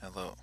Hello.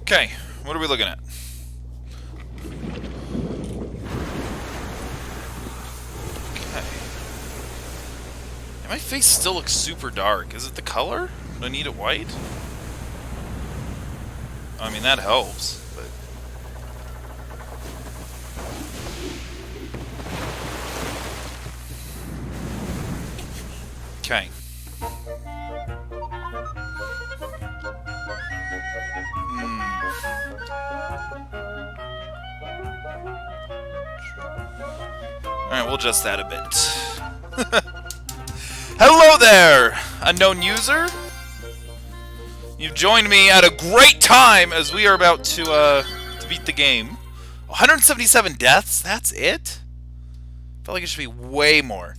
Okay, what are we looking at? Okay. And my face still looks super dark. Is it the color? Do I need it white? I mean, that helps, but... Okay. Alright, we'll adjust that a bit. Hello there, unknown user. You've joined me at a great time as we are about to beat the game. 177 deaths? That's it? I felt like it should be way more.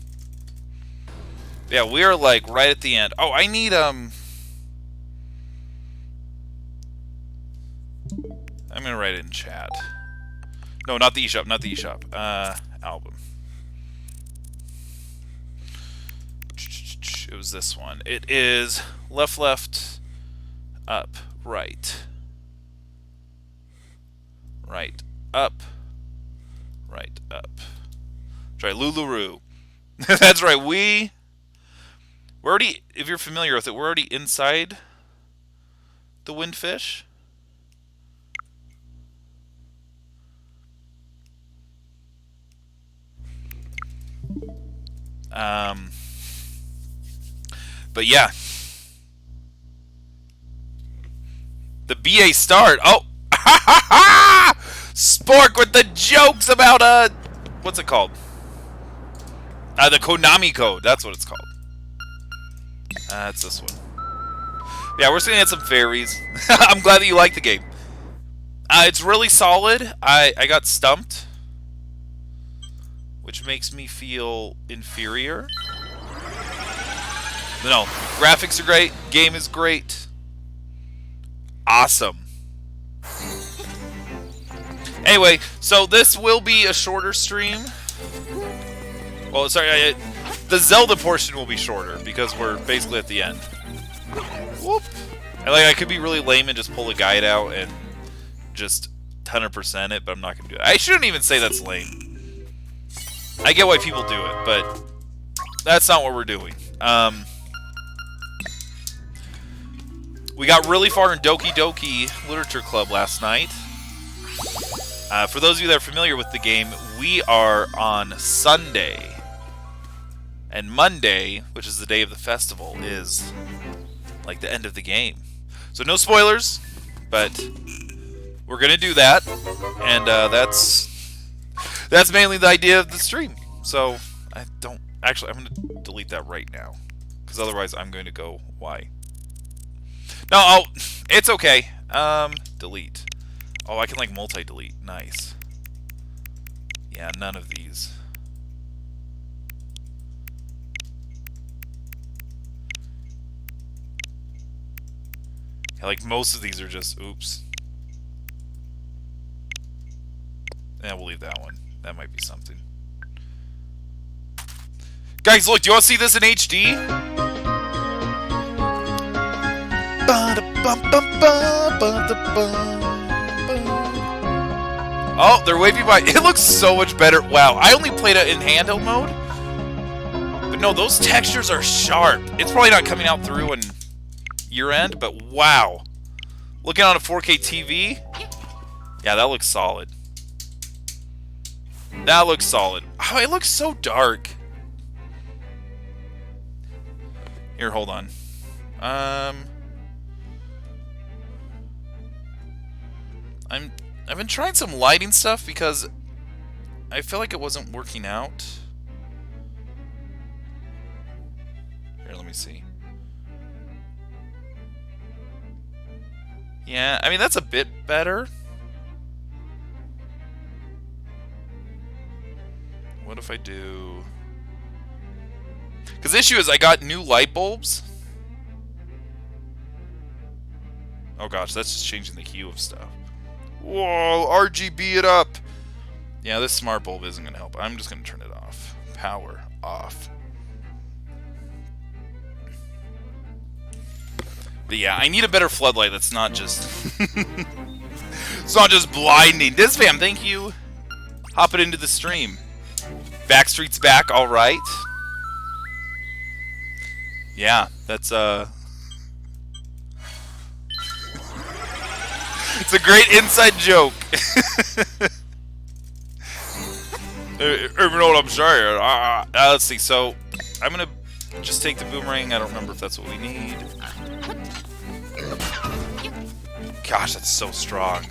Yeah, we are like right at the end. Oh, I need I'm gonna write it in chat. No, not the eShop, not the eShop. Album. It was this one. It is left, left, up, right. Right, up. Right, up. Try Luluru. That's right, we're already, if you're familiar with it, we're already inside the Windfish. But yeah. The BA start. Oh! Spork with the jokes about, what's it called? The Konami code. That's what it's called. It's this one. Yeah, we're just gonna get some fairies. I'm glad that you like the game. It's really solid. I got stumped, which makes me feel inferior. No, graphics are great. Game is great. Awesome. Anyway, so this will be a shorter stream. Well, sorry, the Zelda portion will be shorter because we're basically at the end. Whoop. And like, I could be really lame and just pull a guide out and just 100% it, but I'm not gonna do it. I shouldn't even say that's lame. I get why people do it, but that's not what we're doing. We got really far in Doki Literature Club last night. For those of you that are familiar with the game, we are on Sunday. And Monday, which is the day of the festival, is like the end of the game. So no spoilers, but we're going to do that. And that's mainly the idea of the stream. So I don't... Actually, I'm going to delete that right now. Because otherwise I'm going to go, why? No, oh, it's okay. Delete. Oh, I can like multi-delete. Nice. Yeah, none of these. Yeah, like most of these are just, oops. Yeah, we'll leave that one. That might be something. Guys, look, do you want to see this in HD? Oh, they're waving by. It looks so much better. Wow, I only played it in handheld mode. But no, those textures are sharp. It's probably not coming out through in year end, but wow. Looking on a 4K TV, yeah, that looks solid. That looks solid. Oh, it looks so dark. Here, hold on. I've been trying some lighting stuff because I feel like it wasn't working out. Here, let me see. Yeah, I mean, that's a bit better. What if I do... Because the issue is I got new light bulbs. Oh gosh, that's just changing the hue of stuff. Whoa, RGB it up! Yeah, this smart bulb isn't going to help. I'm just going to turn it off. Power off. But yeah, I need a better floodlight that's not just... it's not just blinding. Disfam, thank you. Hop it into the stream. Backstreet's back, alright. Yeah, that's, It's a great inside joke. You know what I'm saying? Let's see, so I'm gonna just take the boomerang. I don't remember if that's what we need. Gosh, that's so strong.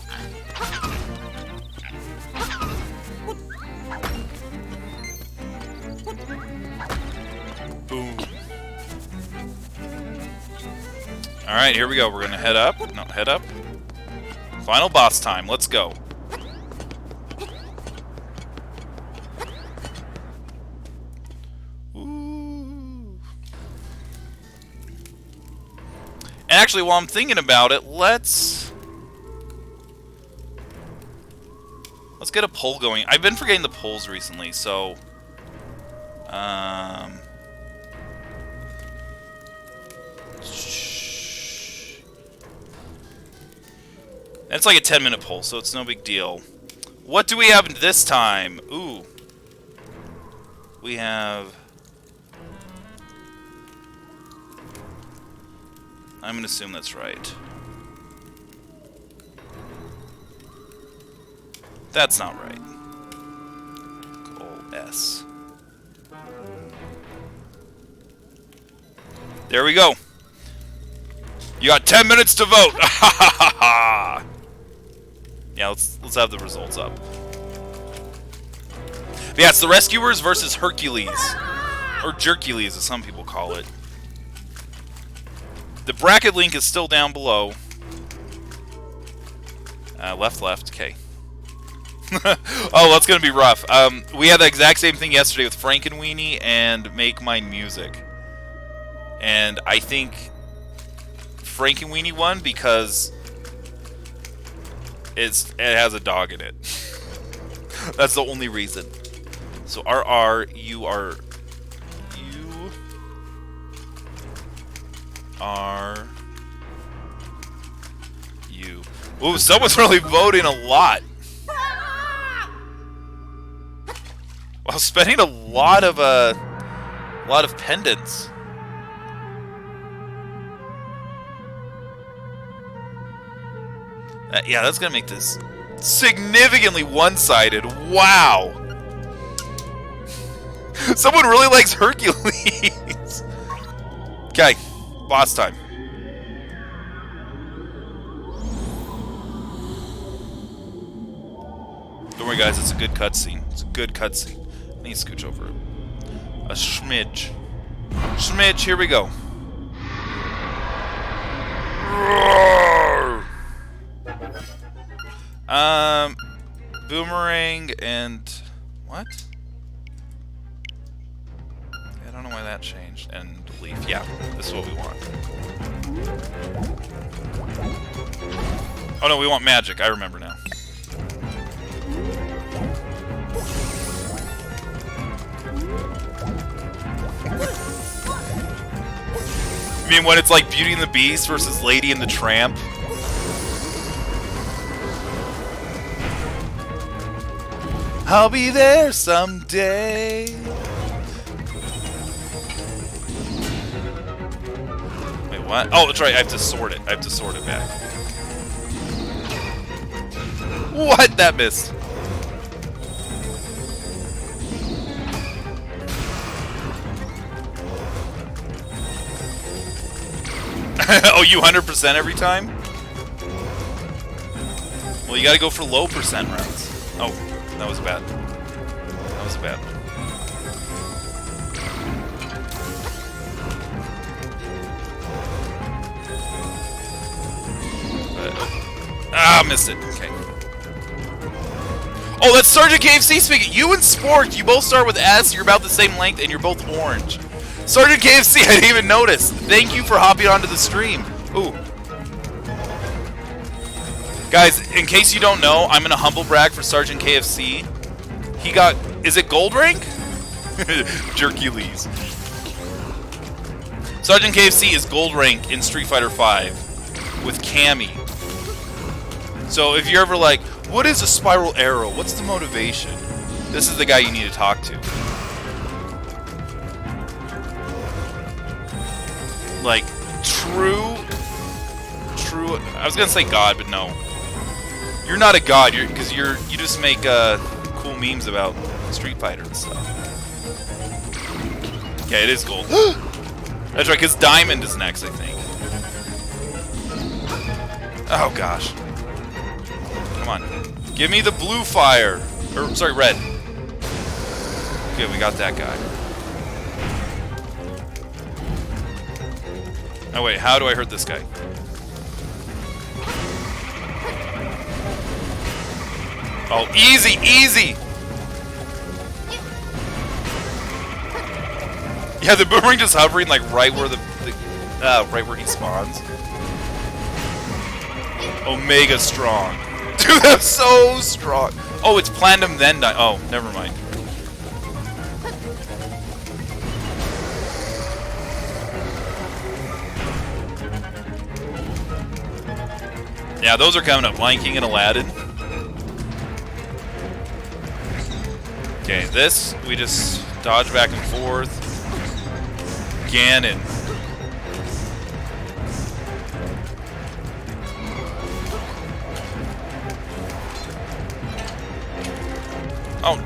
Boom. Alright, here we go. We're gonna head up. No, head up. Final boss time. Let's go. Ooh. And actually, while I'm thinking about it, let's get a poll going. I've been forgetting the polls recently, so it's like a 10-minute poll, so it's no big deal. What do we have this time? Ooh. We have... I'm gonna assume that's right. That's not right. Goal S. There we go. You got 10 minutes to vote. Yeah, let's have the results up. But yeah, it's the Rescuers versus Hercules, or Jercules, as some people call it. The bracket link is still down below. Left, okay. Oh, that's gonna be rough. We had the exact same thing yesterday with Frankenweenie and Make Mine Music, and I think Frankenweenie won because it has a dog in it. That's the only reason. So RR, you are you. Ooh, someone's really voting a lot. Well, spending a lot of pendants. Yeah, that's gonna make this significantly one-sided. Wow. Someone really likes Hercules. Okay, boss time. Don't worry, guys. It's a good cutscene. It's a good cutscene. I need to scooch over a smidge. Schmidge, here we go. Boomerang and what? I don't know why that changed. And leaf. Yeah, this is what we want. Oh no, we want magic. I remember now. I mean, when it's like Beauty and the Beast versus Lady and the Tramp. I'll be there someday. Wait, what? Oh, that's right. I have to sort it. I have to sort it back. What? That missed. Oh, you 100% every time? Well, you gotta go for low percent rounds. Oh, that was bad. That was bad. Missed it. Okay. Oh, that's Sergeant KFC speaking. You and Sport, you both start with S, you're about the same length, and you're both orange. Sergeant KFC, I didn't even notice. Thank you for hopping onto the stream. Ooh. Guys, in case you don't know, I'm gonna humble brag for Sergeant KFC. He got, is it gold rank? Jerkules. Sergeant KFC is gold rank in Street Fighter V with Cammy. So if you're ever like, what is a spiral arrow? What's the motivation? This is the guy you need to talk to. Like, true, I was gonna say God, but no. You're not a god, because you just make cool memes about Street Fighter and stuff. Okay, it is gold. That's right, because Diamond is next, I think. Oh gosh. Come on. Give me the blue fire. Or, sorry, red. Okay, we got that guy. Oh wait, how do I hurt this guy? Oh, easy, easy! Yeah, the boomerang just hovering like right where right where he spawns. Omega strong. Dude, that's so strong. Oh, it's platinum then die. Oh, never mind. Yeah, those are coming up. Lion King and Aladdin. Okay, this, we just dodge back and forth. Ganon. Oh.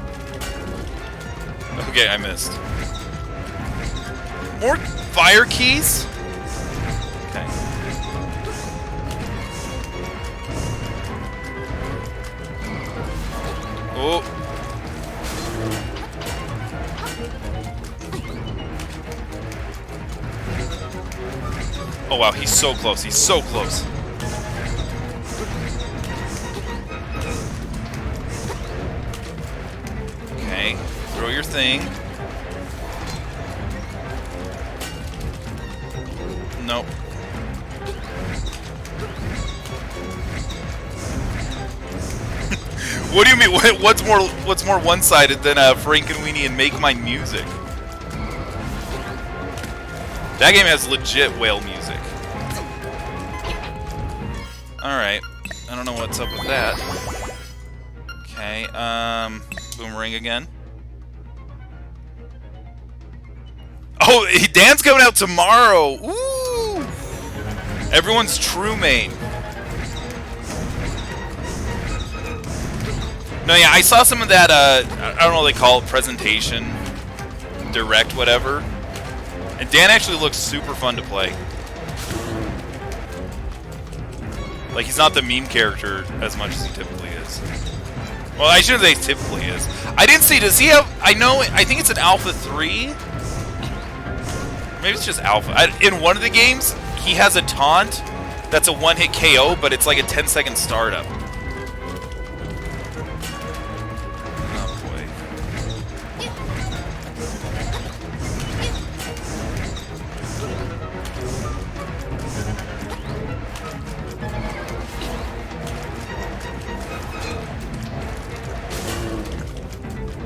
Okay, I missed. More fire keys? Okay. Oh. Oh wow, he's so close, he's so close. Okay, throw your thing. Nope. What do you mean? What's more one-sided than Frankenweenie and Make Mine Music? That game has legit whale music. Alright. I don't know what's up with that. Okay, Boomerang again. Oh, Dan's coming out tomorrow! Woo! Everyone's true main. No, yeah, I saw some of that, I don't know what they call it, presentation, direct, whatever. And Dan actually looks super fun to play. Like, he's not the meme character as much as he typically is. Well, I shouldn't say typically is. I didn't see, does he have, I think it's an Alpha 3? Maybe it's just alpha. In one of the games, he has a taunt that's a one-hit KO, but it's like a 10-second startup. Oh, boy.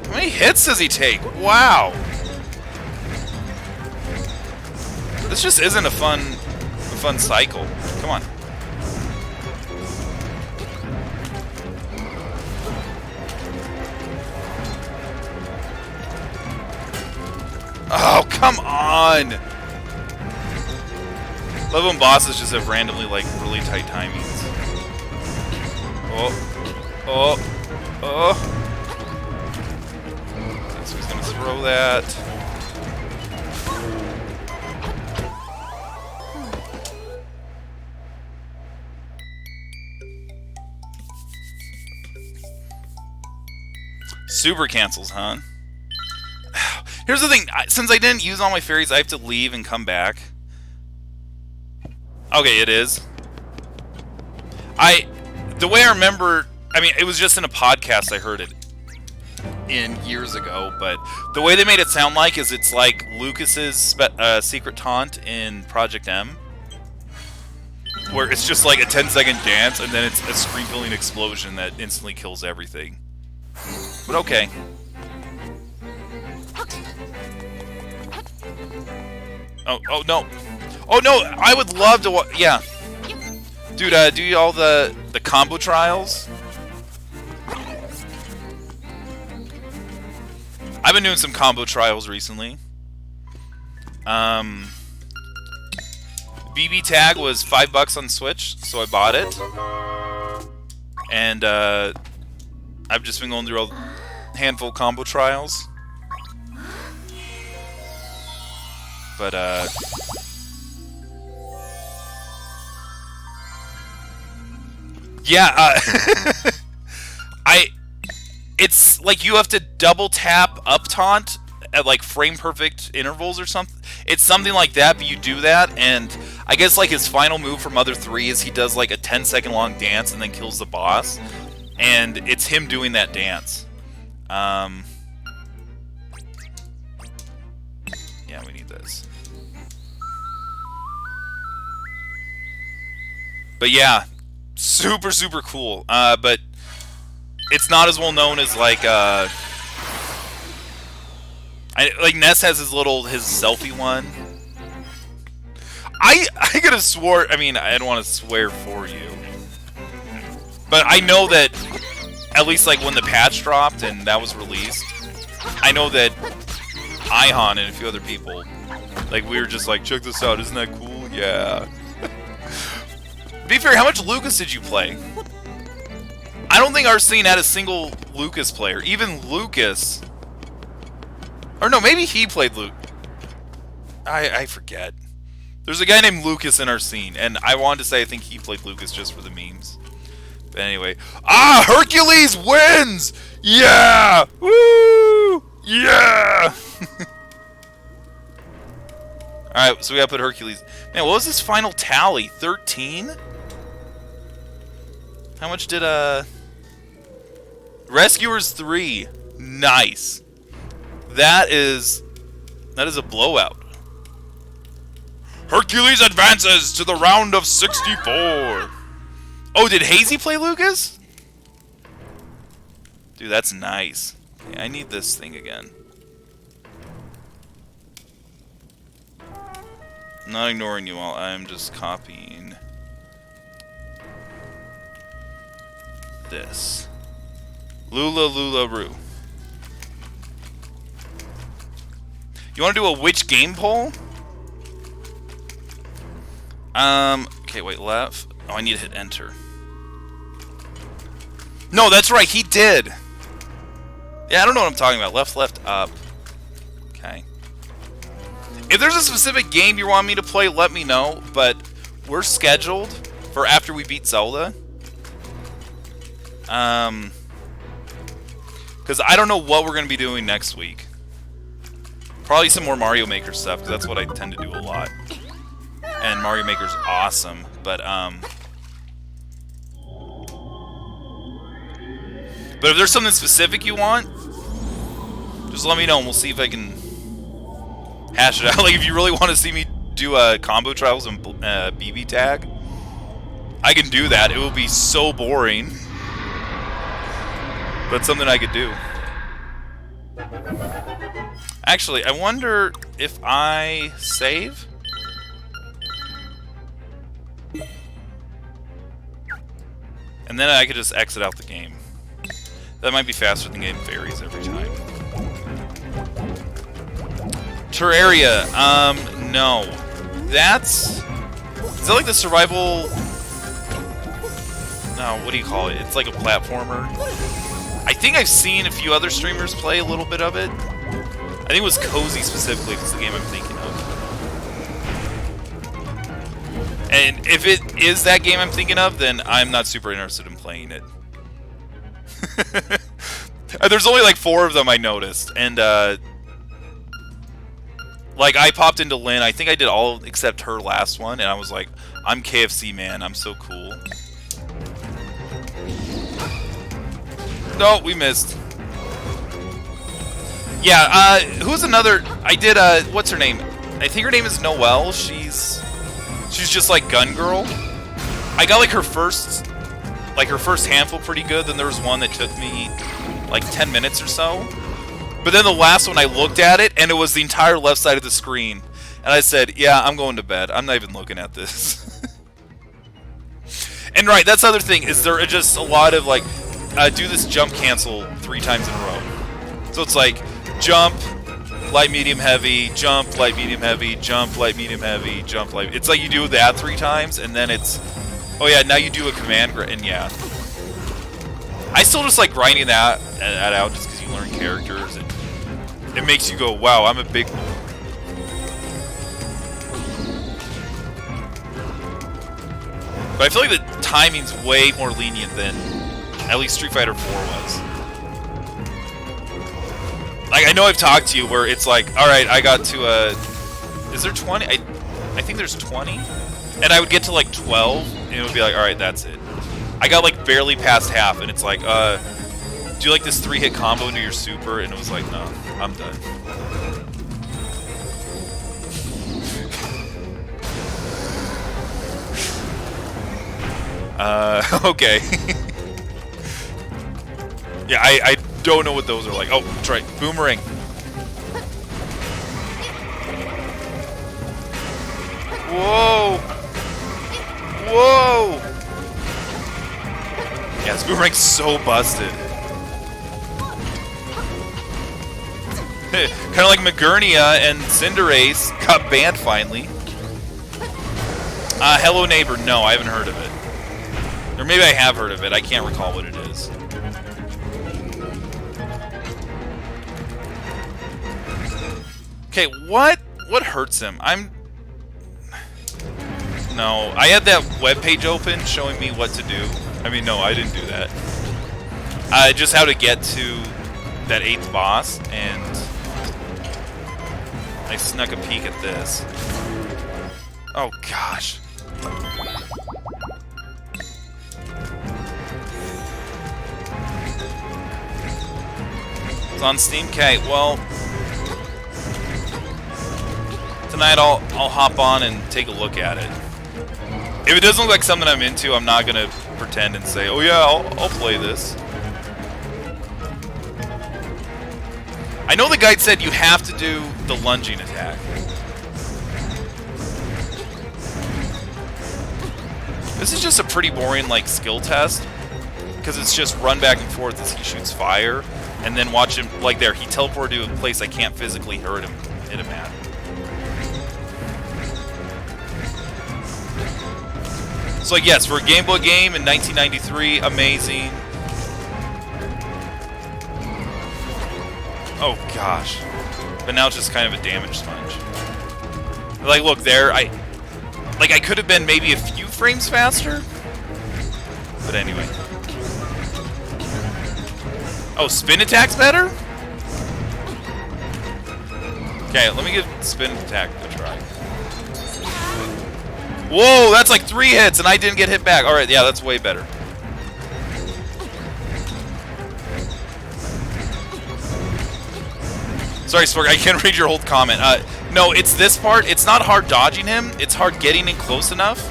How many hits does he take? Wow. This just isn't a fun cycle. Come on. Oh, come on! Love when bosses just have randomly, like, really tight timings. Oh. Oh. Oh. So he's gonna throw that. Super cancels, huh? Here's the thing. Since I didn't use all my fairies, I have to leave and come back. Okay, it is. The way I remember... I mean, it was just in a podcast I heard it in years ago, but the way they made it sound like is it's like Lucas's secret taunt in Project M, where it's just like a 10-second dance, and then it's a screen-filling explosion that instantly kills everything. But okay. Oh no. Oh no, I would love to yeah. Dude, do all the combo trials? I've been doing some combo trials recently. BB Tag was $5 on Switch, so I bought it. And I've just been going through a handful of combo trials. But yeah, it's like you have to double tap up taunt at like frame perfect intervals or something. It's something like that, but you do that, and I guess like his final move from Mother 3 is he does like a 10-second long dance and then kills the boss, and it's him doing that dance. Yeah, we need this. But yeah, super cool. But it's not as well known as like like Ness has his selfie one. I could have swore. I mean, I don't want to swear for you, but I know that at least like when the patch dropped and that was released, I know that Ihan and a few other people, like, we were just like, check this out, isn't that cool? Yeah. Be fair, how much Lucas did you play? I don't think our scene had a single Lucas player. Even Lucas... Or no, maybe he played Luke. I forget. There's a guy named Lucas in our scene, and I wanted to say I think he played Lucas just for the memes. But anyway. Ah! Hercules wins! Yeah! Woo! Yeah! Alright, so we gotta put Hercules... Man, what was his final tally? 13? How much did, Rescuers 3. Nice. That is a blowout. Hercules advances to the round of 64. Oh, did Hazy play Lucas? Dude, that's nice. Okay, I need this thing again. I'm not ignoring you all. I'm just copying this. Lula Roo. You want to do a which game poll? Okay, wait, left. Oh, I need to hit enter. No, that's right, he did. Yeah, I don't know what I'm talking about. Left, up. Okay. If there's a specific game you want me to play, let me know, but we're scheduled for after we beat Zelda. Because I don't know what we're going to be doing next week. Probably some more Mario Maker stuff, because that's what I tend to do a lot. And Mario Maker's awesome, but if there's something specific you want, just let me know and we'll see if I can hash it out. Like, if you really want to see me do combo trials and BB tag, I can do that. It will be so boring, but it's something I could do. Actually, I wonder if I save? And then I could just exit out the game. That might be faster than game varies every time. Terraria, no. Is that like the survival... No, what do you call it? It's like a platformer. I think I've seen a few other streamers play a little bit of it. I think it was Cozy specifically, if it's the game I'm thinking of. And if it is that game I'm thinking of, then I'm not super interested in playing it. There's only like 4 of them I noticed, and like I popped into Lynn. I think I did all except her last one, and I was like, I'm KFC man, I'm so cool. No, we missed. Yeah, who's another? I did what's her name? I think her name is Noelle. She's just like Gun Girl. I got like her first handful pretty good. Then there was one that took me like 10 minutes or so. But then the last one I looked at it and it was the entire left side of the screen. And I said, yeah, I'm going to bed. I'm not even looking at this. And right, that's the other thing, is there are just a lot of like, do this jump cancel 3 times in a row. So it's like, jump, light, medium, heavy, jump, light, medium, heavy, jump, light, medium, heavy, jump, light. It's like you do that 3 times, and then it's, oh yeah, now you do a command, and yeah. I still just like grinding that out just because you learn characters, and it makes you go, wow, I'm a big... But I feel like the timing's way more lenient than at least Street Fighter 4 was. Like, I know I've talked to you where it's like, alright, I got to, is there 20? I think there's 20? And I would get to, like, 12, and it would be like, alright, that's it. I got, like, barely past half, and it's like, do you like this 3-hit combo into your super? And it was like, no, I'm done. Okay. Yeah, I don't know what those are like. Oh, that's right. Boomerang. Whoa! Whoa! Yeah, this boomerang's so busted. Kind of like Magernia and Cinderace got banned finally. Hello Neighbor. No, I haven't heard of it. Or maybe I have heard of it. I can't recall what it is. Okay, what hurts him? No, I had that webpage open showing me what to do. I mean, no, I didn't do that. Just how to get to that 8th boss, and I snuck a peek at this. Oh, gosh. It's on Steam? Okay, well... Tonight I'll hop on and take a look at it. If it doesn't look like something I'm into, I'm not gonna pretend and say, oh yeah, I'll play this. I know the guide said you have to do the lunging attack. This is just a pretty boring like skill test, because it's just run back and forth as he shoots fire, and then watch him, like there, he teleported to a place I can't physically hit him at. So like, yes, for a Game Boy game in 1993, amazing. Oh gosh. But now it's just kind of a damage sponge. Like, look there, I could have been maybe a few frames faster. But anyway. Oh, spin attack's better? Okay, let me give spin attack a try. Whoa, that's like 3 hits and I didn't get hit back. Alright, yeah, that's way better. Sorry, Spork, I can't read your whole comment. No, it's this part. It's not hard dodging him. It's hard getting in close enough.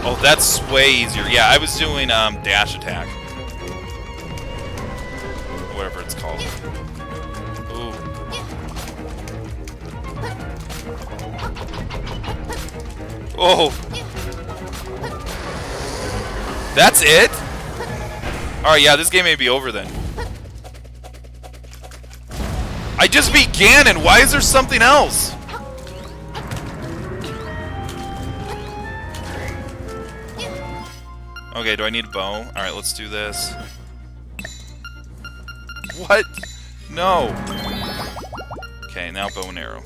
Oh, that's way easier. Yeah, I was doing dash attack. Whatever it's called. Ooh. Oh. That's it? Alright, yeah, this game may be over then. I just beat Ganon. Why is there something else? Okay, do I need a bow? Alright, let's do this. What? No. Okay, now bow and arrow.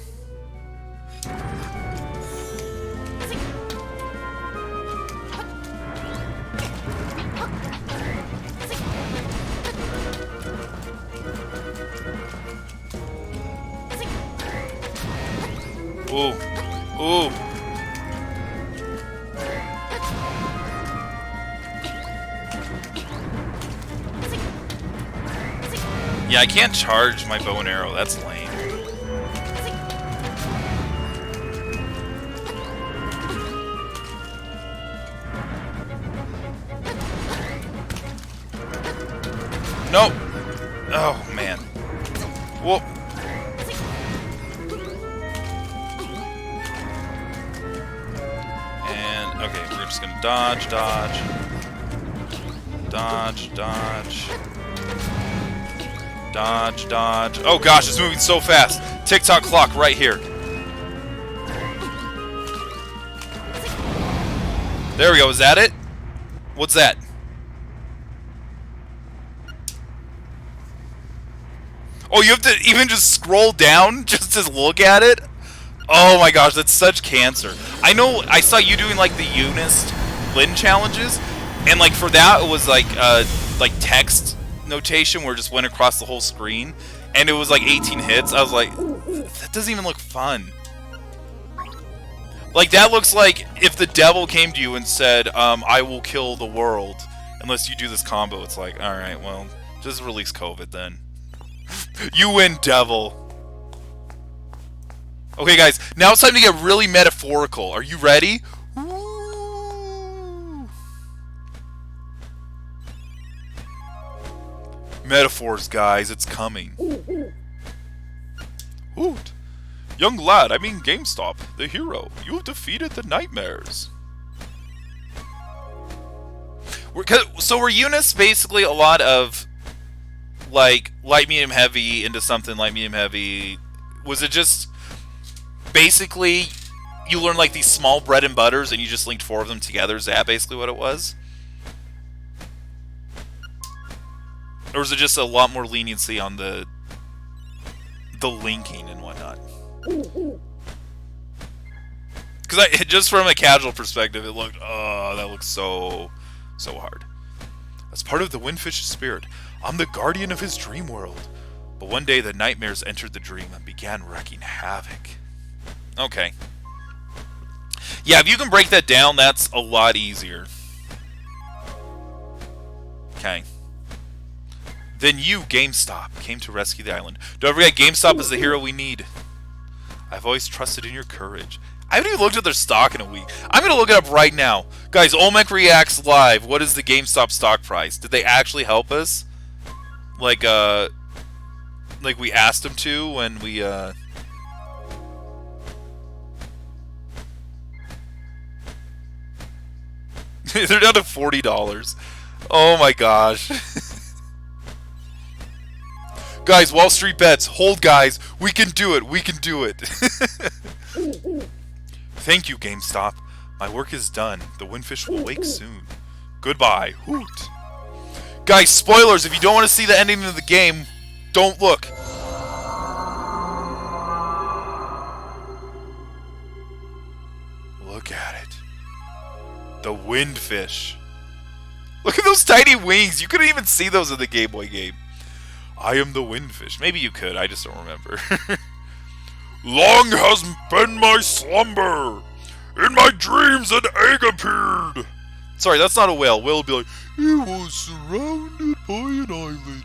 Ooh. Ooh. Yeah, I can't charge my bow and arrow. That's lame. Nope. Oh, man. Whoa. And, okay, we're just gonna dodge, dodge. Dodge, dodge. Dodge, dodge. Oh gosh, it's moving so fast. TikTok clock right here. There we go. Is that it? What's that? Oh, you have to even just scroll down just to look at it? Oh my gosh, that's such cancer. I know, I saw you doing like the Eunice Lynn challenges, and like for that it was like text notation where it just went across the whole screen, and it was like 18 hits. I was like, that doesn't even look fun. Like, that looks like if the devil came to you and said, I will kill the world unless you do this combo. It's like, alright, well, just release COVID then. You win, devil. Okay, guys, now it's time to get really metaphorical. Are you ready? Ooh. Metaphors, guys, it's coming. Hoot. Young lad, I mean GameStop, the hero. You have defeated the nightmares. So were Eunice basically a lot of, like, light, medium, heavy into something light, medium, heavy? Was it just basically you learned like these small bread and butters and you just linked 4 of them together? Is that basically what it was? Or was it just a lot more leniency on the linking and whatnot? Because just from a casual perspective, it looked, oh, that looks so hard. As part of the Windfish's spirit, I'm the guardian of his dream world. But one day the nightmares entered the dream and began wreaking havoc. Okay. Yeah, if you can break that down, that's a lot easier. Okay. Then you, GameStop, came to rescue the island. Don't forget, GameStop is the hero we need. I've always trusted in your courage. I haven't even looked at their stock in a week. I'm going to look it up right now. Guys, Olmec Reacts Live. What is the GameStop stock price? Did they actually help us? Like we asked them to when we, They're down to $40. Oh my gosh. Guys, Wall Street Bets. Hold, guys. We can do it. We can do it. Thank you, GameStop. My work is done. The Windfish will wake soon. Goodbye. Hoot. Guys, spoilers. If you don't want to see the ending of the game, don't look. Look at it. The Windfish. Look at those tiny wings. You couldn't even see those in the Game Boy game. I am the windfish. Maybe you could, I just don't remember. Long has been my slumber. In my dreams an egg appeared. Sorry, that's not a whale. Whale would be like, it was surrounded by an island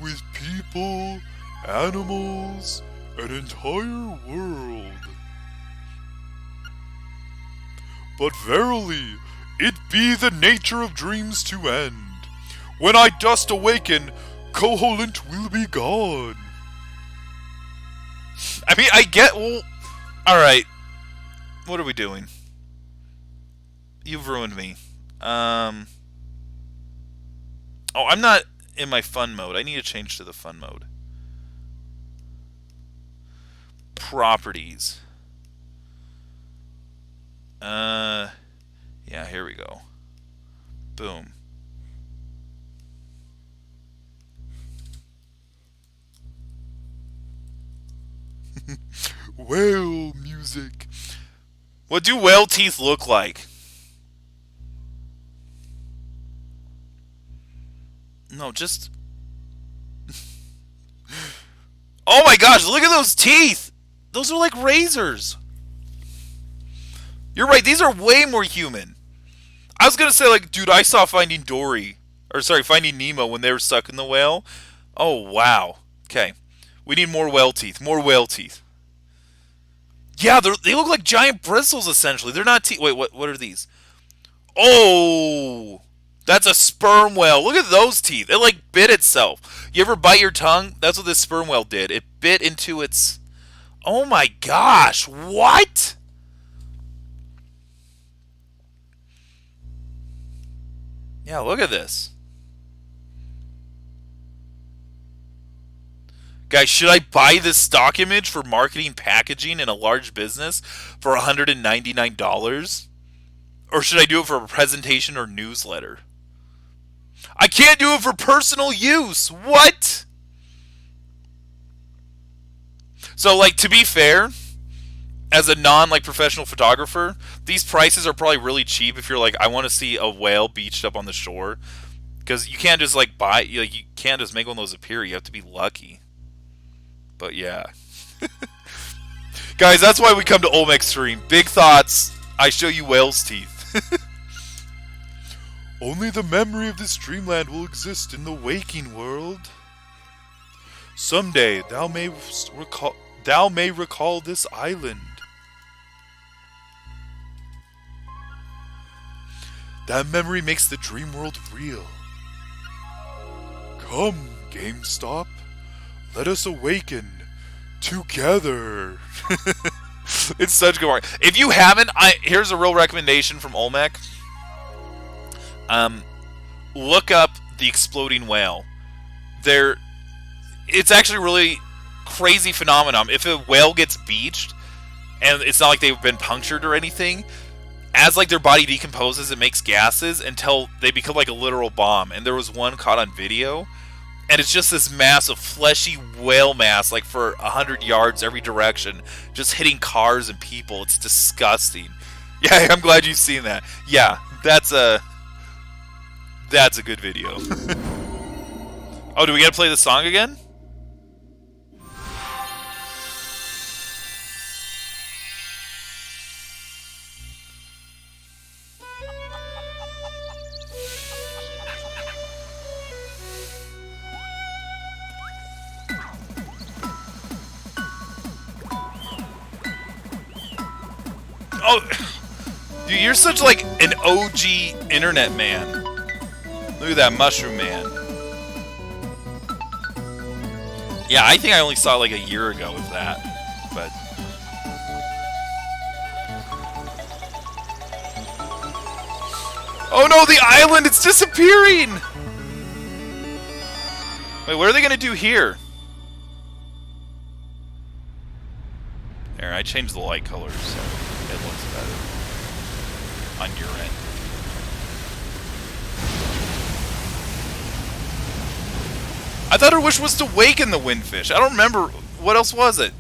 with people, animals, an entire world. But verily, it be the nature of dreams to end. When I dust awaken, Koholint will be gone. I mean, I get... Well, alright. What are we doing? You've ruined me. Oh, I'm not in my fun mode. I need to change to the fun mode. Properties. Yeah, here we go. Boom. Whale music. What do whale teeth look like? No, just... Oh my gosh, look at those teeth! Those are like razors. You're right, these are way more human. I was gonna say, like, dude, I saw Finding Dory. Or, sorry, Finding Nemo when they were stuck in the whale. Oh, wow. Okay. We need more whale teeth. More whale teeth. Yeah, they look like giant bristles, essentially. They're not teeth. Wait, what are these? Oh! That's a sperm whale. Look at those teeth. It, like, bit itself. You ever bite your tongue? That's what this sperm whale did. It bit into its... Oh, my gosh. What? Yeah, look at this. Guys, should I buy this stock image for marketing packaging in a large business for $199? Or should I do it for a presentation or newsletter? I can't do it for personal use. What? So, like, to be fair, as a professional photographer, these prices are probably really cheap if you're like, I want to see a whale beached up on the shore. Because you can't just, like, you can't just make one of those appear. You have to be lucky. But, yeah. Guys, that's why we come to Olmec Stream. Big thoughts. I show you whale's teeth. Only the memory of this dreamland will exist in the waking world. Someday thou may recall this island. That memory makes the dream world real. Come, GameStop. Let us awaken together. It's such good marketing. If you haven't, here's a real recommendation from Olmec. Look up the exploding whale. It's actually really crazy phenomenon. If a whale gets beached, and it's not like they've been punctured or anything, as like their body decomposes, it makes gases until they become like a literal bomb. And there was one caught on video, and it's just this mass of fleshy whale mass, like for 100 yards every direction, just hitting cars and people. It's disgusting. Yeah, I'm glad you've seen that. Yeah, that's a good video. Oh, do we gotta play the song again? Oh, dude, you're such like an OG internet man. Look at that mushroom man. Yeah, I think I only saw it like a year ago with that, but... Oh no, the island, it's disappearing! Wait, what are they gonna do here? There, I changed the light colors so it looks better on your end. I thought her wish was to waken the windfish. I don't remember. What else was it?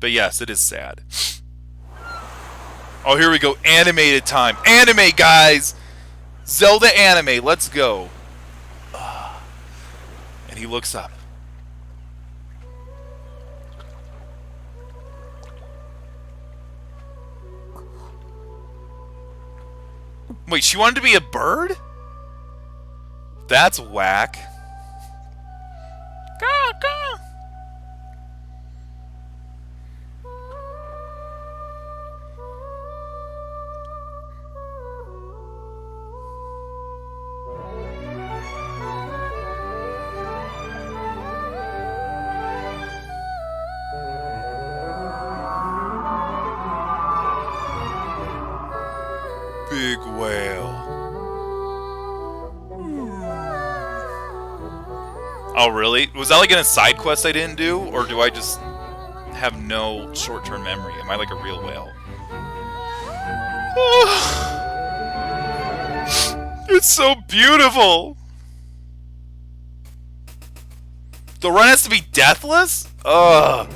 But yes, it is sad. Oh, here we go. Animated time. Anime, guys! Zelda anime. Let's go. He looks up. Wait, she wanted to be a bird? That's whack. Caw, caw. Big whale. Oh, really? Was that like in a side quest I didn't do? Or do I just have no short-term memory? Am I like a real whale? It's so beautiful! The run has to be deathless? Ugh.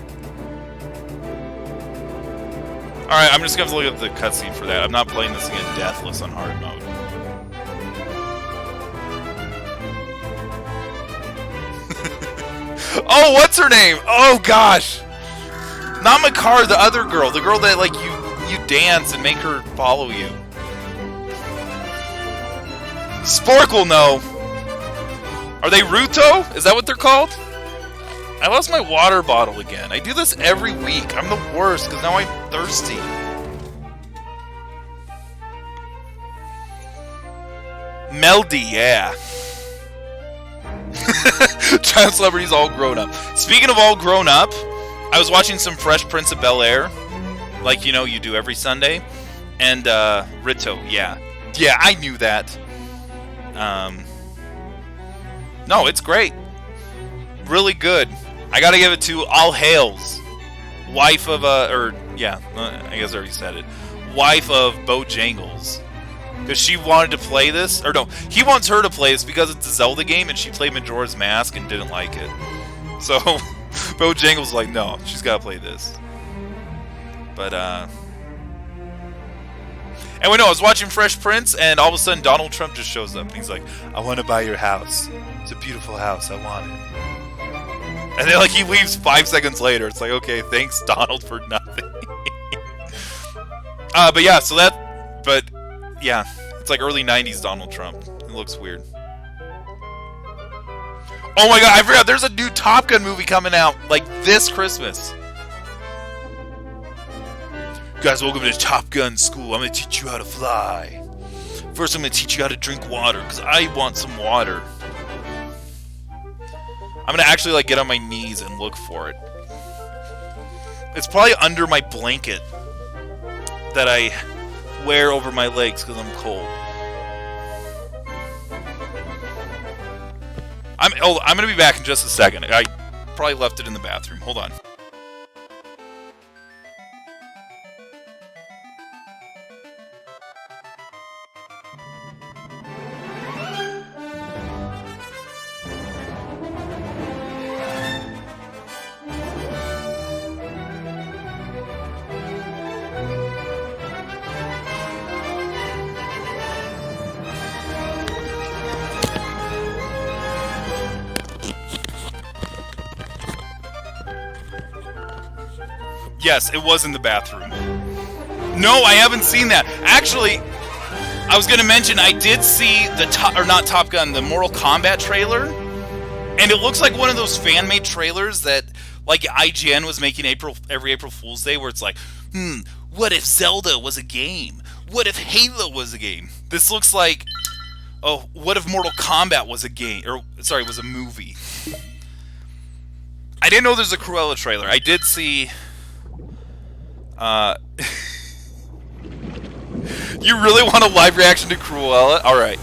Alright, I'm just gonna have to look at the cutscene for that. I'm not playing this again deathless on hard mode. Oh, what's her name? Oh gosh! Not Makar, the other girl. The girl that like you dance and make her follow you. Spork will know. Are they Ruto? Is that what they're called? I lost my water bottle again. I do this every week. I'm the worst because now I'm thirsty. Meldy, yeah. Child celebrities all grown up. Speaking of all grown up, I was watching some Fresh Prince of Bel-Air, like you know you do every Sunday, and Rito, yeah, I knew that. No, it's great, really good. I gotta give it to All Hails, wife of I guess I already said it, wife of Bojangles. Because she wanted to play this, or no, he wants her to play this because it's a Zelda game and she played Majora's Mask and didn't like it. So, Bojangles was like, no, she's got to play this. But, and we know, I was watching Fresh Prince and all of a sudden Donald Trump just shows up and he's like, I want to buy your house. It's a beautiful house, I want it. And then like he leaves 5 seconds later. It's like, okay, thanks Donald for nothing. But yeah, so that, but... yeah, it's like early 90s Donald Trump. It looks weird. Oh my god, I forgot, there's a new Top Gun movie coming out, like, this Christmas. Guys, welcome to Top Gun school. I'm gonna teach you how to fly. First, I'm gonna teach you how to drink water, because I want some water. I'm gonna actually, like, get on my knees and look for it. It's probably under my blanket that I wear over my legs because I'm cold. I'm gonna be back in just a second. I probably left it in the bathroom. Hold on. Yes, it was in the bathroom. No, I haven't seen that. Actually, I was going to mention I did see the Top Gun, the Mortal Kombat trailer, and it looks like one of those fan-made trailers that like IGN was making every April Fool's Day, where it's like, what if Zelda was a game? What if Halo was a game? This looks like, oh, what if Mortal Kombat was a game? Or sorry, was a movie. I didn't know there's a Cruella trailer. I did see. You really want a live reaction to Cruella? Alright.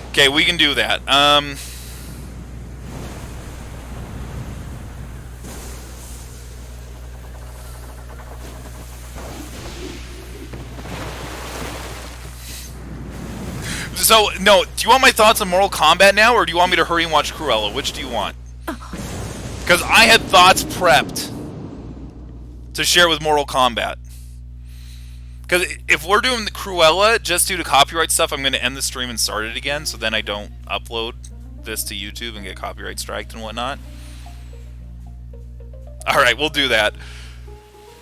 Okay, we can do that. So, no, do you want my thoughts on Mortal Kombat now, or do you want me to hurry and watch Cruella? Which do you want? Because I had thoughts prepped to share with Mortal Kombat. Because if we're doing the Cruella just due to copyright stuff, I'm going to end the stream and start it again, so then I don't upload this to YouTube and get copyright striked and whatnot. Alright, we'll do that.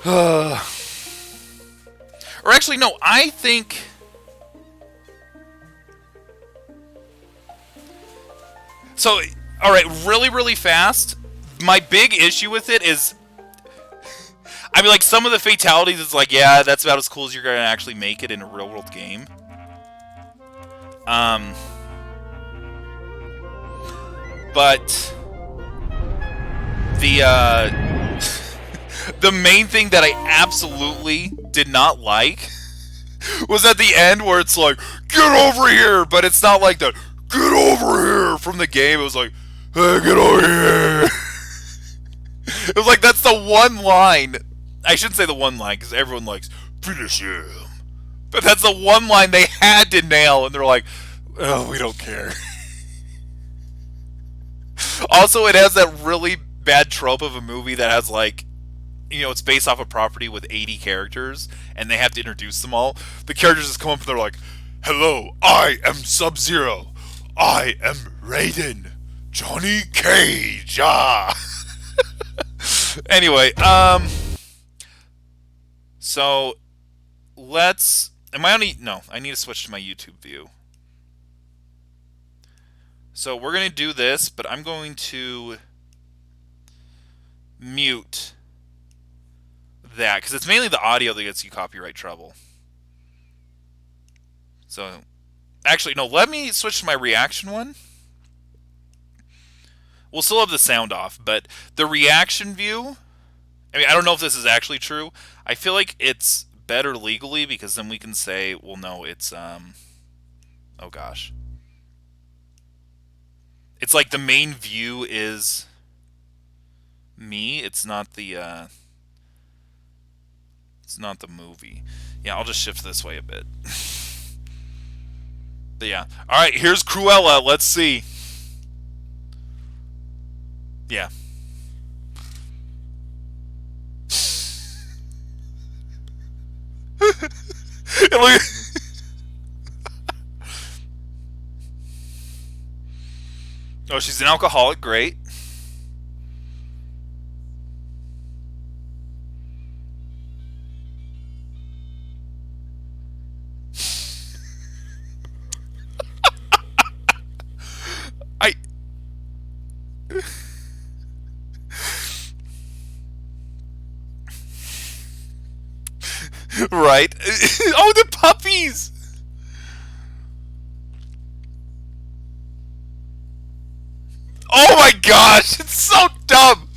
Or actually, no, I think... So, alright, really, really fast. My big issue with it is... I mean, like, some of the fatalities is like, yeah, that's about as cool as you're going to actually make it in a real-world game. But... The main thing that I absolutely did not like was at the end where it's like, get over here! But it's not like the, get over here! From the game, it was like, hey, get over here! It was like, that's the one line. I shouldn't say the one line, because everyone likes, finish him. But that's the one line they had to nail, and they're like, oh, we don't care. Also, it has that really bad trope of a movie that has, like, you know, it's based off a property with 80 characters, and they have to introduce them all. The characters just come up and they're like, hello, I am Sub-Zero. I am Raiden. Johnny Cage. Ah. Anyway, so let's... Am I on... No, I need to switch to my YouTube view. So we're going to do this, but I'm going to mute that, because it's mainly the audio that gets you copyright trouble. So, actually, no, let me switch to my reaction one. We'll still have the sound off, but the reaction view, I mean, I don't know if this is actually true. I feel like it's better legally, because then we can say, well, no, it's, oh gosh. It's like the main view is me, it's not the, it's not the movie. Yeah, I'll just shift this way a bit. But yeah. Alright, here's Cruella. Let's see. Yeah. Oh, she's an alcoholic. Great. Right. Oh, the puppies! Oh my gosh, it's so dumb!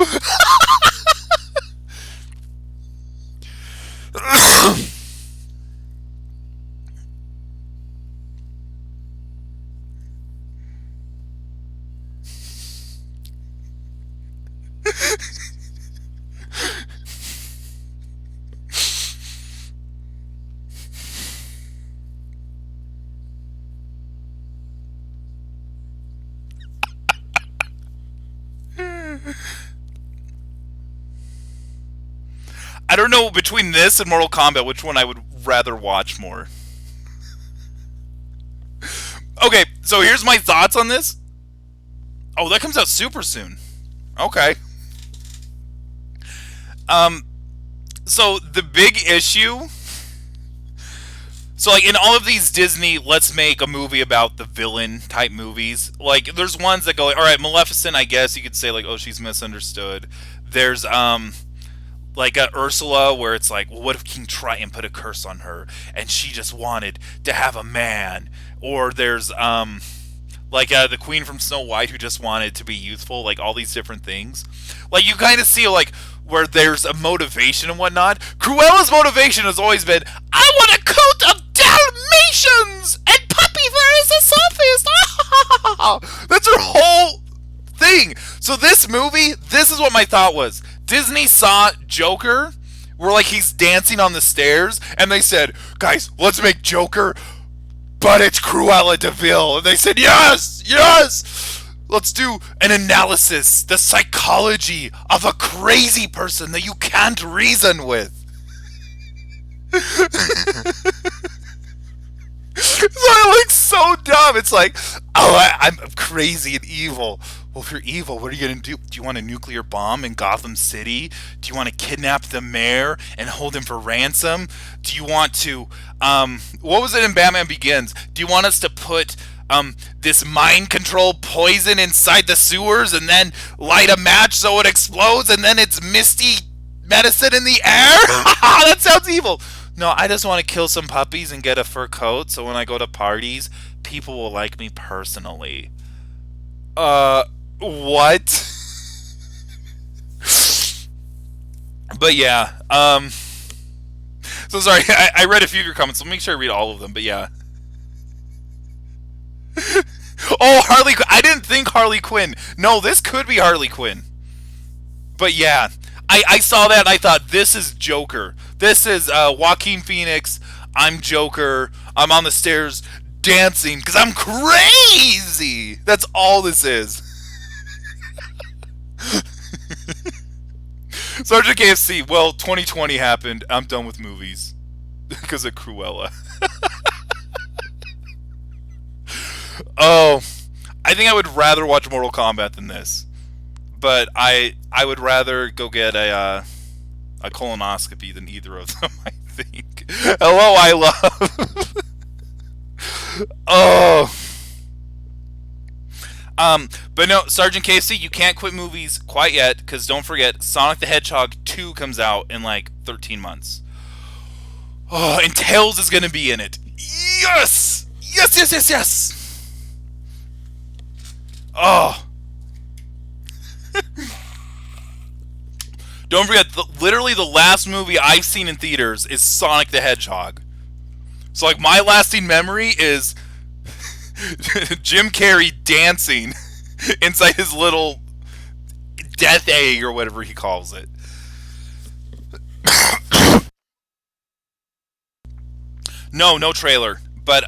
I don't know, between this and Mortal Kombat, which one I would rather watch more. Okay, so here's my thoughts on this. Oh, that comes out super soon. Okay. So the big issue... So, like, in all of these Disney, let's make a movie about the villain type movies, like, there's ones that go, like, alright, Maleficent, I guess you could say, like, oh, she's misunderstood. There's, like Ursula, where it's like, well, what if King Triton put a curse on her and she just wanted to have a man? Or there's like the Queen from Snow White who just wanted to be youthful, like all these different things. Like you kind of see like where there's a motivation and whatnot. Cruella's motivation has always been, I want a coat of Dalmatians and puppy fur is the softest. That's her whole thing. So this movie, this is what my thought was. Disney saw Joker, where like he's dancing on the stairs, and they said, guys, let's make Joker, but it's Cruella de Vil. And they said, yes, yes, let's do an analysis, the psychology of a crazy person that you can't reason with. So it looks so dumb. It's like, oh, I'm crazy and evil. Well, if you're evil, what are you going to do? Do you want a nuclear bomb in Gotham City? Do you want to kidnap the mayor and hold him for ransom? Do you want to, what was it in Batman Begins? Do you want us to put, this mind control poison inside the sewers and then light a match so it explodes and then it's misty medicine in the air? That sounds evil. No, I just want to kill some puppies and get a fur coat so when I go to parties, people will like me personally. What? But yeah, so sorry, I read a few of your comments, so make sure I read all of them, but yeah. Oh, Harley Quinn. I didn't think Harley Quinn. No, this could be Harley Quinn. But yeah, I saw that and I thought, this is Joker. This is Joaquin Phoenix. I'm Joker. I'm on the stairs dancing because I'm crazy. That's all this is. Sergeant KFC, well, 2020 happened. I'm done with movies because of Cruella. Oh, I think I would rather watch Mortal Kombat than this. But I would rather go get a colonoscopy than either of them, I think. Hello, I love. Oh. But no, Sergeant KFC, you can't quit movies quite yet, because don't forget, Sonic the Hedgehog 2 comes out in like 13 months. Oh, and Tails is going to be in it. Yes! Yes, yes, yes, yes! Oh. Don't forget, literally the last movie I've seen in theaters is Sonic the Hedgehog. So, like, my lasting memory is Jim Carrey dancing inside his little death egg or whatever he calls it. No trailer. But,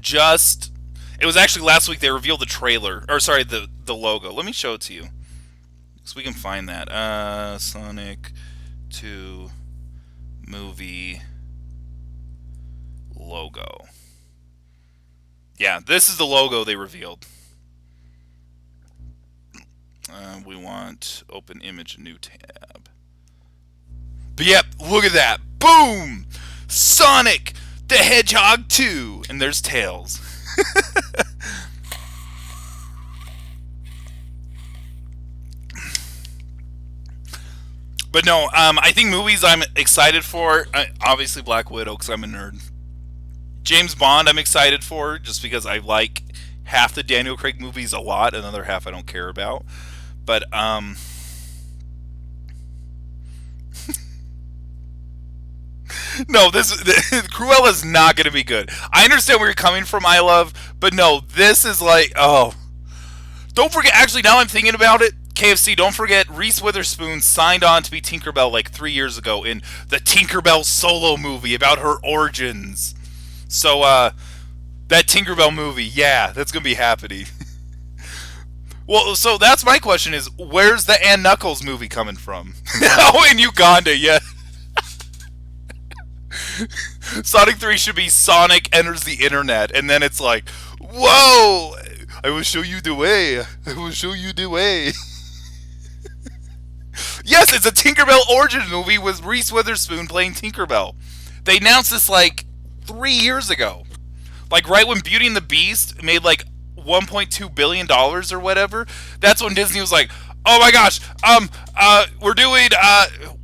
just... It was actually last week they revealed the trailer. Or, sorry, the logo. Let me show it to you. So we can find that. Sonic 2 movie logo. Yeah, this is the logo they revealed. We want open image, new tab. But yep, look at that. Boom! Sonic the Hedgehog 2. And there's Tails. But no, I think movies I'm excited for, obviously Black Widow because I'm a nerd. James Bond I'm excited for just because I like half the Daniel Craig movies a lot, another half I don't care about. But, no, Cruella's not going to be good. I understand where you're coming from, I love, but no, this is like, oh. Don't forget, actually, now I'm thinking about it, KFC, don't forget, Reese Witherspoon signed on to be Tinkerbell like 3 years ago in the Tinkerbell solo movie about her origins. So, that Tinkerbell movie, yeah, that's going to be happening. Well, so that's my question is, where's the Ann Knuckles movie coming from? Oh, in Uganda, yeah. Sonic 3 should be Sonic enters the internet, and then it's like, whoa, I will show you the way. I will show you the way. Yes, it's a Tinkerbell origin movie with Reese Witherspoon playing Tinkerbell. They announced this like 3 years ago. Like right when Beauty and the Beast made like $1.2 billion or whatever. That's when Disney was like, oh my gosh, we're doing,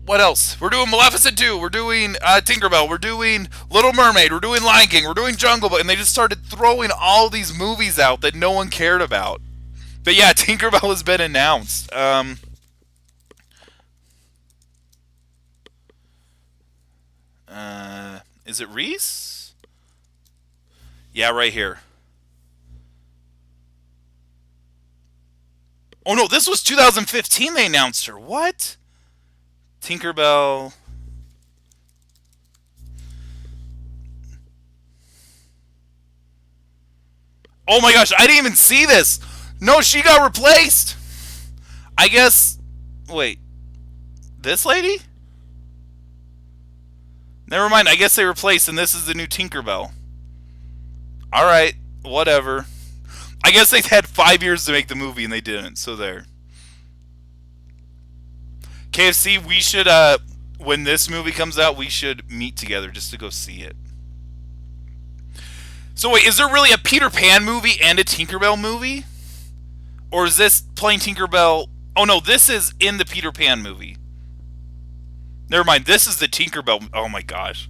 what else? We're doing Maleficent 2, we're doing Tinkerbell, we're doing Little Mermaid, we're doing Lion King, we're doing Jungle Book, and they just started throwing all these movies out that no one cared about. But yeah, Tinkerbell has been announced. Is it Reese? Yeah, right here. Oh no, this was 2015 they announced her. What? Tinkerbell. Oh my gosh, I didn't even see this. No, she got replaced. I guess. Wait. This lady? Never mind, I guess they replaced, and this is the new Tinkerbell. Alright, whatever. I guess they had 5 years to make the movie, and they didn't, so there. KFC, we should, when this movie comes out, we should meet together just to go see it. So wait, is there really a Peter Pan movie and a Tinkerbell movie? Or is this plain Tinkerbell? Oh no, this is in the Peter Pan movie. Never mind, this is the Tinkerbell. Oh my gosh.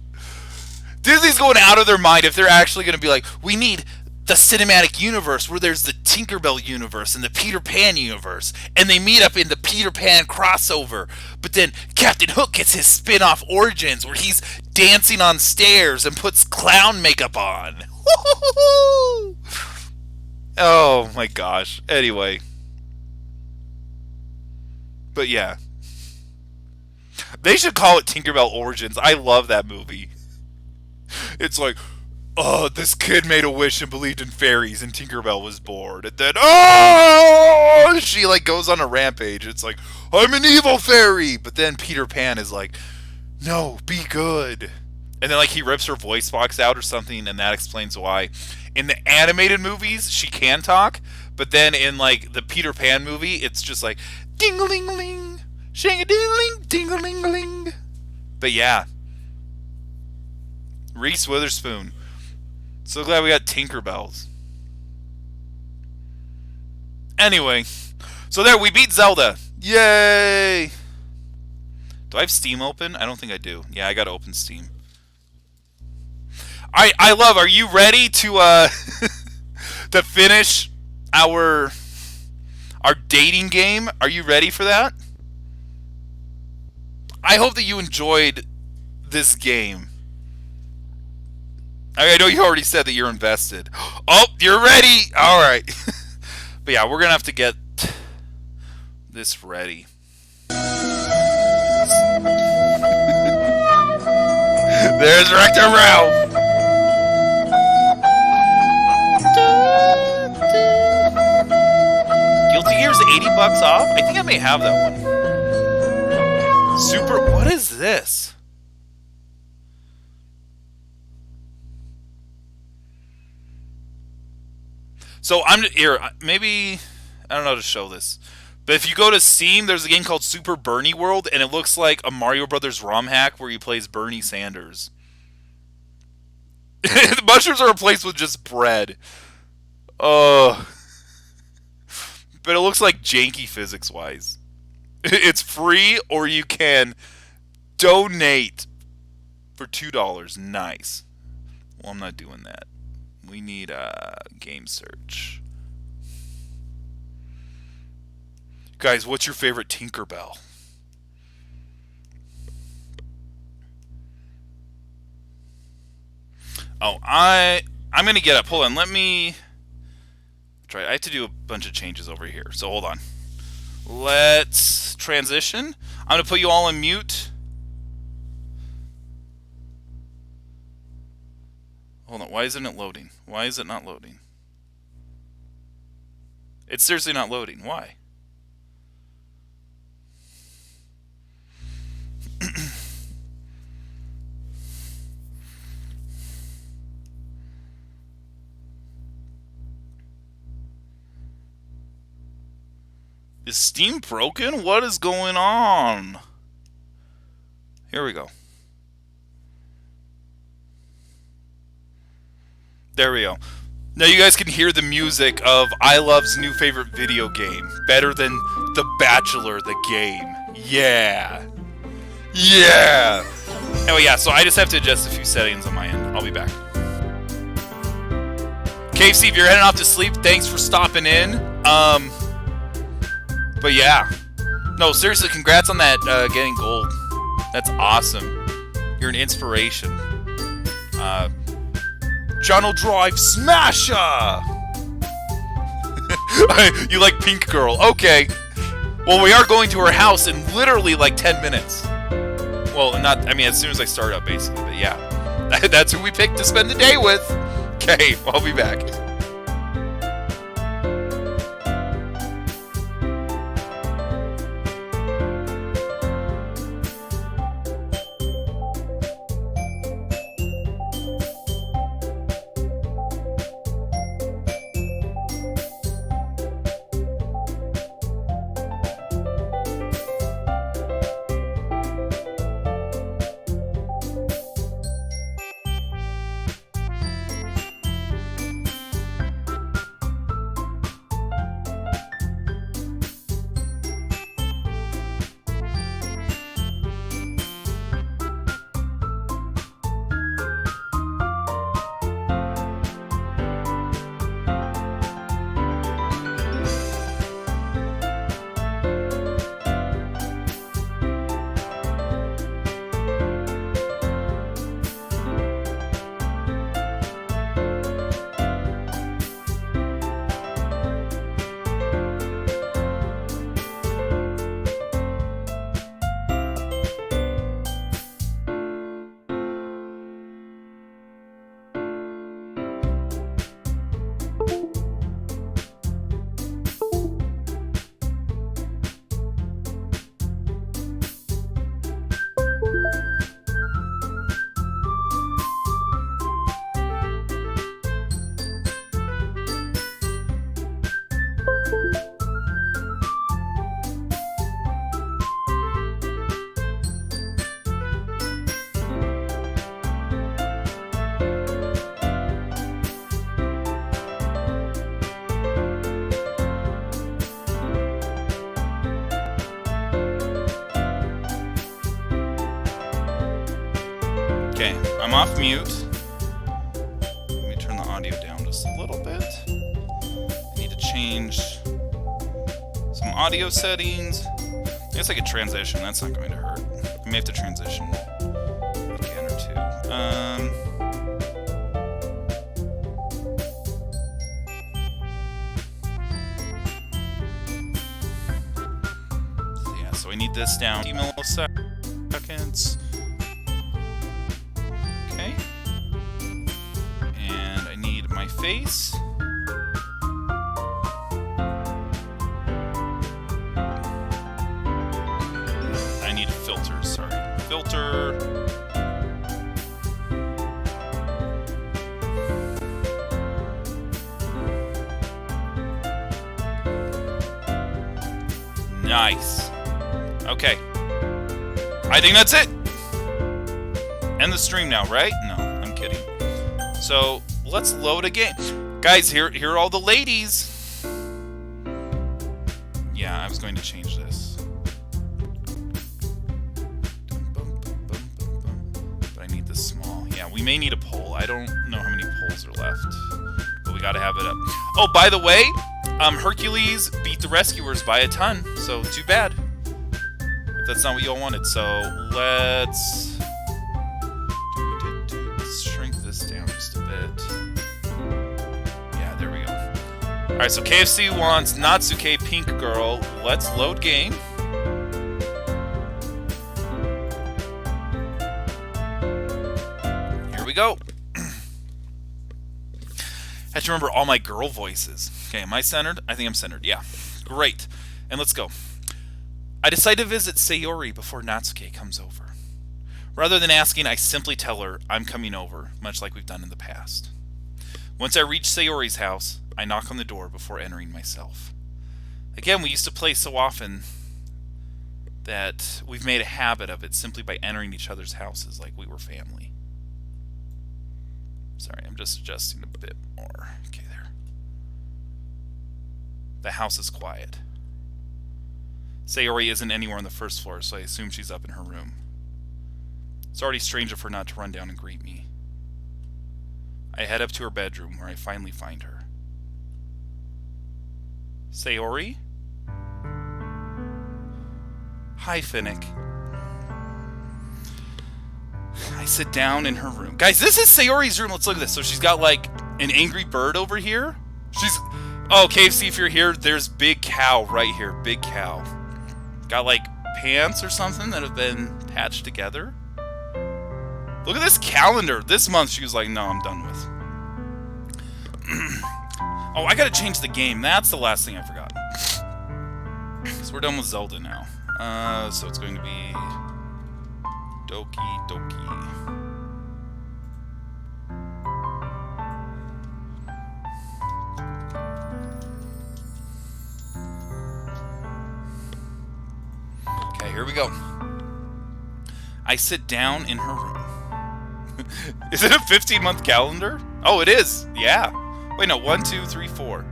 Disney's going out of their mind if they're actually going to be like, we need the cinematic universe where there's the Tinkerbell universe and the Peter Pan universe. And they meet up in the Peter Pan crossover. But then Captain Hook gets his spin-off origins where he's dancing on stairs and puts clown makeup on. Oh my gosh. Anyway. But yeah. They should call it Tinkerbell Origins. I love that movie. It's like, oh, this kid made a wish and believed in fairies, and Tinkerbell was bored. And then, oh, she like goes on a rampage. It's like, I'm an evil fairy. But then Peter Pan is like, no, be good. And then like he rips her voice box out or something, and that explains why. In the animated movies, she can talk, but then in like the Peter Pan movie, it's just like, ding-a-ling-a-ling, shang-a-ding-a-ling, ding-a-ling-a-ling. But yeah. Reese Witherspoon. So glad we got Tinkerbells. Anyway, so there, we beat Zelda. Yay! Do I have Steam open? I don't think I do. Yeah, I gotta open Steam. I love, are you ready to to finish our dating game? Are you ready for that? I hope that you enjoyed this game. I know you already said that you're invested. Oh, you're ready! Alright. But yeah, we're gonna have to get this ready. There's Rector Ralph! Guilty Gear's $80 off? I think I may have that one. Super... What is this? So I'm here. Maybe I don't know how to show this, but if you go to Steam, there's a game called Super Bernie World, and it looks like a Mario Brothers ROM hack where he plays Bernie Sanders. The mushrooms are replaced with just bread. But it looks like janky physics-wise. It's free, or you can donate for $2. Nice. Well, I'm not doing that. We need a game search. Guys, what's your favorite Tinkerbell? Oh, I'm gonna get up. Hold on, let me try. I have to do a bunch of changes over here, so hold on. Let's transition. I'm gonna put you all on mute. Hold on, why isn't it loading? Why is it not loading? It's seriously not loading. Why? Is Steam broken? What is going on? Here we go. There we go. Now you guys can hear the music of iLove's new favorite video game. Better than The Bachelor, the game. Yeah. Yeah. Anyway, yeah, so I just have to adjust a few settings on my end. I'll be back. KFC, if you're heading off to sleep, thanks for stopping in. But yeah. No, seriously, congrats on that getting gold. That's awesome. You're an inspiration. Channel Drive Smasher! You like Pink Girl. Okay. Well, we are going to her house in literally like 10 minutes. Well, not, I mean, as soon as I start up, basically. But yeah. That's who we picked to spend the day with. Okay, I'll be back. Okay, I'm off mute. Let me turn the audio down just a little bit. I need to change some audio settings. I guess I could transition. That's not going to hurt. I may have to transition again or two. So yeah, so I need this down 50 milliseconds. Okay. And I need my face. I need a filter, sorry. Filter. Nice. Okay. I think that's it. End the stream now, right? No, I'm kidding. So, let's load a game. Guys, here are all the ladies. Yeah, I was going to change this. But I need this small. Yeah, we may need a poll. I don't know how many polls are left. But we gotta have it up. Oh, by the way, Hercules beat the Rescuers by a ton. So, too bad. If that's not what y'all wanted. So, let's shrink this down just a bit. Yeah, there we go. Alright, so KFC wants Natsuke Pink Girl. Let's load game. Here we go. I have to remember all my girl voices. Okay, am I centered? I think I'm centered, yeah. Great. And let's go. I decide to visit Sayori before Natsuke comes over. Rather than asking, I simply tell her I'm coming over, much like we've done in the past. Once I reach Sayori's house, I knock on the door before entering myself. Again, we used to play so often that we've made a habit of it simply by entering each other's houses like we were family. Sorry, I'm just adjusting a bit more. Okay, there. The house is quiet. Sayori isn't anywhere on the first floor, so I assume she's up in her room. It's already strange of her not to run down and greet me. I head up to her bedroom, where I finally find her. Sayori? Hi, Finnick. I sit down in her room. Guys, this is Sayori's room. Let's look at this. So she's got, like, an angry bird over here. She's... Oh, KFC, if you're here, there's Big Cow right here. Big Cow. Got, like, pants or something that have been patched together. Look at this calendar. This month, she was like, no, I'm done with. Oh, I gotta change the game. That's the last thing I forgot. So we're done with Zelda now. So it's going to be... Doki, Doki. Okay, here we go. I sit down in her room. Is it a 15-month calendar? Oh, it is. Yeah. Wait, no. 1, 2, 3, 4.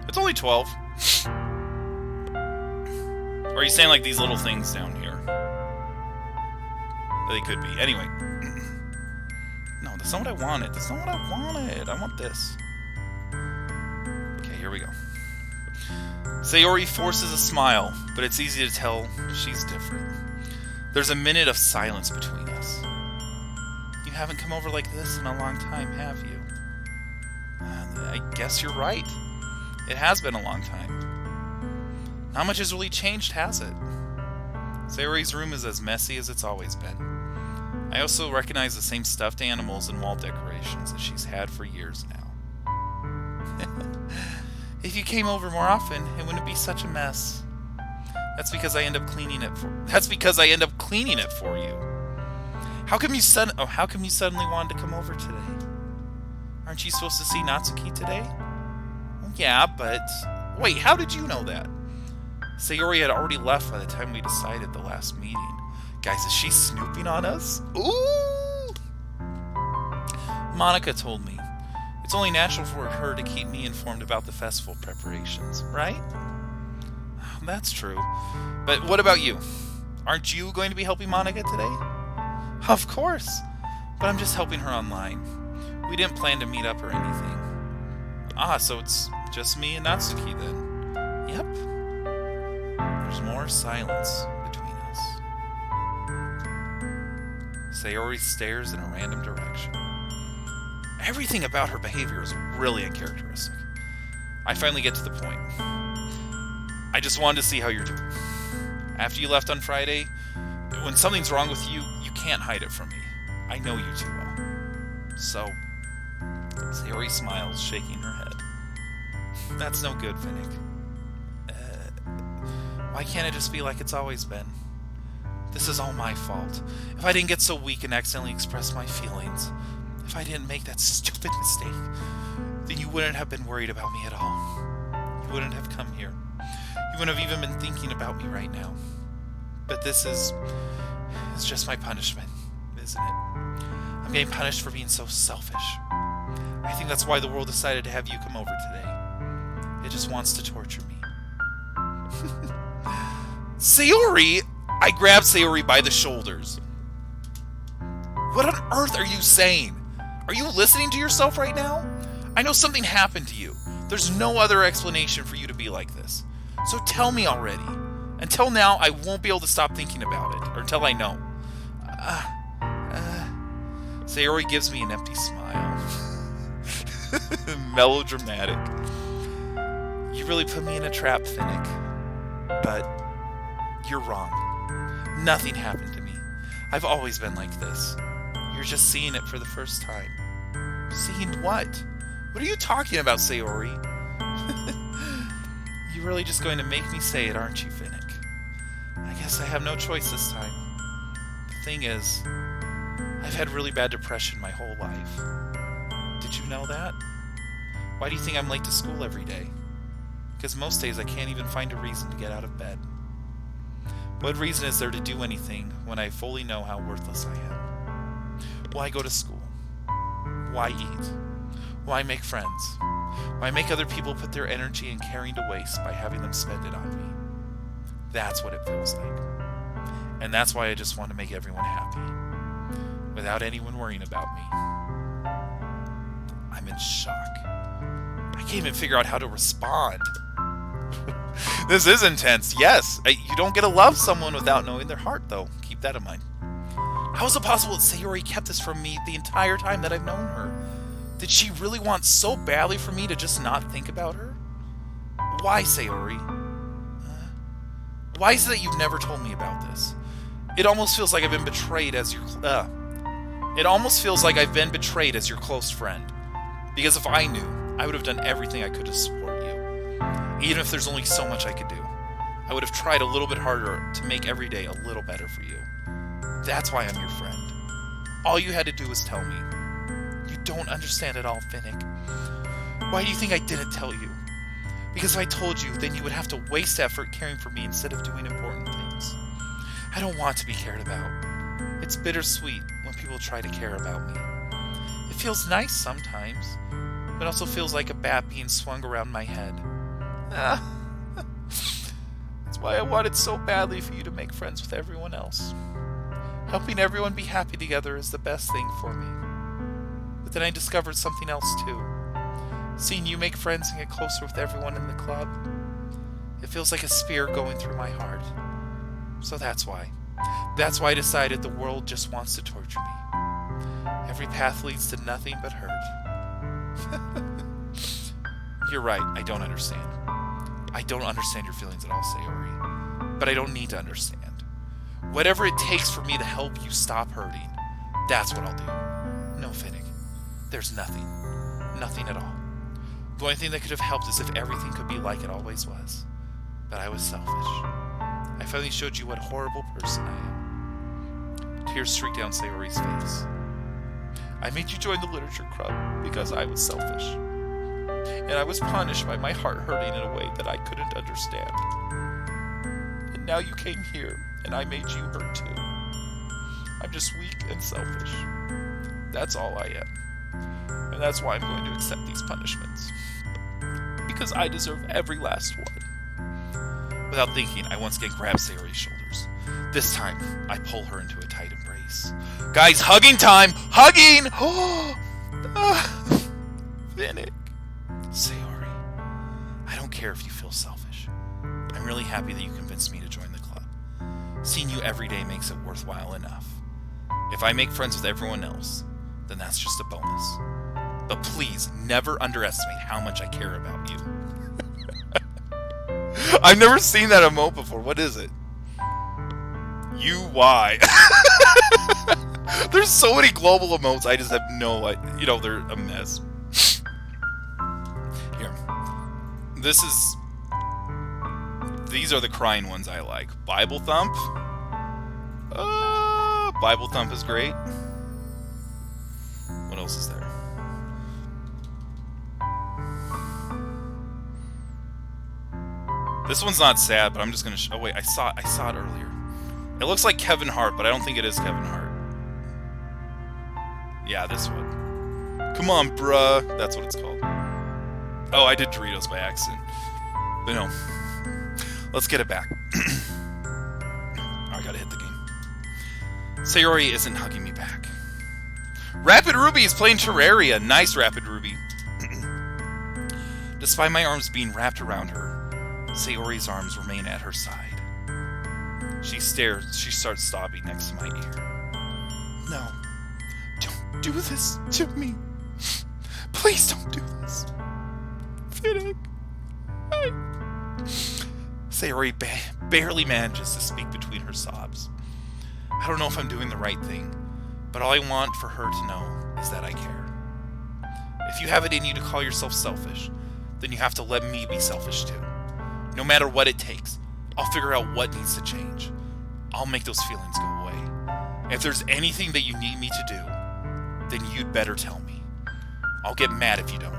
It's only 12. Or are you saying like these little things down here? They could be. Anyway. No, that's not what I wanted. That's not what I wanted. I want this. Okay, here we go. Sayori forces a smile, but it's easy to tell she's different. There's a minute of silence between us. You haven't come over like this in a long time, have you? I guess you're right. It has been a long time. Not much has really changed, has it? Sayori's room is as messy as it's always been. I also recognize the same stuffed animals and wall decorations that she's had for years now. If you came over more often, it wouldn't be such a mess. That's because I end up cleaning it for you. How come you suddenly wanted to come over today? Aren't you supposed to see Natsuki today? Well, yeah, but... Wait, how did you know that? Sayori had already left by the time we decided the last meeting. Guys, is she snooping on us? Ooh! Monica told me. It's only natural for her to keep me informed about the festival preparations, right? That's true. But what about you? Aren't you going to be helping Monica today? Of course. but I'm just helping her online. We didn't plan to meet up or anything. Ah, so it's just me and Natsuki then. Yep. There's more silence between us. Sayori stares in a random direction. Everything about her behavior is really uncharacteristic. I finally get to the point. I just wanted to see how you're doing. After you left on Friday, when something's wrong with you, you can't hide it from me. I know you too well. So, Sayori smiles, shaking her head. That's no good, Finnick. Why can't it just be like it's always been? This is all my fault. If I didn't get so weak and accidentally express my feelings, if I didn't make that stupid mistake, then you wouldn't have been worried about me at all. You wouldn't have come here. You wouldn't have even been thinking about me right now. But this is just my punishment, isn't it? I'm getting punished for being so selfish. I think that's why the world decided to have you come over today. It just wants to torture me. Sayori! I grabbed Sayori by the shoulders. What on earth are you saying? Are you listening to yourself right now? I know something happened to you. There's no other explanation for you to be like this. So tell me already. Until now, I won't be able to stop thinking about it. Or until I know. Sayori gives me an empty smile. Melodramatic. You really put me in a trap, Finnick. But you're wrong. Nothing happened to me. I've always been like this. You're just seeing it for the first time. Seeing what? What are you talking about, Sayori? You're really just going to make me say it, aren't you, Finnick? I guess I have no choice this time. The thing is, I've had really bad depression my whole life. Did you know that? Why do you think I'm late to school every day? Because most days I can't even find a reason to get out of bed. What reason is there to do anything when I fully know how worthless I am? Why go to school? Why eat? Why make friends? Why make other people put their energy and caring to waste by having them spend it on me? That's what it feels like. And that's why I just want to make everyone happy, without anyone worrying about me. I'm in shock. I can't even figure out how to respond. This is intense, yes. You don't get to love someone without knowing their heart, though. Keep that in mind. How is it possible that Sayori kept this from me the entire time that I've known her? Did she really want so badly for me to just not think about her? Why, Sayori? Why is it that you've never told me about this? It almost feels like I've been betrayed as your close friend. Because if I knew, I would have done everything I could to support you. Even if there's only so much I could do. I would have tried a little bit harder to make every day a little better for you. That's why I'm your friend. All you had to do was tell me. You don't understand at all, Finnick. Why do you think I didn't tell you? Because if I told you, then you would have to waste effort caring for me instead of doing important things. I don't want to be cared about. It's bittersweet when people try to care about me. It feels nice sometimes, but also feels like a bat being swung around my head. That's why I wanted so badly for you to make friends with everyone else. Helping everyone be happy together is the best thing for me. But then I discovered something else too. Seeing you make friends and get closer with everyone in the club, it feels like a spear going through my heart. So that's why. That's why I decided the world just wants to torture me. Every path leads to nothing but hurt. You're right, I don't understand. I don't understand your feelings at all, Sayori. But I don't need to understand. Whatever it takes for me to help you stop hurting, that's what I'll do. No, Finnick. There's nothing. Nothing at all. The only thing that could have helped is if everything could be like it always was. But I was selfish. I finally showed you what a horrible person I am. Tears streaked down Sayori's face. I made you join the literature club because I was selfish. And I was punished by my heart hurting in a way that I couldn't understand. And now you came here, and I made you hurt too. I'm just weak and selfish. That's all I am. And that's why I'm going to accept these punishments. Because I deserve every last one. Without thinking, I once again grab Sayori's shoulders. This time, I pull her into a tight embrace. face. Guys, hugging time! Hugging! Finnick. Sayori, I don't care if you feel selfish. I'm really happy that you convinced me to join the club. Seeing you every day makes it worthwhile enough. If I make friends with everyone else, then that's just a bonus. But please, never underestimate how much I care about you. I've never seen that emote before. What is it? UY. There's so many global emotes, I just have no idea. You know, they're a mess. Here. These are the crying ones I like. Bible Thump. Bible Thump is great. What else is there? This one's not sad, but I'm just gonna. Oh wait, I saw it earlier. It looks like Kevin Hart, but I don't think it is Kevin Hart. Yeah, this one. Come on, bruh. That's what it's called. Oh, I did Doritos by accident. But no. Let's get it back. I gotta hit the game. Sayori isn't hugging me back. Rapid Ruby is playing Terraria. Nice, Rapid Ruby. Despite my arms being wrapped around her, Sayori's arms remain at her side. She stares. She starts sobbing next to my ear. No. Don't do this to me. Please don't do this. Finnick. Sayori barely manages to speak between her sobs. I don't know if I'm doing the right thing, but all I want for her to know is that I care. If you have it in you to call yourself selfish, then you have to let me be selfish too. No matter what it takes, I'll figure out what needs to change. I'll make those feelings go away. If there's anything that you need me to do, then you'd better tell me. I'll get mad if you don't.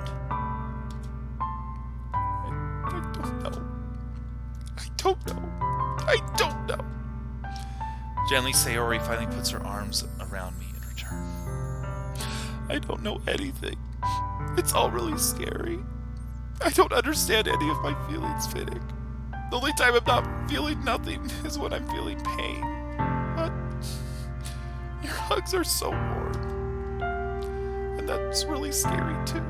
I don't know. Gently, Sayori finally puts her arms around me in return. I don't know anything. It's all really scary. I don't understand any of my feelings, Finnick. The only time I'm not feeling nothing is when I'm feeling pain. But your hugs are so warm. And that's really scary, too.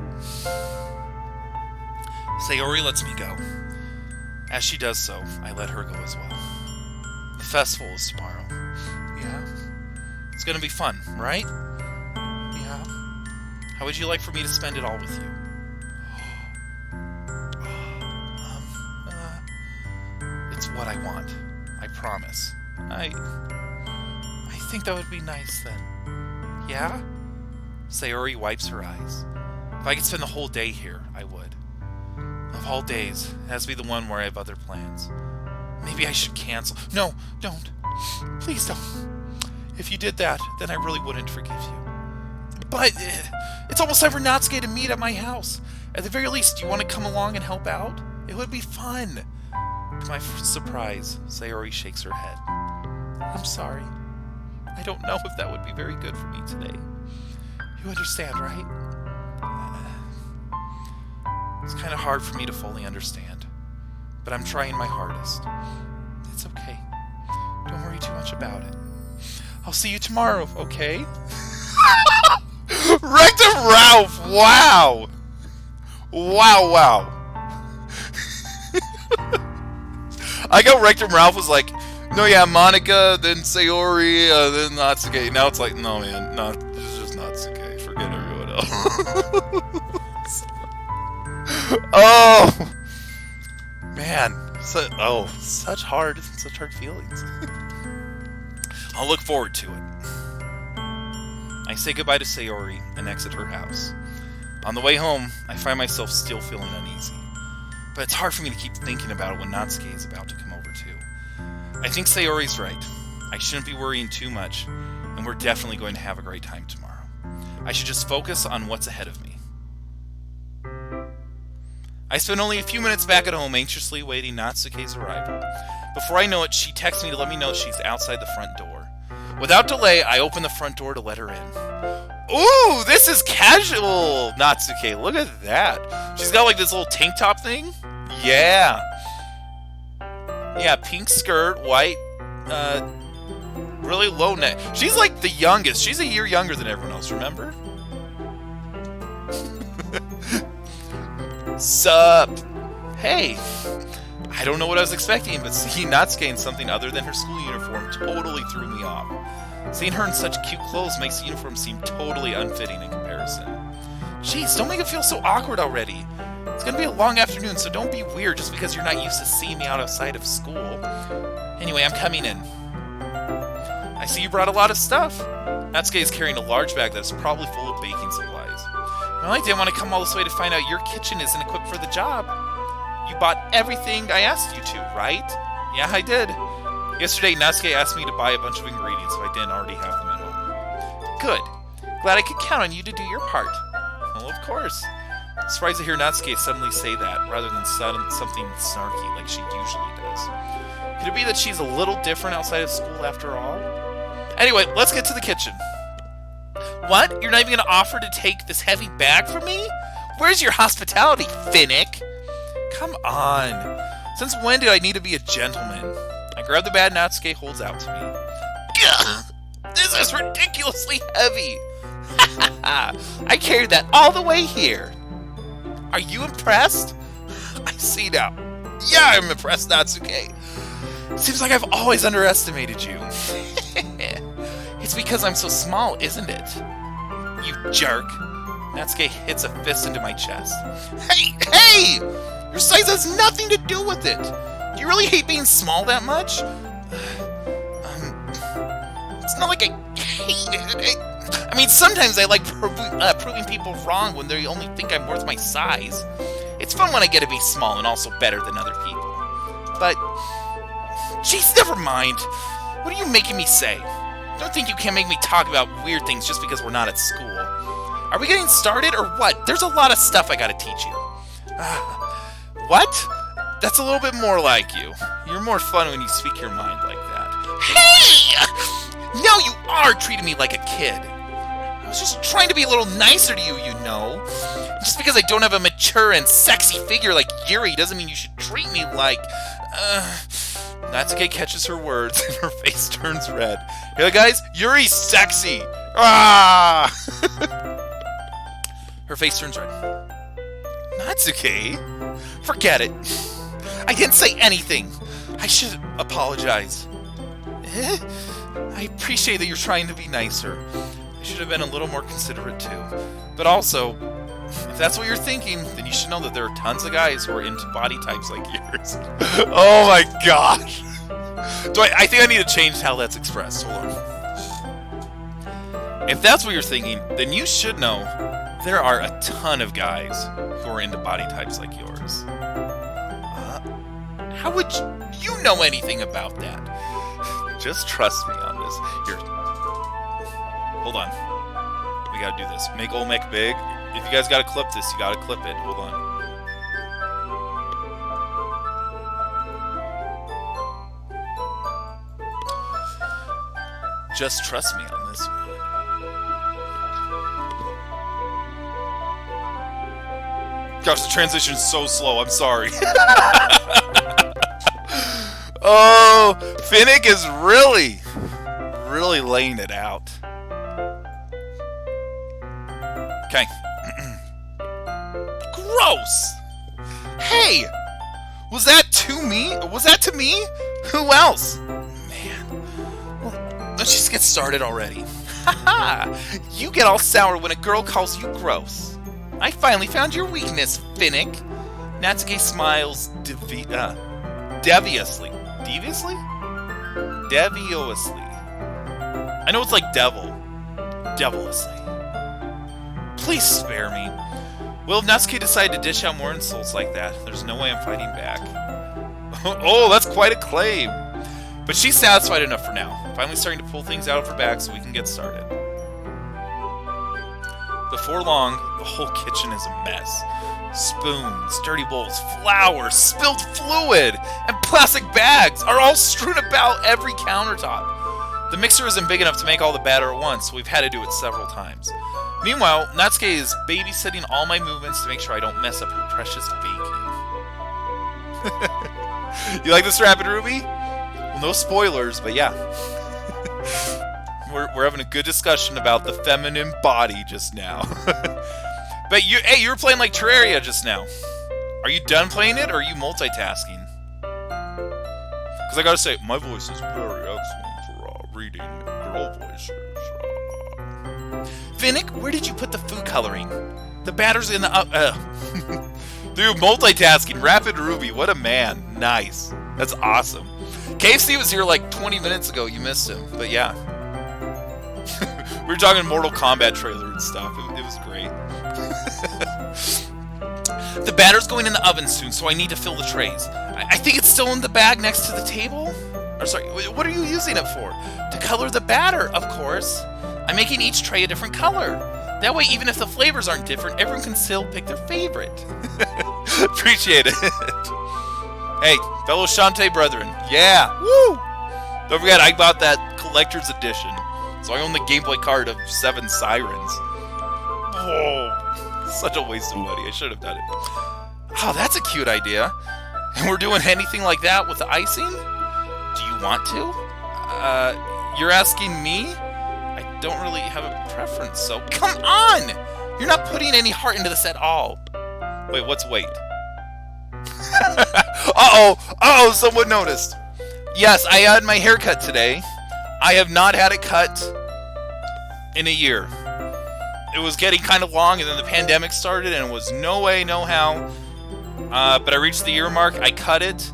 Sayori lets me go. As she does so, I let her go as well. The festival is tomorrow. Yeah? It's gonna be fun, right? Yeah? How would you like for me to spend it all with you? It's what I want. I promise. I think that would be nice then. Yeah? Sayori wipes her eyes. If I could spend the whole day here, I would. Of all days, it has to be the one where I have other plans. Maybe I should cancel. No, don't. Please don't. If you did that, then I really wouldn't forgive you. But it's almost time for Natsuki to meet at my house. At the very least, do you want to come along and help out? It would be fun. To my surprise, Sayori shakes her head. I'm sorry. I don't know if that would be very good for me today. You understand, right? It's kind of hard for me to fully understand, but I'm trying my hardest. It's okay. Don't worry too much about it. I'll see you tomorrow, okay? Rectum Ralph! Wow! Wow. I got Rectum Ralph was like, no, yeah, Monica, then Sayori, then Natsuki. Now it's like, no, man, it's just Natsuki. Forget everyone else. Oh, man, such hard feelings. I'll look forward to it. I say goodbye to Sayori and exit her house. On the way home, I find myself still feeling uneasy. But it's hard for me to keep thinking about it when Natsuki is about to come over too. I think Sayori's right. I shouldn't be worrying too much, and we're definitely going to have a great time tomorrow. I should just focus on what's ahead of me. I spend only a few minutes back at home anxiously awaiting Natsuki's arrival. Before I know it, she texts me to let me know she's outside the front door. Without delay, I open the front door to let her in. Ooh, this is casual, Natsuki. Look at that. She's got like this little tank top thing. Yeah. Yeah, pink skirt, white really low neck. She's like the youngest. She's a year younger than everyone else, remember? Sup? Hey. I don't know what I was expecting, but seeing Natsuki in something other than her school uniform totally threw me off. Seeing her in such cute clothes makes the uniform seem totally unfitting in comparison. Jeez, don't make it feel so awkward already. It's gonna be a long afternoon, so don't be weird just because you're not used to seeing me outside of school. Anyway, I'm coming in. I see you brought a lot of stuff. Natsuki is carrying a large bag that's probably full of baking supplies. Well, I didn't want to come all this way to find out your kitchen isn't equipped for the job. You bought everything I asked you to, right? Yeah, I did. Yesterday, Natsuki asked me to buy a bunch of ingredients if I didn't already have them at home. Good. Glad I could count on you to do your part. Well, of course. Surprised to hear Natsuki suddenly say that, rather than something snarky like she usually does. Could it be that she's a little different outside of school after all? Anyway, let's get to the kitchen. What? You're not even going to offer to take this heavy bag from me? Where's your hospitality, Finnick? Come on. Since when do I need to be a gentleman? I grab the bag Natsuki holds out to me. Gah! This is ridiculously heavy. I carried that all the way here. Are you impressed? I see now. Yeah, I'm impressed, Natsuki. Seems like I've always underestimated you. It's because I'm so small, isn't it? You jerk. Natsuki hits a fist into my chest. Hey! Your size has nothing to do with it. Do you really hate being small that much? It's not like I hate it. I mean, sometimes I like proving people wrong when they only think I'm worth my size. It's fun when I get to be small and also better than other people. But, jeez, never mind. What are you making me say? Don't think you can make me talk about weird things just because we're not at school. Are we getting started or what? There's a lot of stuff I gotta teach you. What? That's a little bit more like you. You're more fun when you speak your mind like that. Hey! Now you are treating me like a kid. I was just trying to be a little nicer to you, you know. Just because I don't have a mature and sexy figure like Yuri doesn't mean you should treat me like... Natsuki catches her words and her face turns red. Hey guys, Yuri's sexy! Ah! Her face turns red. Natsuki? Forget it. I didn't say anything. I should apologize. I appreciate that you're trying to be nicer. I should have been a little more considerate too. But also, if that's what you're thinking, then you should know that there are tons of guys who are into body types like yours. Oh my gosh! I think I need to change how that's expressed. Hold on. If that's what you're thinking, then you should know there are a ton of guys who are into body types like yours. How would you know anything about that? Just trust me on this. Here. Hold on. We gotta do this. Make Olmec big. If you guys gotta clip this, you gotta clip it. Hold on. Just trust me on this one. Gosh, the transition's so slow. I'm sorry. Oh, Finnick is really laying it out. Okay. Gross! Hey! Was that to me? Was that to me? Who else? Man. Well, let's just get started already. Haha! You get all sour when a girl calls you gross. I finally found your weakness, Finnick. Natsuki smiles deviously. Deviously? Deviously. I know it's like devil. Devilously. Please spare me. Well, if Natsuki decided to dish out more insults like that, there's no way I'm fighting back. Oh, that's quite a claim. But she's satisfied enough for now. Finally starting to pull things out of her bag so we can get started. Before long, the whole kitchen is a mess. Spoons, dirty bowls, flour, spilled fluid, and plastic bags are all strewn about every countertop. The mixer isn't big enough to make all the batter at once, so we've had to do it several times. Meanwhile, Natsuki is babysitting all my movements to make sure I don't mess up her precious baking. You like this rapid, Ruby? Well, no spoilers, but yeah. We're having a good discussion about the feminine body just now. But you were playing like Terraria just now. Are you done playing it, or are you multitasking? Because I gotta say, my voice is very excellent for reading girl voices. Finnick, where did you put the food coloring? The batter's in the... Dude, multitasking. Rapid Ruby, what a man. Nice. That's awesome. KFC was here like 20 minutes ago. You missed him. But yeah. We were talking Mortal Kombat trailer and stuff. It was great. The batter's going in the oven soon, so I need to fill the trays. I think it's still in the bag next to the table? Or sorry, what are you using it for? To color the batter, of course. I'm making each tray a different color. That way, even if the flavors aren't different, everyone can still pick their favorite. Appreciate it. Hey, fellow Shantae brethren. Yeah, woo! Don't forget, I bought that collector's edition. So I own the Game Boy card of 7 Sirens. Oh, such a waste of money. I should have done it. Oh, that's a cute idea. And we're doing anything like that with the icing? Do you want to? You're asking me? I don't really have a preference, so come on! You're not putting any heart into this at all. Wait, what's wait? Uh-oh, someone noticed. Yes, I had my haircut today. I have not had it cut in a year. It was getting kind of long, and then the pandemic started, and it was no way, no how. But I reached the year mark, I cut it.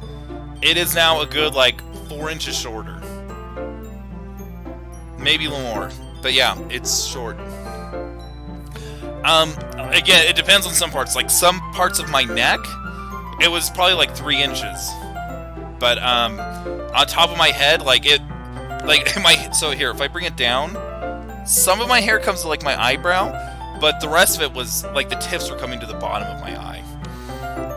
It is now a good, like, 4 inches shorter. Maybe a little more. But yeah, it's short. Again, it depends on some parts. Like, some parts of my neck, it was probably like 3 inches. But, on top of my head, so here, if I bring it down, some of my hair comes to, like, my eyebrow, but the rest of it was, like, the tips were coming to the bottom of my eye.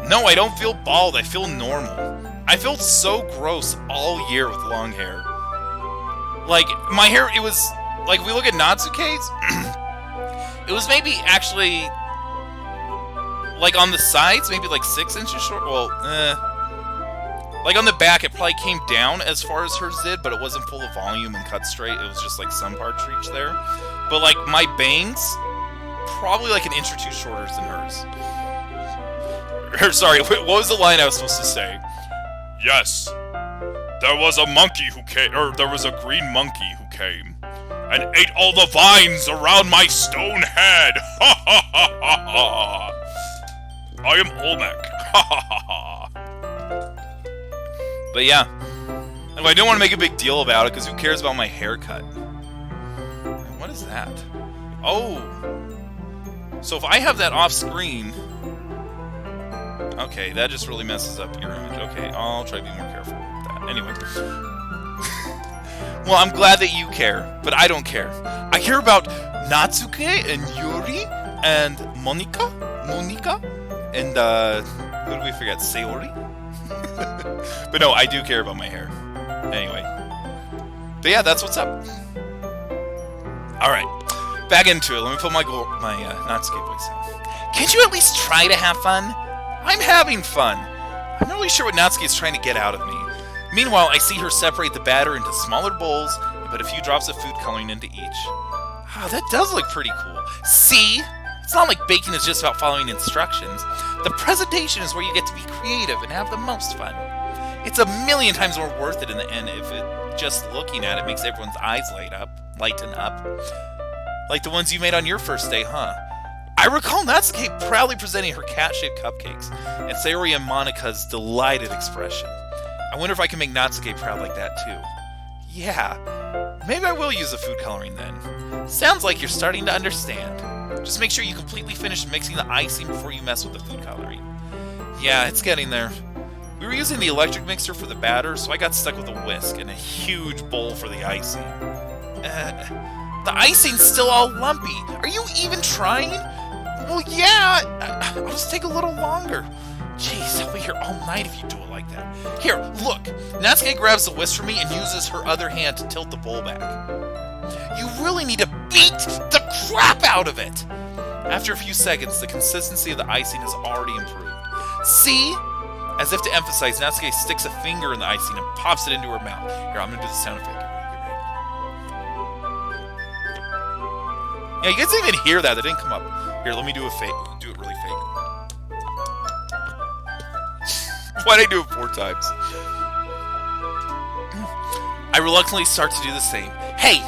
No, I don't feel bald, I feel normal. I felt so gross all year with long hair. Like, my hair, it was, like, we look at Natsuke's, it was maybe actually, like, on the sides, maybe, like, 6 inches short, well, like, on the back, it probably came down as far as hers did, but it wasn't full of volume and cut straight. It was just, like, some parts reached there. But, like, my bangs, probably, like, an inch or 2 shorter than hers. Sorry, what was the line I was supposed to say? Yes, there was a monkey who came, or there was a green monkey who came, and ate all the vines around my stone head. Ha ha ha ha ha. I am Olmec. Ha ha ha ha. But yeah, I don't want to make a big deal about it, because who cares about my haircut? What is that? Oh! So if I have that off screen... Okay, that just really messes up your image. Okay, I'll try to be more careful with that. Anyway. Well, I'm glad that you care, but I don't care. I care about Natsuke and Yuri and Monika, and, who did we forget? Sayori? But no, I do care about my hair. Anyway. But yeah, that's what's up. Alright. Back into it. Let me put my Natsuke voice on. Can't you at least try to have fun? I'm having fun. I'm not really sure what Natsuke is trying to get out of me. Meanwhile, I see her separate the batter into smaller bowls and put a few drops of food coloring into each. Oh, that does look pretty cool. See? It's not like baking is just about following instructions. The presentation is where you get to be creative and have the most fun. It's a million times more worth it in the end if it just looking at it makes everyone's eyes lighten up. Like the ones you made on your first day, huh? I recall Natsuke proudly presenting her cat-shaped cupcakes, and Sayori and Monika's delighted expression. I wonder if I can make Natsuke proud like that too. Yeah, maybe I will use the food coloring then. Sounds like you're starting to understand. Just make sure you completely finish mixing the icing before you mess with the food coloring. Yeah, it's getting there. We were using the electric mixer for the batter, so I got stuck with a whisk and a huge bowl for the icing. The icing's still all lumpy. Are you even trying? Well, yeah, I'll just take a little longer. Jeez, I'll be here all night if you do it like that. Here, look. Natsuke grabs the whisk from me and uses her other hand to tilt the bowl back. You really need to beat the crap out of it! After a few seconds, the consistency of the icing has already improved. See? As if to emphasize, Natsuke sticks a finger in the icing and pops it into her mouth. Here, I'm gonna do the sound effect. Get ready. Yeah, you guys didn't even hear that. That didn't come up. Here, let me do a fake. Do it really fake. Why'd I do it 4 times? I reluctantly start to do the same. Hey!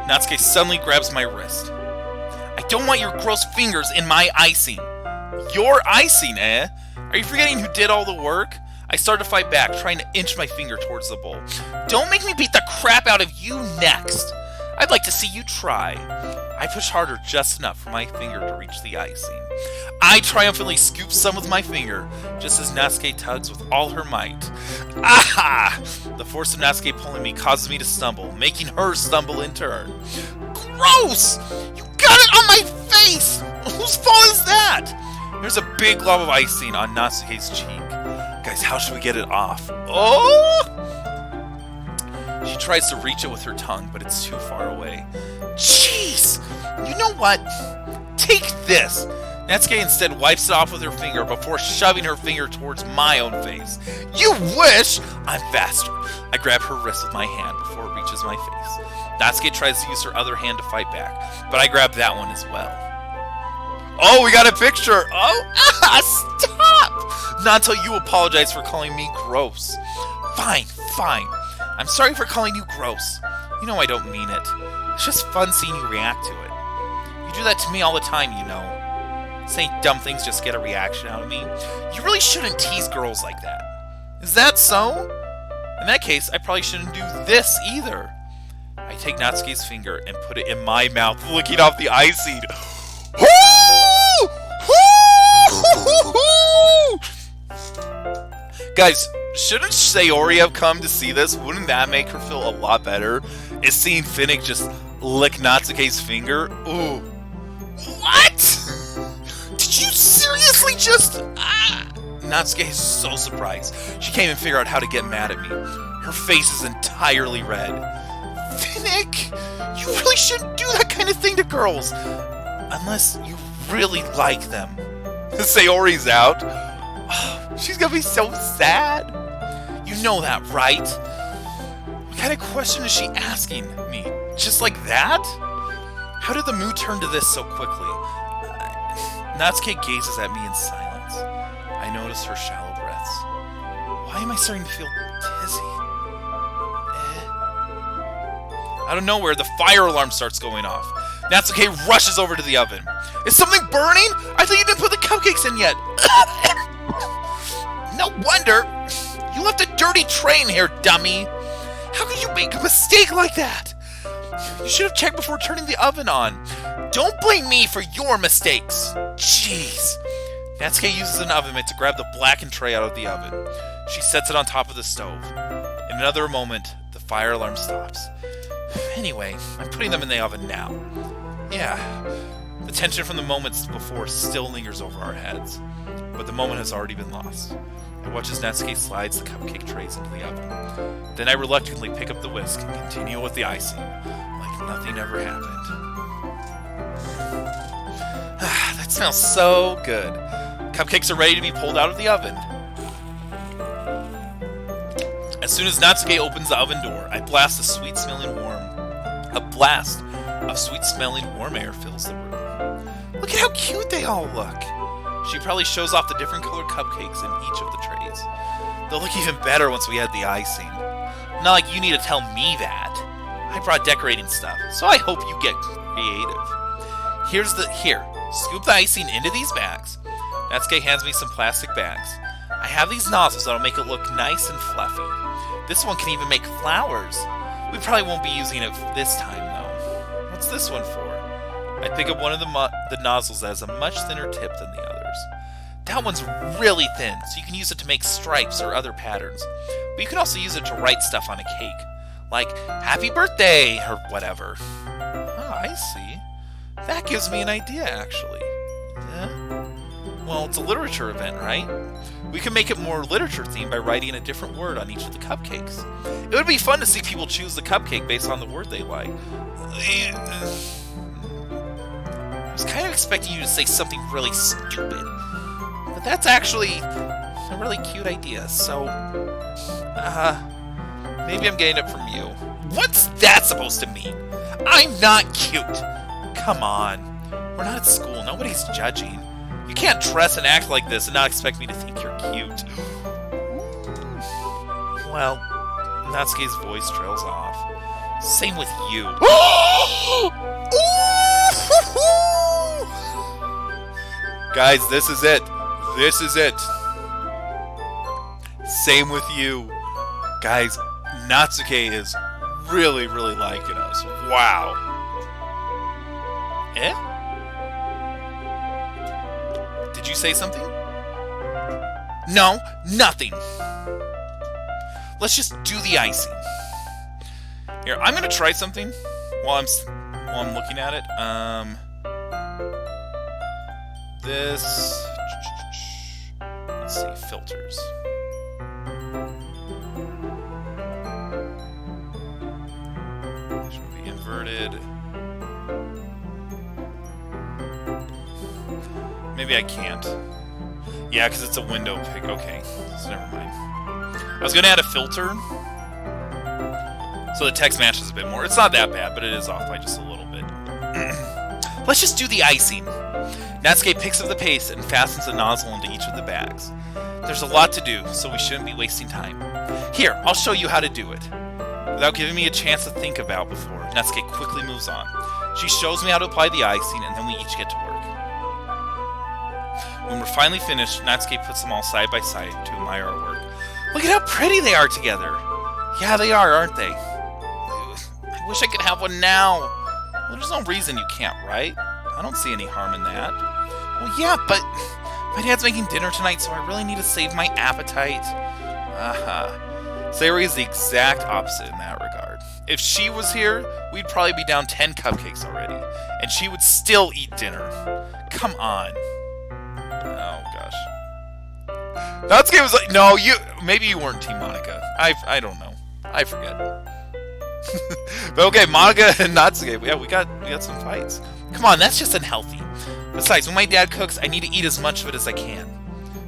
Natsuke suddenly grabs my wrist. I don't want your gross fingers in my icing. Your icing, eh? Are you forgetting who did all the work? I start to fight back, trying to inch my finger towards the bowl. Don't make me beat the crap out of you next. I'd like to see you try. I push harder just enough for my finger to reach the icing. I triumphantly scoop some with my finger, just as Natsuke tugs with all her might. Aha! The force of Natsuke pulling me causes me to stumble, making her stumble in turn. Gross! You got it on my face! Whose fault is that? There's a big glob of icing on Natsuke's cheek. Guys, how should we get it off? Oh! She tries to reach it with her tongue, but it's too far away. Jeez! You know what? Take this! Natsuke instead wipes it off with her finger before shoving her finger towards my own face. You wish! I'm faster. I grab her wrist with my hand before it reaches my face. Natsuke tries to use her other hand to fight back, but I grab that one as well. Oh, we got a picture! Oh, stop! Not until you apologize for calling me gross. Fine. I'm sorry for calling you gross. You know I don't mean it. It's just fun seeing you react to it. You do that to me all the time, you know. Saying dumb things just to get a reaction out of me. You really shouldn't tease girls like that. Is that so? In that case, I probably shouldn't do this either. I take Natsuke's finger and put it in my mouth, licking off the icing. Guys, shouldn't Sayori have come to see this? Wouldn't that make her feel a lot better? Is seeing Finnick just lick Natsuke's finger? Ooh. What? Did you seriously just... Natsuke is so surprised. She can't even figure out how to get mad at me. Her face is entirely red. Finnick, you really shouldn't do that kind of thing to girls. Unless you really like them. Sayori's out. She's gonna be so sad. You know that, right? What kind of question is she asking me? Just like that? How did the mood turn to this so quickly? Natsuke gazes at me in silence. I notice her shallow breaths. Why am I starting to feel dizzy? Out of nowhere, the fire alarm starts going off. Natsuke rushes over to the oven. Is something burning? I thought you didn't put the cupcakes in yet. No wonder. You left a dirty tray in here, dummy. How could you make a mistake like that? You should have checked before turning the oven on. Don't blame me for your mistakes. Jeez. Natsuke uses an oven mitt to grab the blackened tray out of the oven. She sets it on top of the stove. In another moment, the fire alarm stops. Anyway, I'm putting them in the oven now. Yeah, the tension from the moments before still lingers over our heads, but the moment has already been lost. I watch as Natsuke slides the cupcake trays into the oven. Then I reluctantly pick up the whisk and continue with the icing, like nothing ever happened. That smells so good. Cupcakes are ready to be pulled out of the oven. As soon as Natsuke opens the oven door, I blast a blast of sweet-smelling warm air fills the room. Look at how cute they all look. She probably shows off the different colored cupcakes in each of the trays. They'll look even better once we add the icing. Not like you need to tell me that. I brought decorating stuff, so I hope you get creative. Here, scoop the icing into these bags. Natsuke hands me some plastic bags. I have these nozzles that'll make it look nice and fluffy. This one can even make flowers. We probably won't be using it this time, though. What's this one for? I pick up one of the nozzles that has a much thinner tip than the others. That one's really thin, so you can use it to make stripes or other patterns. But you can also use it to write stuff on a cake. Like, happy birthday, or whatever. Oh, I see. That gives me an idea, actually. Yeah? Well, it's a literature event, right? We can make it more literature-themed by writing a different word on each of the cupcakes. It would be fun to see people choose the cupcake based on the word they like. I was kind of expecting you to say something really stupid. But that's actually a really cute idea, so... maybe I'm getting it from you. What's that supposed to mean? I'm not cute! Come on. We're not at school. Nobody's judging. You can't dress and act like this and not expect me to think you're cute. Well, Natsuke's voice trails off. Same with you. Guys, this is it. This is it. Same with you. Guys, Natsuke is really, really liking us. Wow. Eh? Did you say something? No, nothing. Let's just do the icing. Here, I'm gonna try something while I'm looking at it. This. Let's see, filters. Should be inverted. Maybe I can't. Yeah, because it's a window pick. Okay, so never mind. I was gonna add a filter, so the text matches a bit more. It's not that bad, but it is off by just a little bit. Let's just do the icing. Natsuke picks up the paste and fastens a nozzle into each of the bags. There's a lot to do, so we shouldn't be wasting time. Here, I'll show you how to do it. Without giving me a chance to think about before, Natsuke quickly moves on. She shows me how to apply the icing, and then we each get to work. When we're finally finished, Natsuke puts them all side by side to admire our work. Look at how pretty they are together! Yeah, they are, aren't they? I wish I could have one now. Well, there's no reason you can't, right? I don't see any harm in that. Well, yeah, but my dad's making dinner tonight, so I really need to save my appetite. Sayori is the exact opposite in that regard. If she was here, we'd probably be down 10 cupcakes already, and she would still eat dinner. Come on. Oh, gosh. Natsuke was like, no, maybe you weren't Team Monica. I don't know. I forget. But okay, Monica and Natsuke, yeah, we got some fights. Come on, that's just unhealthy. Besides, when my dad cooks, I need to eat as much of it as I can.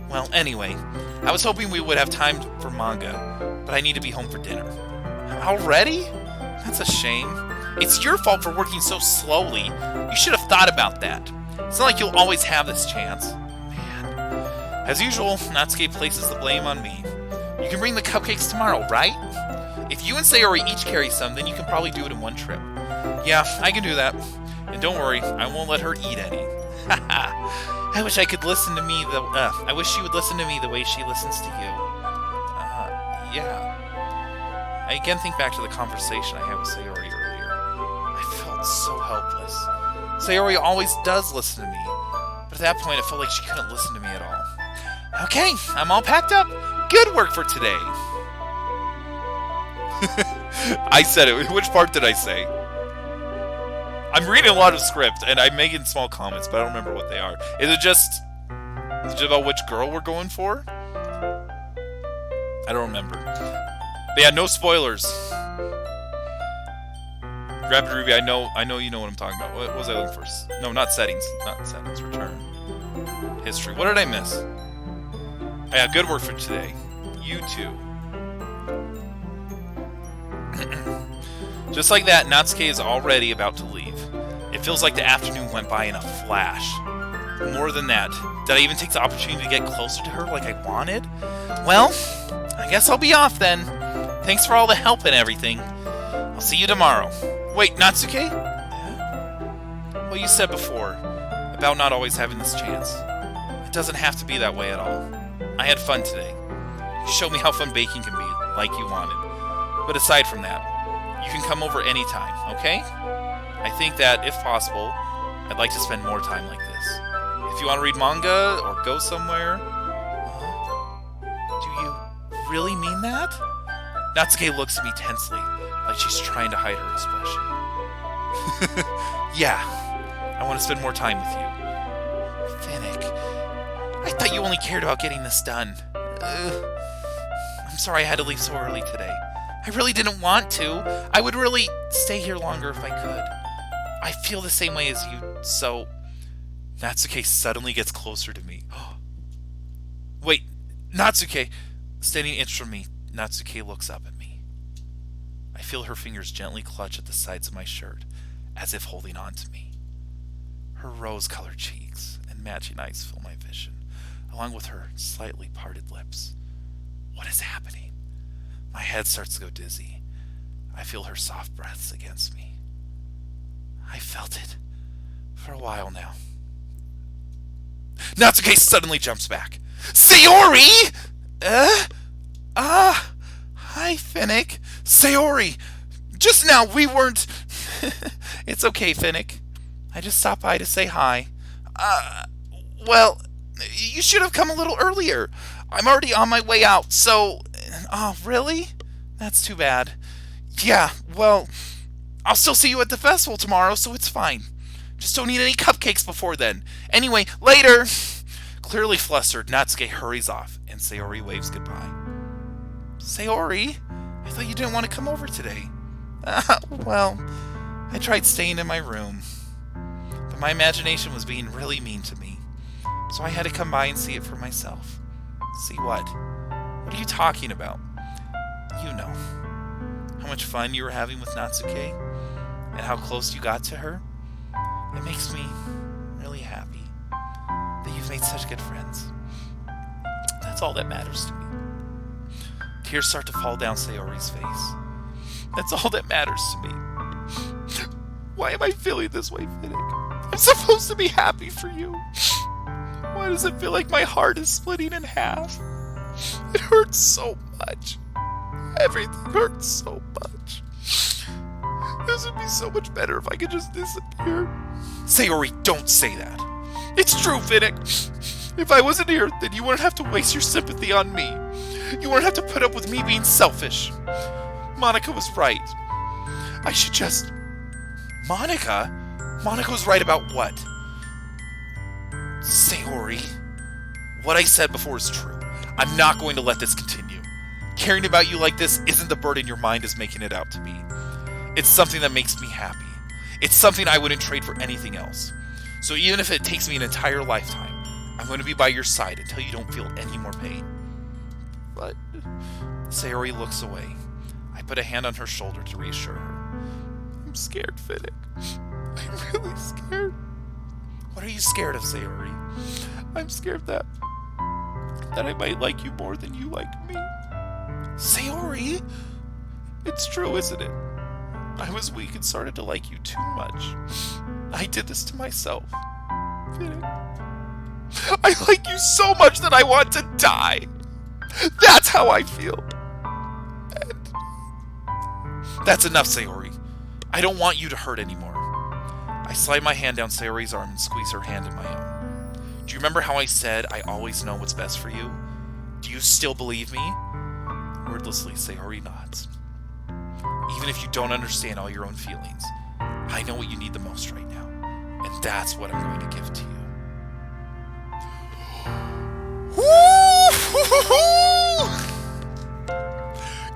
Well, anyway, I was hoping we would have time for manga, but I need to be home for dinner. Already? That's a shame. It's your fault for working so slowly. You should have thought about that. It's not like you'll always have this chance. Man. As usual, Natsuke places the blame on me. You can bring the cupcakes tomorrow, right? If you and Sayori each carry some, then you can probably do it in one trip. Yeah, I can do that. And don't worry, I won't let her eat any. I wish I could listen to me I wish she would listen to me the way she listens to you. Yeah. I again think back to the conversation I had with Sayori earlier. I felt so helpless. Sayori always does listen to me, but at that point it felt like she couldn't listen to me at all. Okay, I'm all packed up. Good work for today. I said it. Which part did I say? I'm reading a lot of script, and I'm making small comments, but I don't remember what they are. Is it just about which girl we're going for? I don't remember. But yeah, no spoilers. Rapid Ruby, I know you know what I'm talking about. What was I looking for? No, not settings. Not settings. Return. History. What did I miss? Oh, yeah, good work for today. You too. Just like that, Natsuke is already about to leave. It feels like the afternoon went by in a flash. More than that, did I even take the opportunity to get closer to her like I wanted? Well, I guess I'll be off then. Thanks for all the help and everything. I'll see you tomorrow. Wait, Natsuke? What you said before, about not always having this chance. It doesn't have to be that way at all. I had fun today. You showed me how fun baking can be, like you wanted. But aside from that, you can come over anytime, okay? I think that, if possible, I'd like to spend more time like this. If you want to read manga or go somewhere... do you really mean that? Natsuke looks at me tensely, like she's trying to hide her expression. Yeah, I want to spend more time with you. Finnick, I thought you only cared about getting this done. I'm sorry I had to leave so early today. I really didn't want to. I would really stay here longer if I could. I feel the same way as you, so... Natsuke suddenly gets closer to me. Wait, Natsuke! Standing an inch from me, Natsuke looks up at me. I feel her fingers gently clutch at the sides of my shirt, as if holding on to me. Her rose-colored cheeks and matching eyes fill my vision, along with her slightly parted lips. What is happening? My head starts to go dizzy. I feel her soft breaths against me. I felt it for a while now. Natsuke suddenly jumps back. Sayori! Hi, Finnick. Sayori! Just now, we weren't... It's okay, Finnick. I just stopped by to say hi. Well, you should have come a little earlier. I'm already on my way out, so... Oh, really? That's too bad. Yeah, well, I'll still see you at the festival tomorrow, so it's fine. Just don't eat any cupcakes before then. Anyway, later! Clearly flustered, Natsuke hurries off, and Sayori waves goodbye. Sayori? I thought you didn't want to come over today. Well, I tried staying in my room, but my imagination was being really mean to me, so I had to come by and see it for myself. See what? What are you talking about? You know. How much fun you were having with Natsuke, and how close you got to her. It makes me really happy that you've made such good friends. That's all that matters to me. Tears start to fall down Sayori's face. That's all that matters to me. Why am I feeling this way, Finnick? I'm supposed to be happy for you. Why does it feel like my heart is splitting in half? It hurts so much. Everything hurts so much. This would be so much better if I could just disappear. Sayori, don't say that. It's true, Finnick. If I wasn't here, then you wouldn't have to waste your sympathy on me. You wouldn't have to put up with me being selfish. Monica was right. I should just... Monica? Monica was right about what? Sayori, what I said before is true. I'm not going to let this continue. Caring about you like this isn't the burden your mind is making it out to be. It's something that makes me happy. It's something I wouldn't trade for anything else. So even if it takes me an entire lifetime, I'm going to be by your side until you don't feel any more pain. But Sayori looks away. I put a hand on her shoulder to reassure her. I'm scared, Finnick. I'm really scared. What are you scared of, Sayori? I'm scared that I might like you more than you like me. Sayori? It's true, isn't it? I was weak and started to like you too much. I did this to myself. Finnick. I like you so much that I want to die. That's how I feel. And that's enough, Sayori. I don't want you to hurt anymore. I slide my hand down Sayori's arm and squeeze her hand in my own. Do you remember how I said I always know what's best for you? Do you still believe me? Wordlessly, Sayori nods. Even if you don't understand all your own feelings, I know what you need the most right now, and that's what I'm going to give to you.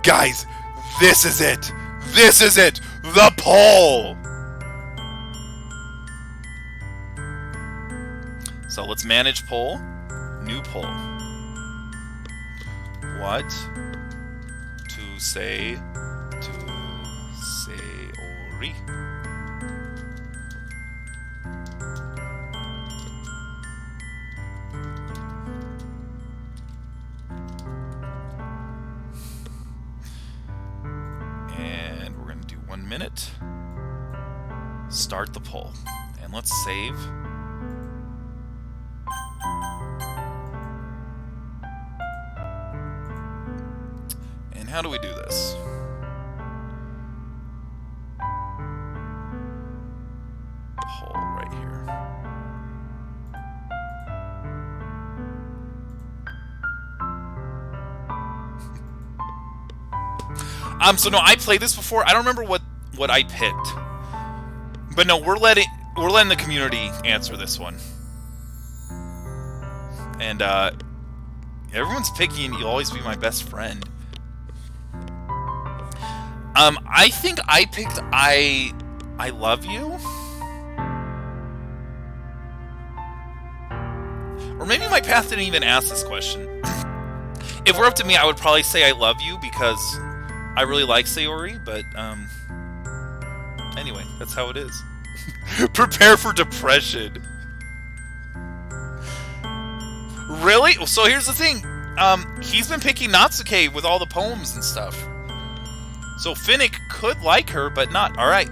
Guys, this is it. This is it. The poll. So let's manage poll. New poll. What to say to Sayori? And we're going to do 1 minute. Start the poll. And let's save. And how do we do this? Poll right here. So no, I played this before. I don't remember what I picked. But no, we're letting the community answer this one. And everyone's picking You'll Always Be My Best Friend. I think I picked I Love You. Or maybe my path didn't even ask this question. If we're up to me, I would probably say I Love You because I really like Sayori, but anyway, that's how it is. Prepare for depression. Really? So here's the thing. He's been picking Natsuke with all the poems and stuff. So Finnick could like her, but not. All right.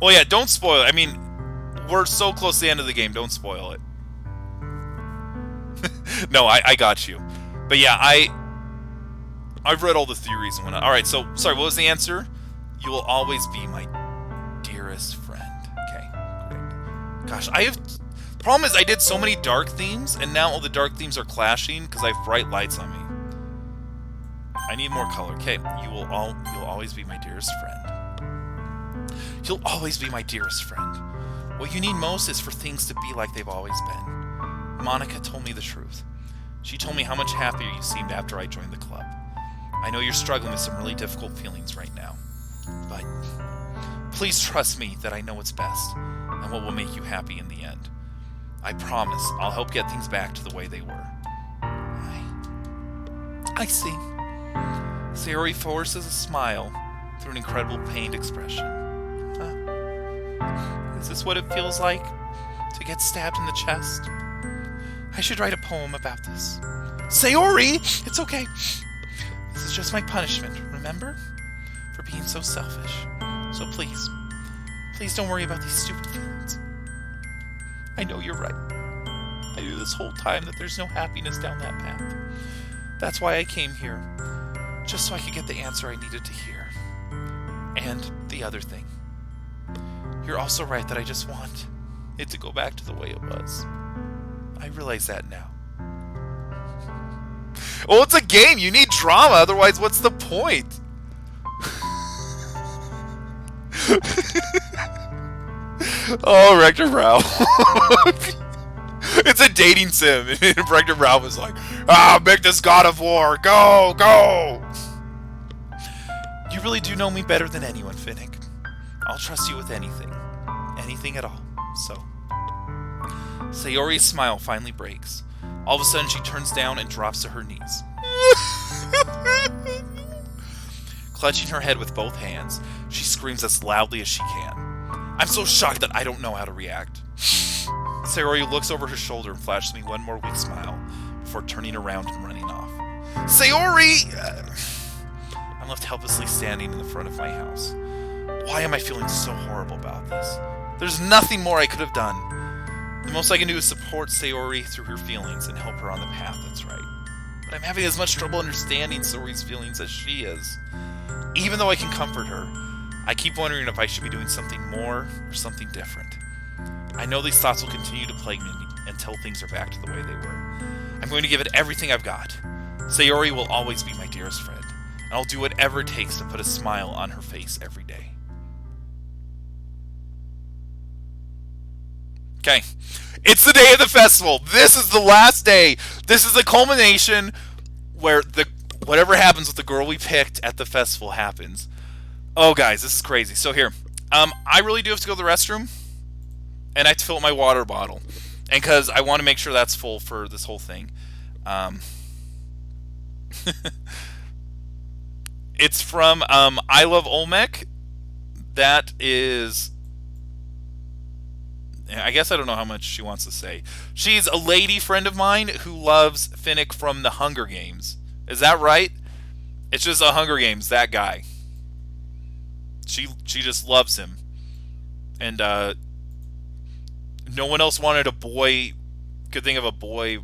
Well, yeah, don't spoil it. I mean, we're so close to the end of the game. Don't spoil it. No, I got you. But yeah, I've read all the theories and whatnot. All right, so sorry, what was the answer? You will always be my dearest friend. Okay, great. Gosh, I have. Problem is, I did so many dark themes, and now all the dark themes are clashing because I have bright lights on me. I need more color. Okay, you'll always be my dearest friend. You'll always be my dearest friend. What you need most is for things to be like they've always been. Monica told me the truth. She told me how much happier you seemed after I joined the club. I know you're struggling with some really difficult feelings right now, but please trust me that I know what's best and what will make you happy in the end. I promise I'll help get things back to the way they were. I see. Sayori forces a smile through an incredible pained expression. Is this what it feels like to get stabbed in the chest? I should write a poem about this. Sayori! It's okay. This is just my punishment, remember? For being so selfish. So please don't worry about these stupid feelings. I know you're right. I knew this whole time that there's no happiness down that path. That's why I came here. Just so I could get the answer I needed to hear. And the other thing. You're also right that I just want it to go back to the way it was. I realize that now. Well, it's a game. You need drama. Otherwise, what's the point? Oh, Rector Brow. It's a dating sim. And Rector Brow was like, make this God of War. Go, go. You really do know me better than anyone, Finnick. I'll trust you with anything. Anything at all. So. Sayori's smile finally breaks. All of a sudden, she turns down and drops to her knees. Clutching her head with both hands, she screams as loudly as she can. I'm so shocked that I don't know how to react. Sayori looks over her shoulder and flashes me one more weak smile before turning around and running off. Sayori! I'm left helplessly standing in the front of my house. Why am I feeling so horrible about this? There's nothing more I could have done. The most I can do is support Sayori through her feelings and help her on the path that's right. But I'm having as much trouble understanding Sayori's feelings as she is. Even though I can comfort her, I keep wondering if I should be doing something more or something different. I know these thoughts will continue to plague me until things are back to the way they were. I'm going to give it everything I've got. Sayori will always be my dearest friend, and I'll do whatever it takes to put a smile on her face every day. Okay, it's the day of the festival. This is the last day. This is the culmination where whatever happens with the girl we picked at the festival happens. Oh, guys, this is crazy. So here, I really do have to go to the restroom, and I have to fill up my water bottle, and because I want to make sure that's full for this whole thing. It's from I Love Olmec. That is. I guess I don't know how much she wants to say. She's a lady friend of mine who loves Finnick from the Hunger Games. Is that right? It's just a Hunger Games, that guy. She just loves him. And no one else wanted a boy, could think of a boy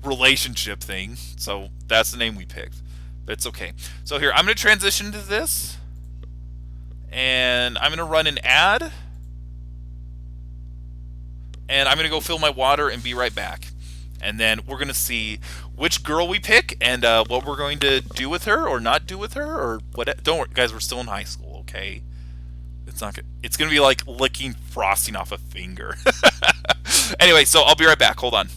relationship thing. So that's the name we picked. But it's okay. So here, I'm going to transition to this. And I'm going to run an ad. And I'm going to go fill my water and be right back. And then we're going to see which girl we pick and what we're going to do with her or not do with her or what. Don't worry, guys, we're still in high school, okay? It's not good. It's going to be like licking frosting off a finger. Anyway, so I'll be right back. Hold on.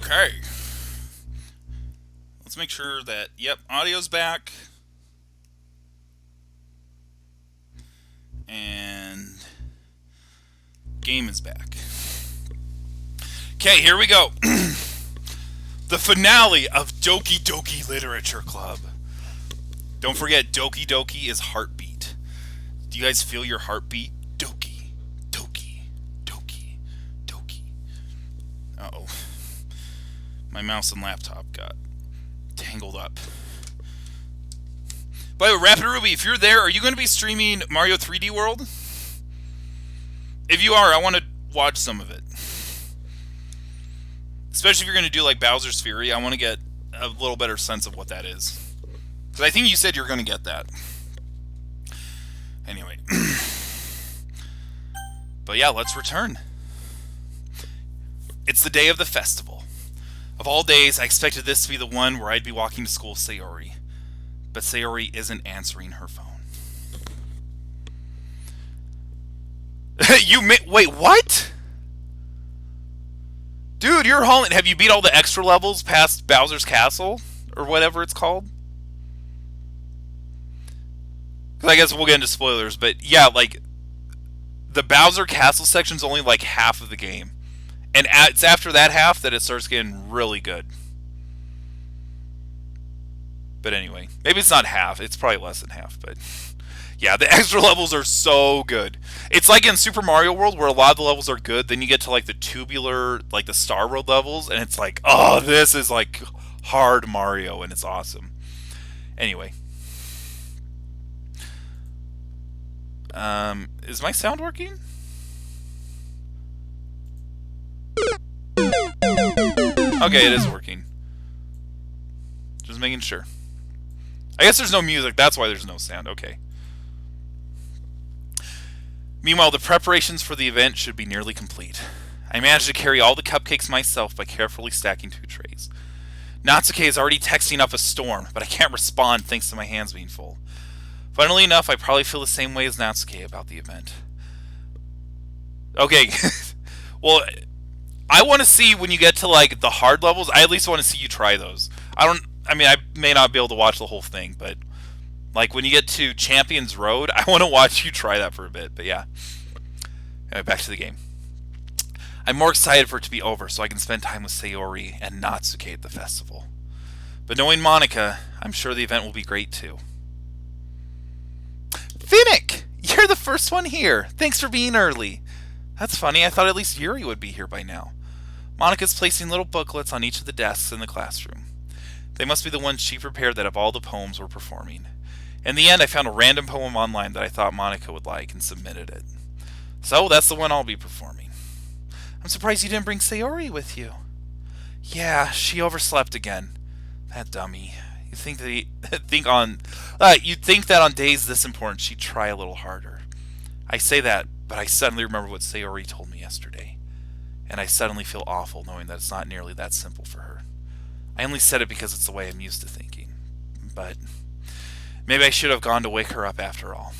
Okay. Let's make sure that, yep, audio's back. And game is back. Okay, here we go. The finale of Doki Doki Literature Club. Don't forget, Doki Doki is heartbeat. Do you guys feel your heartbeat? Doki, Doki, Doki, Doki. Uh-oh. My mouse and laptop got tangled up. By the way, Rapid Ruby, if you're there, are you going to be streaming Mario 3D World? If you are, I want to watch some of it. Especially if you're going to do like Bowser's Fury, I want to get a little better sense of what that is. Because I think you said you're going to get that. Anyway. But yeah, let's return. It's the day of the festival. Of all days, I expected this to be the one where I'd be walking to school with Sayori. But Sayori isn't answering her phone. Wait, what? Dude, you're hauling. Have you beat all the extra levels past Bowser's Castle? Or whatever it's called? Because I guess we'll get into spoilers, but yeah, like, the Bowser Castle section's only like half of the game. And it's after that half that it starts getting really good. But anyway, maybe it's not half. It's probably less than half, but yeah, the extra levels are so good. It's like in Super Mario World where a lot of the levels are good, then you get to like the tubular, like the Star Road levels, and it's like, oh, this is like hard Mario, and it's awesome. Anyway. Is my sound working? Okay, it is working. Just making sure. I guess there's no music, that's why there's no sound. Okay. Meanwhile, the preparations for the event should be nearly complete. I managed to carry all the cupcakes myself by carefully stacking 2 trays. Natsuke is already texting up a storm, but I can't respond thanks to my hands being full. Funnily enough, I probably feel the same way as Natsuke about the event. Okay. Well, I want to see when you get to like the hard levels, I at least want to see you try those. I mean, I may not be able to watch the whole thing, but like when you get to Champions Road, I want to watch you try that for a bit. But yeah. Anyway, back to the game. I'm more excited for it to be over so I can spend time with Sayori and Natsuke at the festival. But knowing Monica, I'm sure the event will be great too. Finnick! You're the first one here. Thanks for being early. That's funny. I thought at least Yuri would be here by now. Monica's placing little booklets on each of the desks in the classroom. They must be the ones she prepared that have all the poems we're performing. In the end, I found a random poem online that I thought Monica would like and submitted it. So that's the one I'll be performing. I'm surprised you didn't bring Sayori with you. Yeah, she overslept again. That dummy. You'd think that on days this important she'd try a little harder. I say that, but I suddenly remember what Sayori told me yesterday. And I suddenly feel awful knowing that it's not nearly that simple for her. I only said it because it's the way I'm used to thinking. But maybe I should have gone to wake her up after all.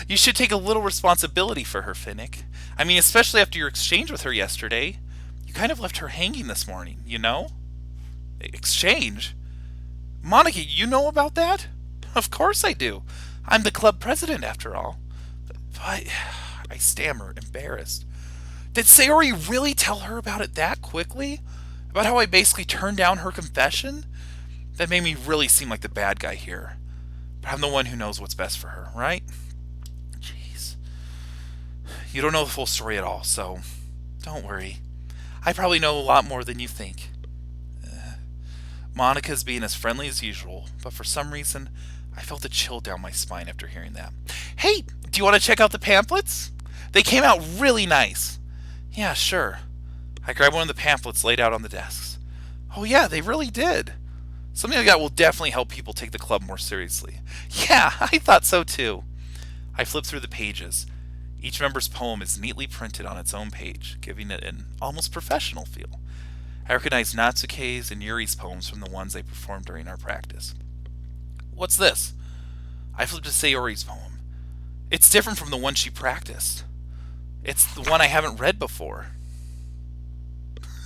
You should take a little responsibility for her, Finnick. I mean, especially after your exchange with her yesterday. You kind of left her hanging this morning, you know? Exchange? Monica, you know about that? Of course I do. I'm the club president, after all. But I stammer, embarrassed. Did Sayori really tell her about it that quickly? About how I basically turned down her confession? That made me really seem like the bad guy here. But I'm the one who knows what's best for her, right? Jeez. You don't know the full story at all, so don't worry. I probably know a lot more than you think. Monica's being as friendly as usual, but for some reason, I felt a chill down my spine after hearing that. Hey, do you want to check out the pamphlets? They came out really nice. Yeah, sure. I grabbed one of the pamphlets laid out on the desks. Oh yeah, they really did. Something like that will definitely help people take the club more seriously. Yeah, I thought so too. I flipped through the pages. Each member's poem is neatly printed on its own page, giving it an almost professional feel. I recognized Natsuke's and Yuri's poems from the ones they performed during our practice. What's this? I flipped to Sayori's poem. It's different from the one she practiced. It's the one I haven't read before.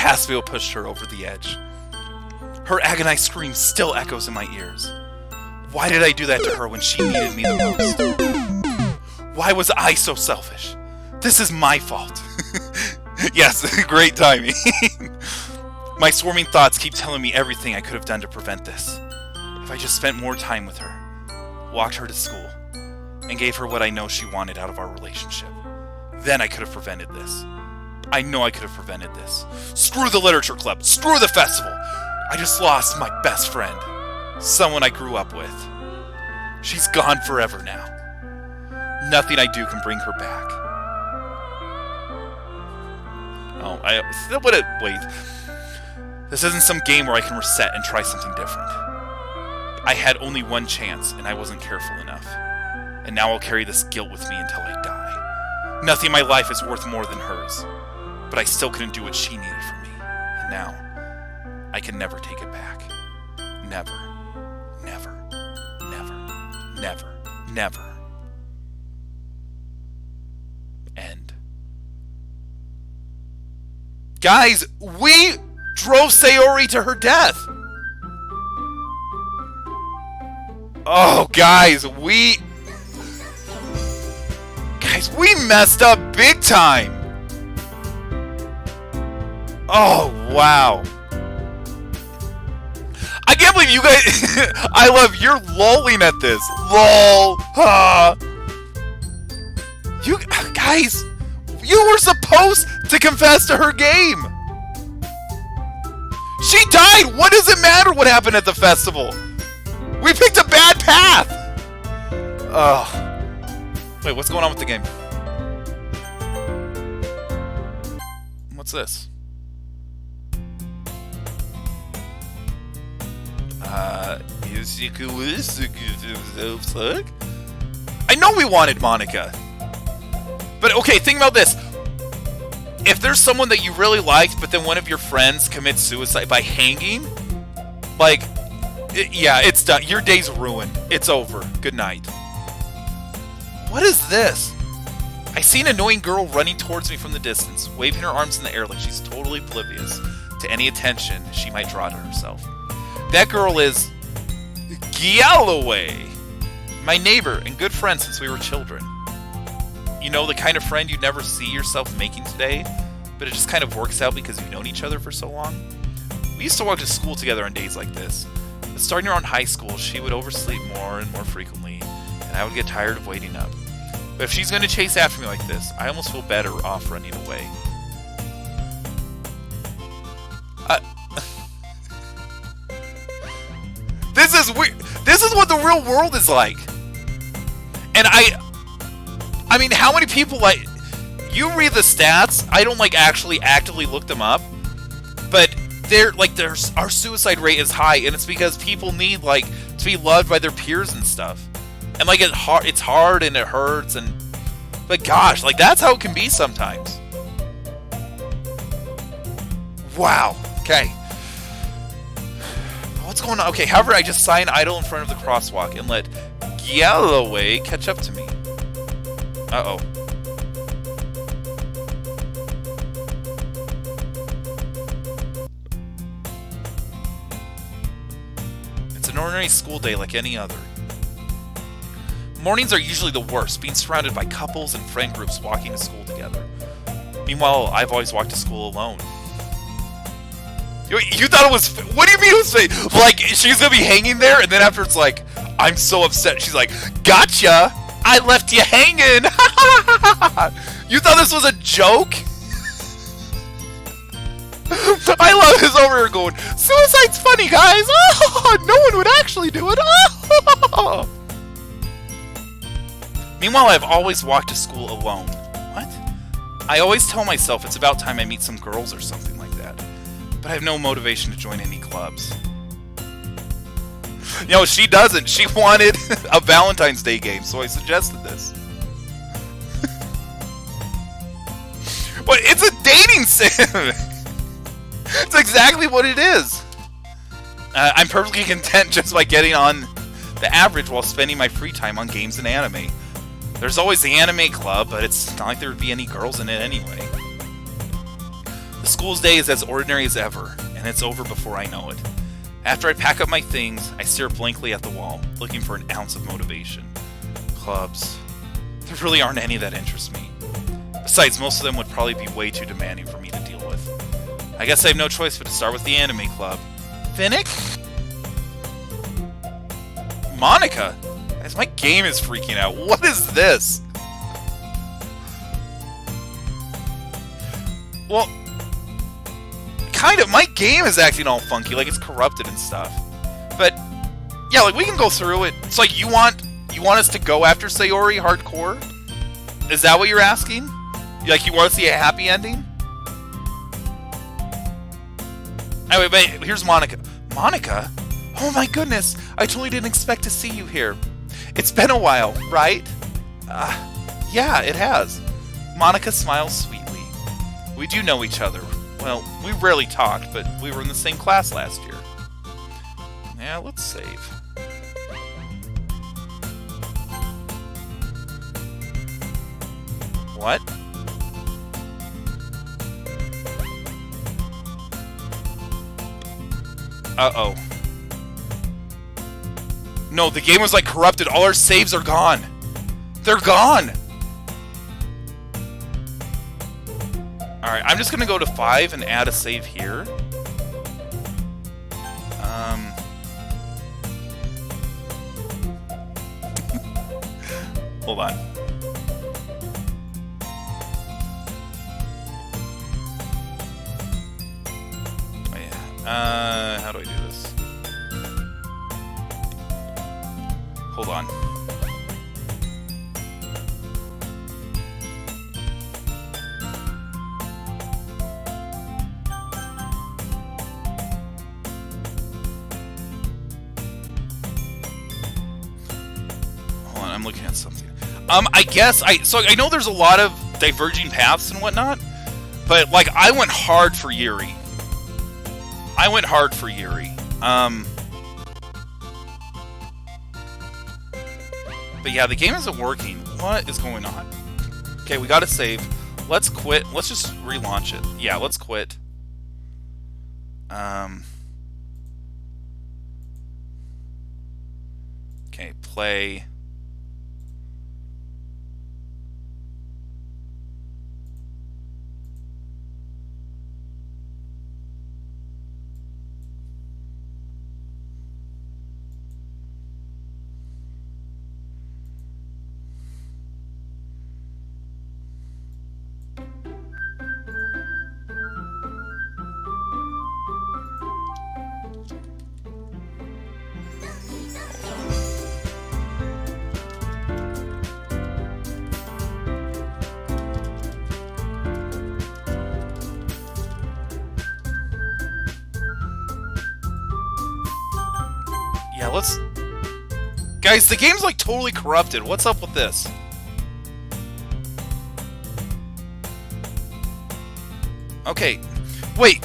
has to be what pushed her over the edge. Her agonized scream still echoes in my ears. Why did I do that to her when she needed me the most? Why was I so selfish? This is my fault. Yes, great timing. My swarming thoughts keep telling me everything I could have done to prevent this. If I just spent more time with her, walked her to school, and gave her what I know she wanted out of our relationship, then I could have prevented this. I know I could have prevented this. Screw the literature club. Screw the festival. I just lost my best friend. Someone I grew up with. She's gone forever now. Nothing I do can bring her back. Wait. This isn't some game where I can reset and try something different. I had only one chance, and I wasn't careful enough. And now I'll carry this guilt with me until I die. Nothing in my life is worth more than hers. But I still couldn't do what she needed from me. And now, I can never take it back. Never. Never. Never. Never. Never. End. Guys, we drove Sayori to her death! Oh, guys, we messed up big time! Oh, wow. I can't believe you guys... I love you're lolling at this. Lol. You guys, you were supposed to confess to her game. She died. What does it matter what happened at the festival? We picked a bad path. Wait, what's going on with the game? What's this? I know we wanted Monica. But okay, think about this. If there's someone that you really liked, but then one of your friends commits suicide by hanging, like, yeah, it's done. Your day's ruined. It's over. Good night. What is this? I see an annoying girl running towards me from the distance, waving her arms in the air like she's totally oblivious to any attention she might draw to herself. That girl is Galloway, my neighbor and good friend since we were children. You know, the kind of friend you'd never see yourself making today, but it just kind of works out because you've known each other for so long. We used to walk to school together on days like this. But starting around high school, she would oversleep more and more frequently, and I would get tired of waiting up. But if she's going to chase after me like this, I almost feel better off running away. This is weird. This is what the real world is like. And I mean, how many people, like, you read the stats, I don't, like, actually actively look them up, but our suicide rate is high, and it's because people need, like, to be loved by their peers and stuff. And, like, it's hard and it hurts, but gosh, like, that's how it can be sometimes. Wow. Okay. What's going on? Okay, however, I just sign idle in front of the crosswalk and let Galloway catch up to me. Uh-oh. It's an ordinary school day like any other. Mornings are usually the worst, being surrounded by couples and friend groups walking to school together. Meanwhile, I've always walked to school alone. You thought it was... What do you mean it was fake? Like, she's gonna be hanging there, and then after it's like, I'm so upset. She's like, gotcha! I left you hanging! You thought this was a joke? I love this over here going, suicide's funny, guys! Oh, no one would actually do it! Oh. Meanwhile, I've always walked to school alone. What? I always tell myself it's about time I meet some girls or something like that. But I have no motivation to join any clubs. You know, she doesn't. She wanted a Valentine's Day game, so I suggested this. But it's a dating sim! It's exactly what it is. I'm perfectly content just by getting on the average while spending my free time on games and anime. There's always the anime club, but it's not like there would be any girls in it anyway. The school's day is as ordinary as ever, and it's over before I know it. After I pack up my things, I stare blankly at the wall, looking for an ounce of motivation. Clubs. There really aren't any that interest me. Besides, most of them would probably be way too demanding for me to deal with. I guess I have no choice but to start with the anime club. Finnick? Monica? Guys, my game is freaking out. What is this? Well, kind of. My game is acting all funky, like it's corrupted and stuff. But yeah, like we can go through it. It's like you want us to go after Sayori hardcore? Is that what you're asking? Like you want to see a happy ending? Anyway, but here's Monica. Monica? Oh my goodness! I totally didn't expect to see you here. It's been a while, right? Yeah, it has. Monica smiles sweetly. We do know each other. Well, we rarely talked, but we were in the same class last year. Yeah, let's save. What? Uh-oh. No, the game was like corrupted. All our saves are gone. They're gone! Alright, I'm just gonna go to 5 and add a save here. Hold on. Oh, yeah. How do I do this? Hold on. I'm looking at something. I guess so I know there's a lot of diverging paths and whatnot, but like I went hard for Yuri. But yeah, the game isn't working. What is going on? Okay, we gotta save. Let's quit. Let's just relaunch it. Yeah, let's quit. Okay, play. Yeah, let's... Guys, the game's like totally corrupted. What's up with this? Okay, wait.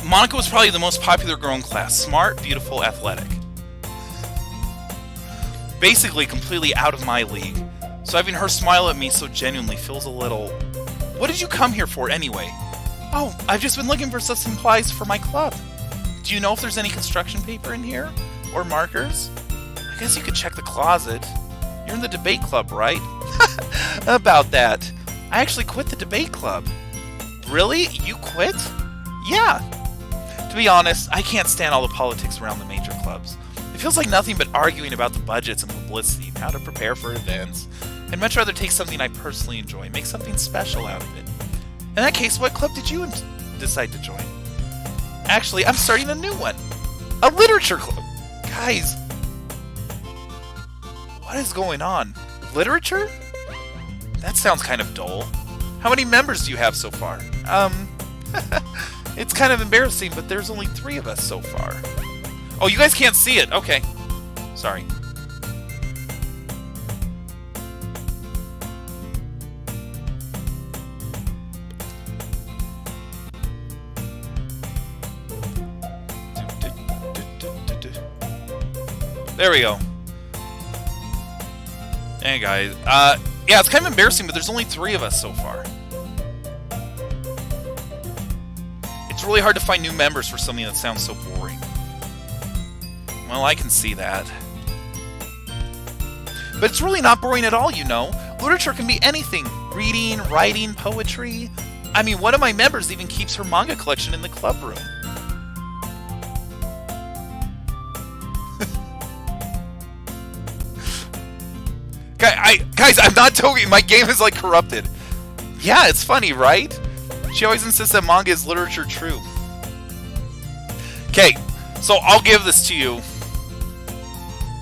Monica was probably the most popular girl in class. Smart, beautiful, athletic. Basically completely out of my league. So having her smile at me so genuinely feels a little... What did you come here for anyway? Oh, I've just been looking for some supplies for my club. Do you know if there's any construction paper in here? Or markers? I guess you could check the closet. You're in the debate club, right? About that. I actually quit the debate club. Really? You quit? Yeah. To be honest, I can't stand all the politics around the major clubs. It feels like nothing but arguing about the budgets and publicity and how to prepare for events. I'd much rather take something I personally enjoy, make something special out of it. In that case, what club did you decide to join? Actually, I'm starting a new one. A literature club. Guys. What is going on? Literature? That sounds kind of dull. How many members do you have so far? It's kind of embarrassing, but there's only 3 of us so far. Oh, you guys can't see it. Okay. Sorry. There we go. Hey guys. Yeah, it's kind of embarrassing, but there's only 3 of us so far. It's really hard to find new members for something that sounds so boring. Well, I can see that. But it's really not boring at all, you know. Literature can be anything. Reading, writing, poetry. I mean, one of my members even keeps her manga collection in the club room. Guys, I'm not joking. My game is like corrupted. Yeah, it's funny, right? She always insists that manga is literature true. Okay, so I'll give this to you.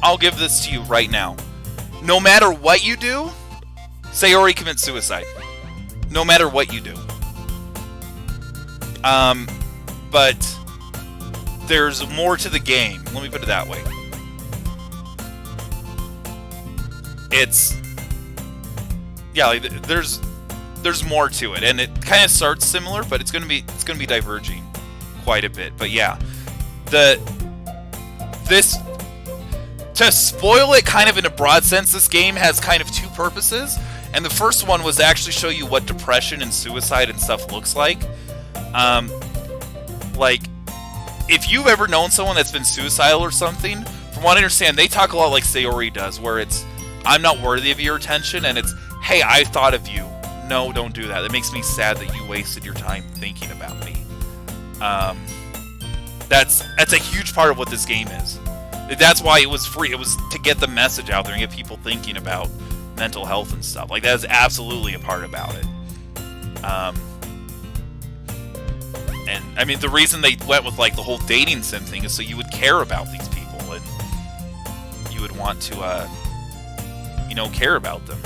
I'll give this to you right now. No matter what you do, Sayori commits suicide. No matter what you do. But there's more to the game. Let me put it that way. It's like, there's more to it, and it kind of starts similar, but it's gonna be diverging quite a bit. But yeah, to spoil it kind of in a broad sense, this game has kind of two purposes, and the first one was to actually show you what depression and suicide and stuff looks like. Like, if you've ever known someone that's been suicidal or something, from what I understand, they talk a lot like Sayori does, where it's, I'm not worthy of your attention, and it's, hey, I thought of you. No, don't do that. It makes me sad that you wasted your time thinking about me. That's a huge part of what this game is. That's why it was free. It was to get the message out there and get people thinking about mental health and stuff. Like, that is absolutely a part about it. And I mean, the reason they went with like the whole dating sim thing is so you would care about these people and you would want to, care about them.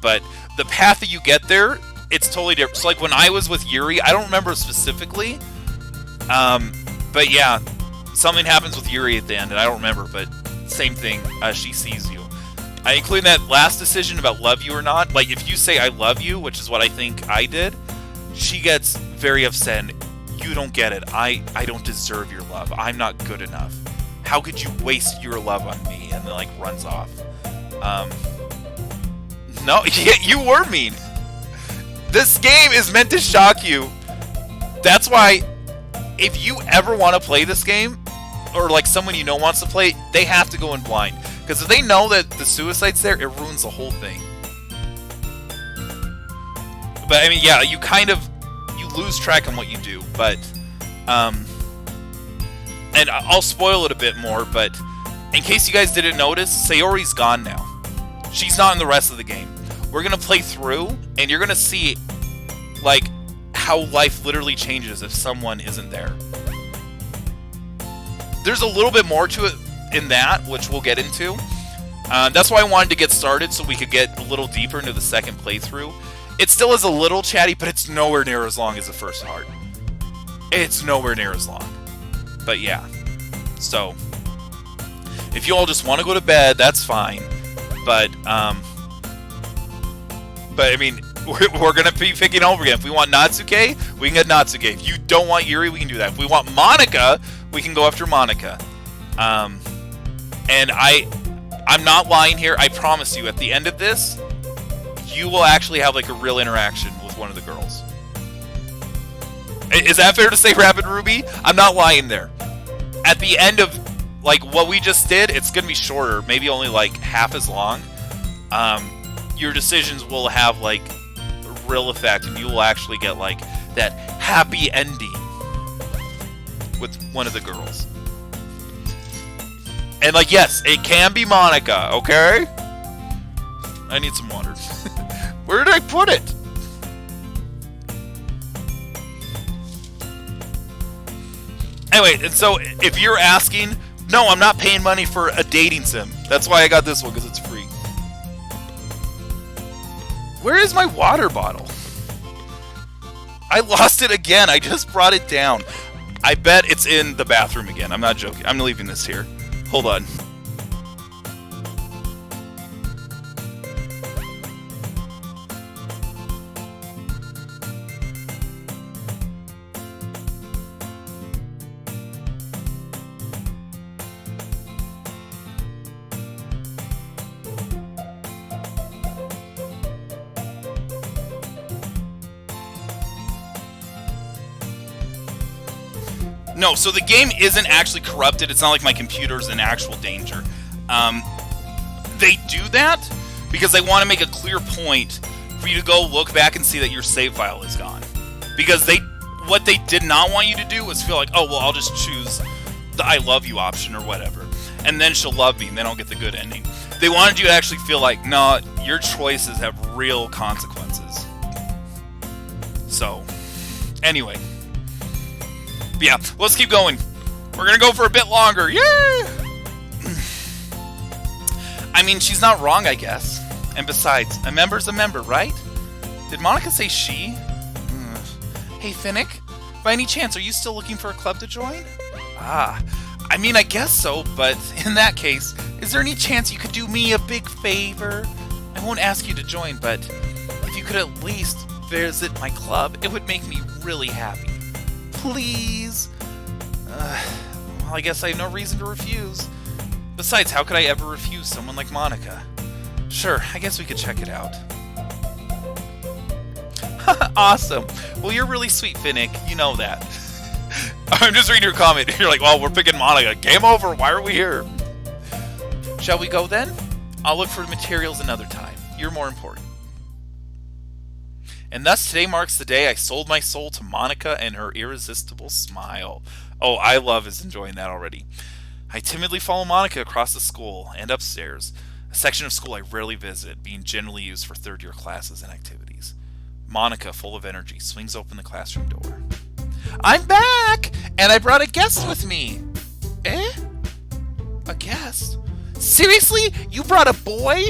But the path that you get there, it's totally different. So like when I was with Yuri, I don't remember specifically, but yeah, something happens with Yuri at the end, and I don't remember, but same thing, she sees you. I include that last decision about love you or not. Like, if you say I love you, which is what I think I did, she gets very upset. You don't get it. I don't deserve your love. I'm not good enough. How could you waste your love on me? And then, like, runs off. No, you were mean. This game is meant to shock you. That's why, if you ever want to play this game, or like someone you know wants to play, they have to go in blind. Because if they know that the suicide's there, it ruins the whole thing. But I mean, yeah, you lose track on what you do. But, and I'll spoil it a bit more, but in case you guys didn't notice, Sayori's gone now. She's not in the rest of the game. We're going to play through, and you're going to see, like, how life literally changes if someone isn't there. There's a little bit more to it in that, which we'll get into. That's why I wanted to get started, so we could get a little deeper into the second playthrough. It still is a little chatty, but it's nowhere near as long as the first part. It's nowhere near as long. But yeah. So, if you all just want to go to bed, that's fine. But I mean, we're going to be picking over again. If we want Natsuke, we can get Natsuke. If you don't want Yuri, we can do that. If we want Monica, we can go after Monica. And I'm not lying here. I promise you, at the end of this, you will actually have like a real interaction with one of the girls. Is that fair to say, Rapid Ruby? I'm not lying there. At the end of like what we just did, it's going to be shorter, maybe only like half as long. Your decisions will have like a real effect, and you will actually get like that happy ending with one of the girls. And like, yes, it can be Monica, okay? I need some water. Where did I put it? Anyway, and so if you're asking, no, I'm not paying money for a dating sim. That's why I got this one, because it's free. Where is my water bottle? I lost it again. I just brought it down. I bet it's in the bathroom again. I'm not joking. I'm leaving this here. Hold on. No, so the game isn't actually corrupted. It's not like my computer's in actual danger. They do that because they want to make a clear point for you to go look back and see that your save file is gone. Because what they did not want you to do was feel like, oh, well, I'll just choose the I love you option or whatever. And then she'll love me, and then I'll get the good ending. They wanted you to actually feel like, no, your choices have real consequences. So, anyway. But yeah, let's keep going. We're going to go for a bit longer. Yeah! I mean, she's not wrong, I guess. And besides, a member's a member, right? Did Monica say she? Hey, Finnick, by any chance, are you still looking for a club to join? Ah, I mean, I guess so, but in that case, is there any chance you could do me a big favor? I won't ask you to join, but if you could at least visit my club, it would make me really happy. Please? Well, I guess I have no reason to refuse. Besides, how could I ever refuse someone like Monica? Sure, I guess we could check it out. Awesome. Well, you're really sweet, Finnick. You know that. I'm just reading your comment. You're like, well, we're picking Monica. Game over. Why are we here? Shall we go then? I'll look for materials another time. You're more important. And thus today marks the day I sold my soul to Monica and her irresistible smile. Oh, I love is enjoying that already. I timidly follow Monica across the school and upstairs, a section of school I rarely visit, being generally used for third-year classes and activities. Monica, full of energy, swings open the classroom door. I'm back! And I brought a guest with me! Eh? A guest? Seriously? You brought a boy?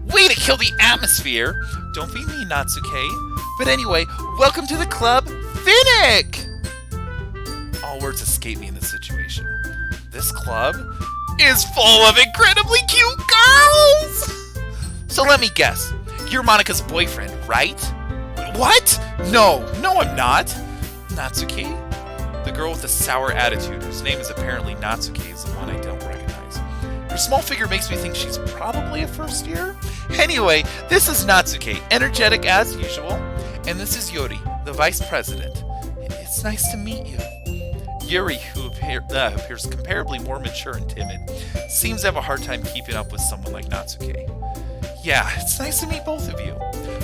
Way to kill the atmosphere! Don't be mean, Natsuke. But anyway, welcome to the club, Finnick! All words escape me in this situation. This club is full of incredibly cute girls! So let me guess. You're Monica's boyfriend, right? What? No, I'm not. Natsuki? The girl with the sour attitude, whose name is apparently Natsuki, is the one I don't recognize. Her small figure makes me think she's probably a first year. Anyway, this is Natsuki, energetic as usual. And this is Yuri, the vice president. It's nice to meet you. Yuri, who appears comparably more mature and timid, seems to have a hard time keeping up with someone like Natsuki. Yeah, it's nice to meet both of you.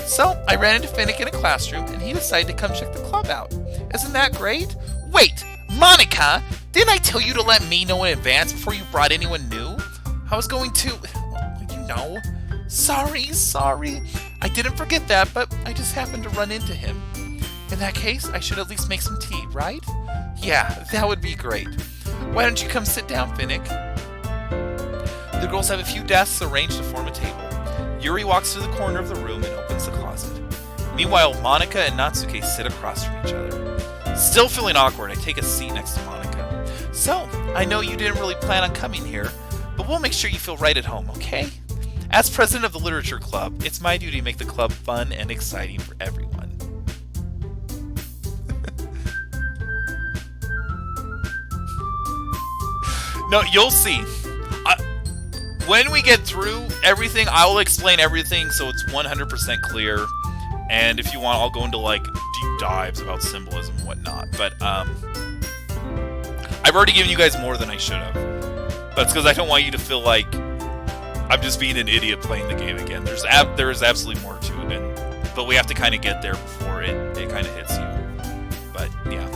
So, I ran into Finnick in a classroom, and he decided to come check the club out. Isn't that great? Wait, Monica! Didn't I tell you to let me know in advance before you brought anyone new? I was going to... well, you know. Sorry. I didn't forget that, but I just happened to run into him. In that case, I should at least make some tea, right? Yeah, that would be great. Why don't you come sit down, Finnick? The girls have a few desks arranged to form a table. Yuri walks to the corner of the room and opens the closet. Meanwhile, Monica and Natsuki sit across from each other. Still feeling awkward, I take a seat next to Monica. So, I know you didn't really plan on coming here, but we'll make sure you feel right at home, okay? As president of the Literature Club, it's my duty to make the club fun and exciting for everyone. No, you'll see. When we get through everything, I will explain everything so it's 100% clear. And if you want, I'll go into like deep dives about symbolism and whatnot. But I've already given you guys more than I should have. That's because I don't want you to feel like I'm just being an idiot playing the game again. There is absolutely more to it, but we have to kind of get there before it kind of hits you. But yeah,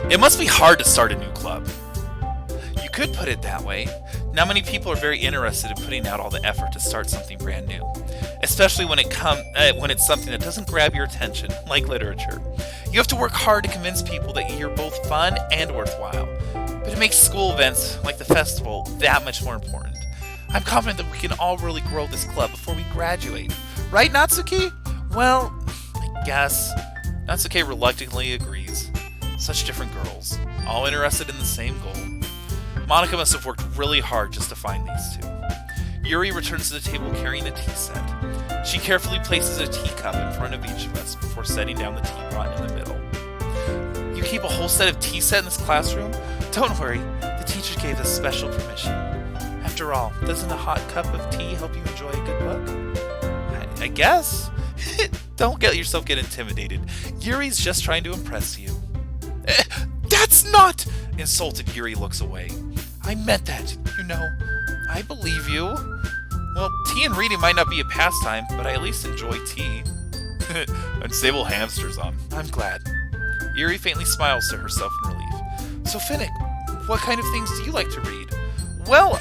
it must be hard to start a new club. You could put it that way. Not many people are very interested in putting out all the effort to start something brand new, especially when it's something that doesn't grab your attention, like literature. You have to work hard to convince people that you're both fun and worthwhile, but it makes school events like the festival that much more important. I'm confident that we can all really grow this club before we graduate. Right, Natsuki? Well, I guess. Natsuki reluctantly agrees. Such different girls, all interested in the same goal. Monica must have worked really hard just to find these two. Yuri returns to the table carrying a tea set. She carefully places a teacup in front of each of us before setting down the teapot in the middle. You keep a whole set of tea set in this classroom? Don't worry, the teacher gave us special permission. After all, doesn't a hot cup of tea help you enjoy a good book? I guess. Don't get yourself intimidated. Yuri's just trying to impress you. not! Insulted Yuri looks away. I meant that, you know. I believe you. Well, tea and reading might not be a pastime, but I at least enjoy tea. Unstable hamsters on. I'm glad. Yuri faintly smiles to herself in relief. So, Finnick, what kind of things do you like to read? Well,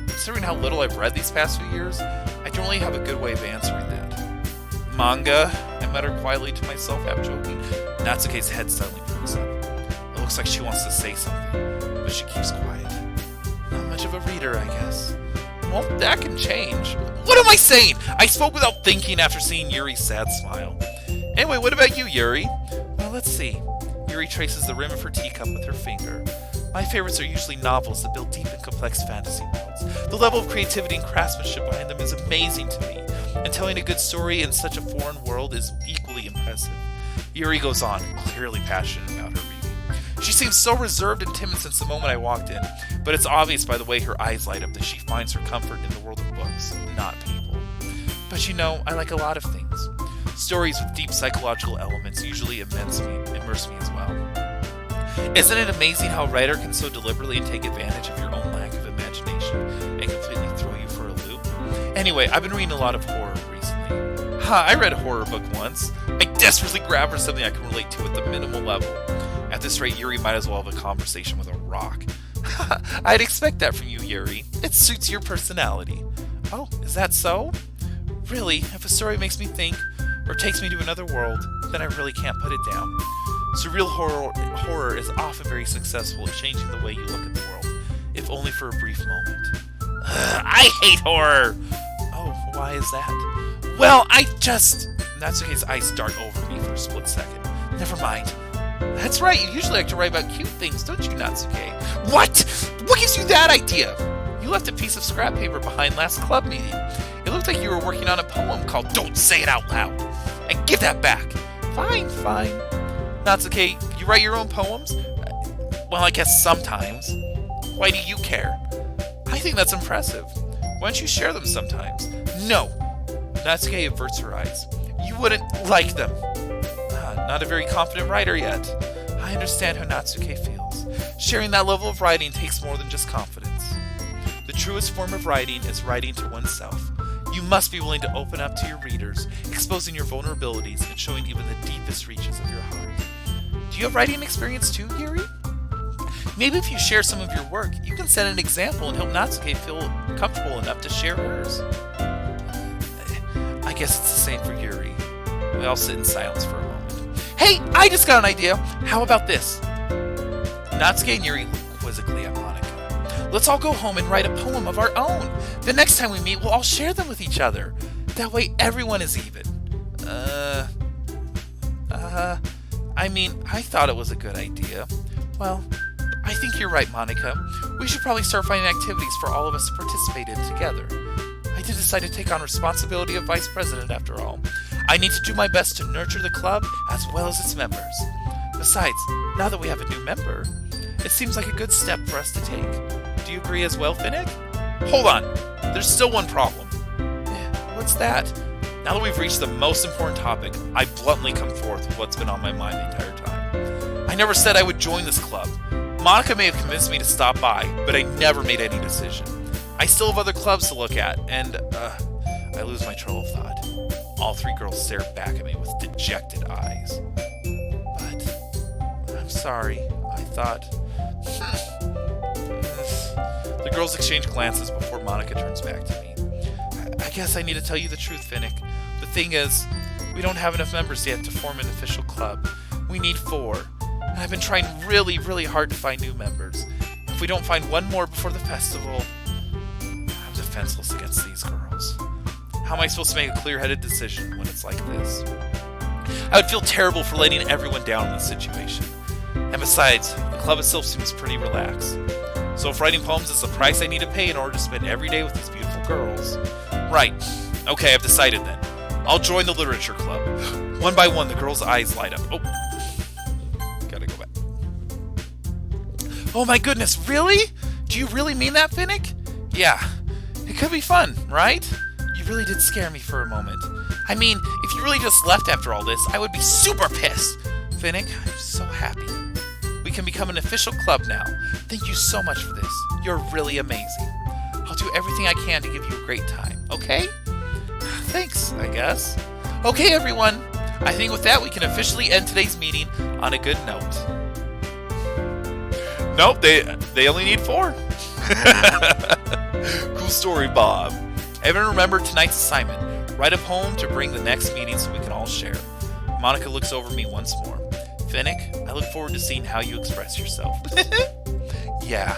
considering how little I've read these past few years, I don't really have a good way of answering that. Manga, I mutter quietly to myself, half joking. Natsuke's head suddenly perks up. It looks like she wants to say something, but she keeps quiet. Not much of a reader, I guess. Well, that can change. What am I saying? I spoke without thinking after seeing Yuri's sad smile. Anyway, what about you, Yuri? Well, let's see. Yuri traces the rim of her teacup with her finger. My favorites are usually novels that build deep and complex fantasy worlds. The level of creativity and craftsmanship behind them is amazing to me, and telling a good story in such a foreign world is equally impressive. Yuri goes on, clearly passionate about her reading. She seems so reserved and timid since the moment I walked in, but it's obvious by the way her eyes light up that she finds her comfort in the world of books, not people. But you know, I like a lot of things. Stories with deep psychological elements usually immerse me as well. Isn't it amazing how a writer can so deliberately take advantage of your own lack of imagination and completely throw you for a loop? Anyway, I've been reading a lot of horror recently. I read a horror book once. I desperately grab for something I can relate to at the minimal level. At this rate, Yuri might as well have a conversation with a rock. I'd expect that from you, Yuri. It suits your personality. Oh, is that so? Really, if a story makes me think, or takes me to another world, then I really can't put it down. Surreal horror is often very successful at changing the way you look at the world, if only for a brief moment. I hate horror! Oh, why is that? Well, Natsuke's eyes dart over me for a split second. Never mind. That's right, you usually like to write about cute things, don't you, Natsuke? What? What gives you that idea? You left a piece of scrap paper behind last club meeting. It looked like you were working on a poem called Don't Say It Out Loud. And give that back. Fine. Natsuke, you write your own poems? Well, I guess sometimes. Why do you care? I think that's impressive. Why don't you share them sometimes? No. Natsuke averts her eyes. You wouldn't like them. Not a very confident writer yet. I understand how Natsuke feels. Sharing that level of writing takes more than just confidence. The truest form of writing is writing to oneself. You must be willing to open up to your readers, exposing your vulnerabilities and showing even the deepest reaches of your heart. Do you have writing experience too, Yuri? Maybe if you share some of your work, you can set an example and help Natsuke feel comfortable enough to share hers. I guess it's the same for Yuri. We all sit in silence for a moment. Hey, I just got an idea! How about this? Natsuke and Yuri look quizzically at Monica. Let's all go home and write a poem of our own. The next time we meet, we'll all share them with each other. That way everyone is even. I thought it was a good idea. Well, I think you're right, Monica. We should probably start finding activities for all of us to participate in together. I did decide to take on responsibility of vice president after all. I need to do my best to nurture the club as well as its members. Besides, now that we have a new member, it seems like a good step for us to take. Do you agree as well, Finnick? Hold on, there's still one problem. What's that? Now that we've reached the most important topic, I bluntly come forth with what's been on my mind the entire time. I never said I would join this club. Monica may have convinced me to stop by, but I never made any decision. I still have other clubs to look at, and, I lose my trail of thought. All three girls stare back at me with dejected eyes. But, I'm sorry, I thought... The girls exchange glances before Monica turns back to me. I guess I need to tell you the truth, Finnick. The thing is, we don't have enough members yet to form an official club. We need 4. And I've been trying really, really hard to find new members. If we don't find one more before the festival, I'm defenseless against these girls. How am I supposed to make a clear-headed decision when it's like this? I would feel terrible for letting everyone down in this situation. And besides, the club itself seems pretty relaxed. So if writing poems is the price I need to pay in order to spend every day with these beautiful girls... Right. Okay, I've decided then. I'll join the literature club. One by one, the girls' eyes light up. Oh. Gotta go back. Oh my goodness, really? Do you really mean that, Finnick? Yeah. It could be fun, right? You really did scare me for a moment. I mean, if you really just left after all this, I would be super pissed. Finnick, I'm so happy. We can become an official club now. Thank you so much for this. You're really amazing. I'll do everything I can to give you a great time, okay? Thanks, I guess. Okay, everyone. I think with that, we can officially end today's meeting on a good note. Nope, they only need 4. Cool story, Bob. Everyone remember tonight's assignment. Write a poem to bring the next meeting so we can all share. Monica looks over me once more. Finnick, I look forward to seeing how you express yourself. Yeah.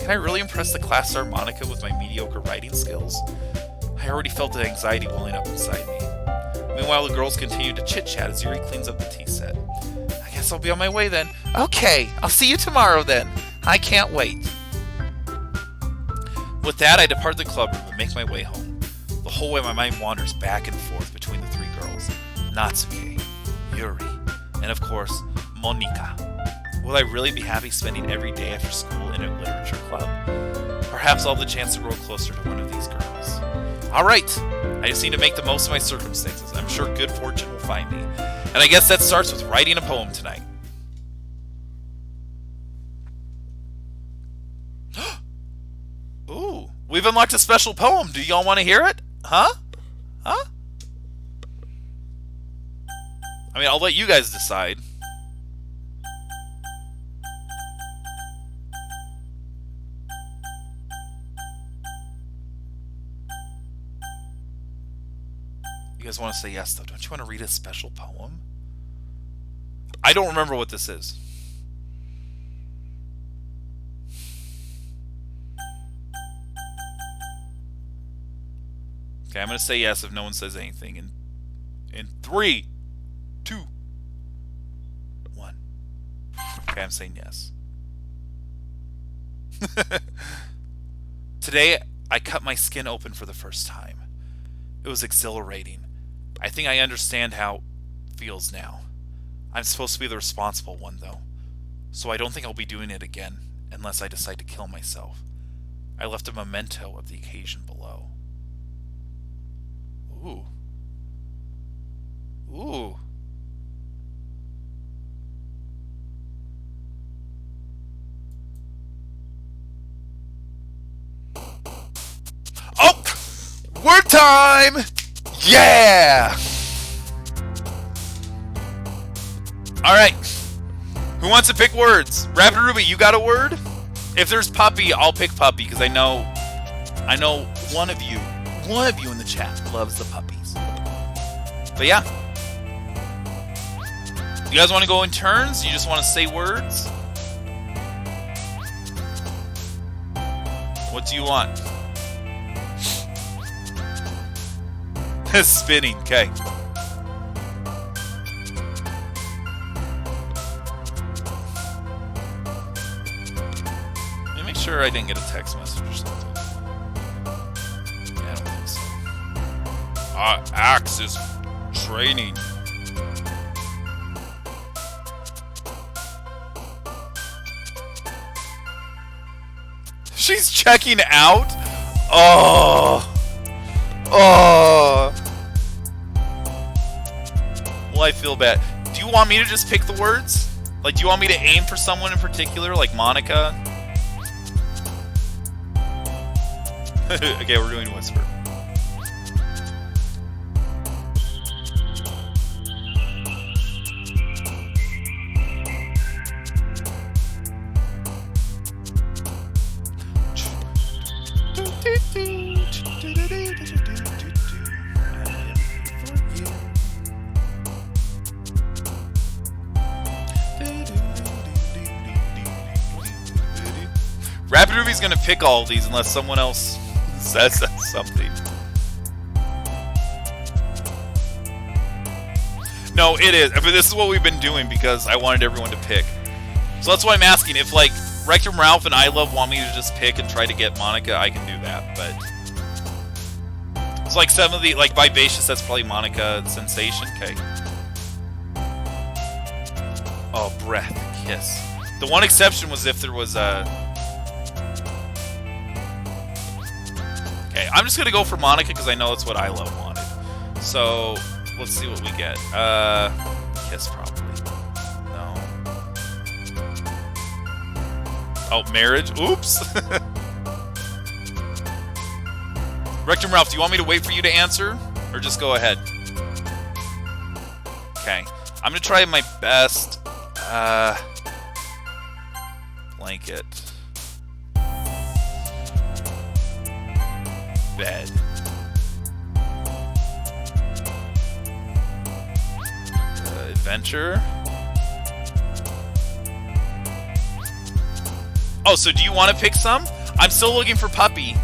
Can I really impress the class star Monica with my mediocre writing skills? I already felt the anxiety welling up inside me. Meanwhile, the girls continue to chit-chat as Yuri cleans up the tea set. I guess I'll be on my way then. Okay, I'll see you tomorrow then. I can't wait. With that, I depart the club room and make my way home. The whole way my mind wanders back and forth between the 3 girls. Natsuki, Yuri, and of course, Monika. Will I really be happy spending every day after school in a literature club? Perhaps I'll have the chance to grow closer to one of these girls. Alright, I just need to make the most of my circumstances. I'm sure good fortune will find me. And I guess that starts with writing a poem tonight. Ooh, we've unlocked a special poem. Do y'all want to hear it? Huh? Huh? I mean, I'll let you guys decide. You guys want to say yes, though? Don't you want to read a special poem? I don't remember what this is. Okay, I'm going to say yes if no one says anything. In 3, 2, 1. Okay, I'm saying yes. Today, I cut my skin open for the first time. It was exhilarating. I think I understand how it feels now. I'm supposed to be the responsible one, though. So I don't think I'll be doing it again, unless I decide to kill myself. I left a memento of the occasion below. Ooh. Ooh. Oh! Word time! Yeah! Alright. Who wants to pick words? Rapid Ruby, you got a word? If there's puppy, I'll pick puppy, because I know one of you in the chat loves the puppies. But yeah. You guys want to go in turns? You just want to say words? What do you want? Spinning, okay. Let me make sure I didn't get a text message or something. Yeah, I don't think so. Axe is training. She's checking out? Oh. Oh. Well, I feel bad. Do you want me to just pick the words? Like, do you want me to aim for someone in particular, like Monica? Okay, we're doing Whisper. Rapid Ruby's gonna pick all of these unless someone else says something. No, it is. But this is what we've been doing because I wanted everyone to pick. So that's why I'm asking. If, like, Rectum Ralph and I Love want me to just pick and try to get Monica, I can do that. But it's like some of the, like, Vivacious, that's probably Monica. Sensation, okay. Oh, Breath, Kiss. The one exception was if there was a... Okay, I'm just gonna go for Monica because I know that's what I Love wanted. So, let's see what we get. Kiss probably. No. Oh, marriage? Oops. Rectum Ralph, do you want me to wait for you to answer? Or just go ahead? Okay. I'm gonna try my best. Blanket. Bed. Adventure. Oh, so do you want to pick some? I'm still looking for puppy.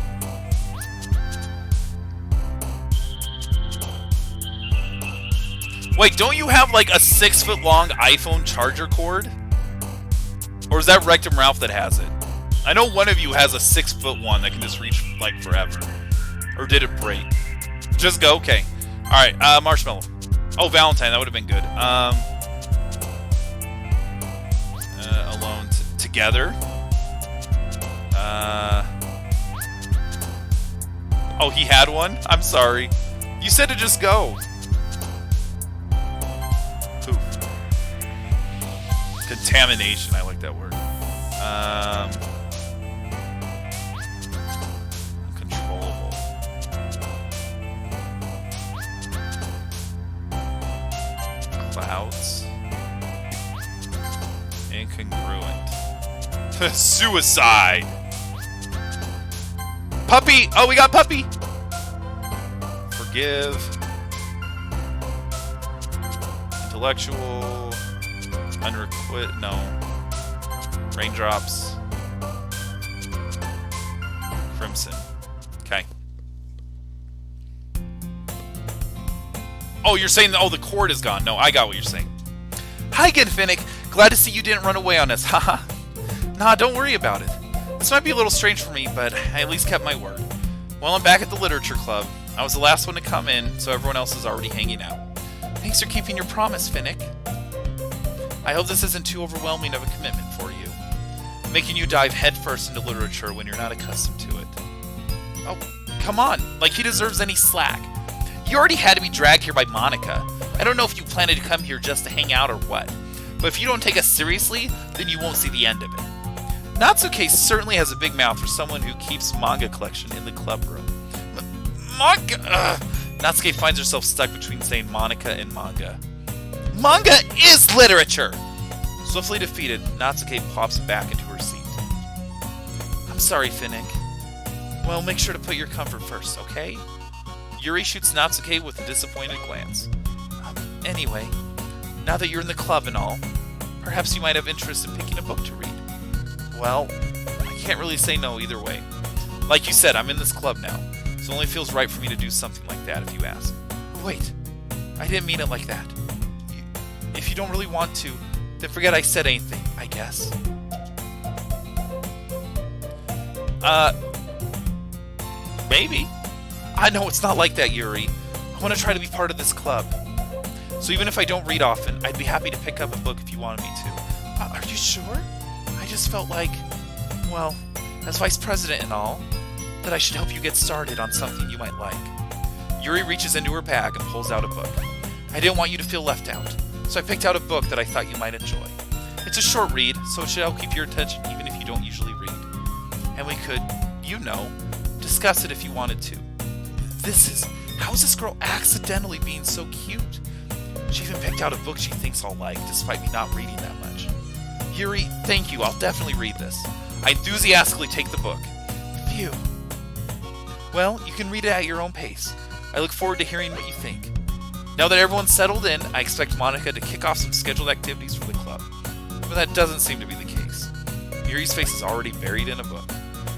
Wait, don't you have like a 6-foot long iPhone charger cord? Or is that Rectum Ralph that has it? I know one of you has a 6-foot one that can just reach like forever. Or did it break? Just go? Okay. Alright, Marshmallow. Oh, Valentine, that would have been good. Alone together. Oh, he had one? I'm sorry. You said to just go. Poof. Contamination, I like that word. Uncontrollable. Clouds. Incongruent. Suicide. Puppy! Oh, we got puppy! Forgive. Intellectual. Unrequit. No. Raindrops. Crimson. Okay. Oh, you're saying, oh, the cord is gone. No, I got what you're saying. Hi again, Finnick. Glad to see you didn't run away on us. Haha. Nah, don't worry about it. This might be a little strange for me, but I at least kept my word. Well, I'm back at the Literature Club. I was the last one to come in, so everyone else is already hanging out. Thanks for keeping your promise, Finnick. I hope this isn't too overwhelming of a commitment for you, making you dive headfirst into literature when you're not accustomed to it. Oh, come on, like he deserves any slack. You already had to be dragged here by Monica. I don't know if you planned to come here just to hang out or what, but if you don't take us seriously, then you won't see the end of it. Natsuke certainly has a big mouth for someone who keeps manga collection in the club room. Manga! Natsuke finds herself stuck between saying Monica and manga. Manga is literature! Swiftly defeated, Natsuke pops back into her seat. I'm sorry, Finnick. Well, make sure to put your comfort first, okay? Yuri shoots Natsuke with a disappointed glance. Anyway, now that you're in the club and all, perhaps you might have interest in picking a book to read. Well, I can't really say no either way. Like you said, I'm in this club now, so it only feels right for me to do something like that if you ask. Wait, I didn't mean it like that. If you don't really want to, then forget I said anything, I guess. Maybe. I know it's not like that, Yuri. I want to try to be part of this club. So even if I don't read often, I'd be happy to pick up a book if you wanted me to. Are you sure? I just felt like, well, as vice president and all, that I should help you get started on something you might like. Yuri reaches into her bag and pulls out a book. I didn't want you to feel left out, so I picked out a book that I thought you might enjoy. It's a short read, so it should help keep your attention even if you don't usually read. And we could, you know, discuss it if you wanted to. How is this girl accidentally being so cute? She even picked out a book she thinks I'll like, despite me not reading that much. Yuri, thank you, I'll definitely read this. I enthusiastically take the book. Phew. Well, you can read it at your own pace. I look forward to hearing what you think. Now that everyone's settled in, I expect Monica to kick off some scheduled activities for the club. But that doesn't seem to be the case. Yuri's face is already buried in a book.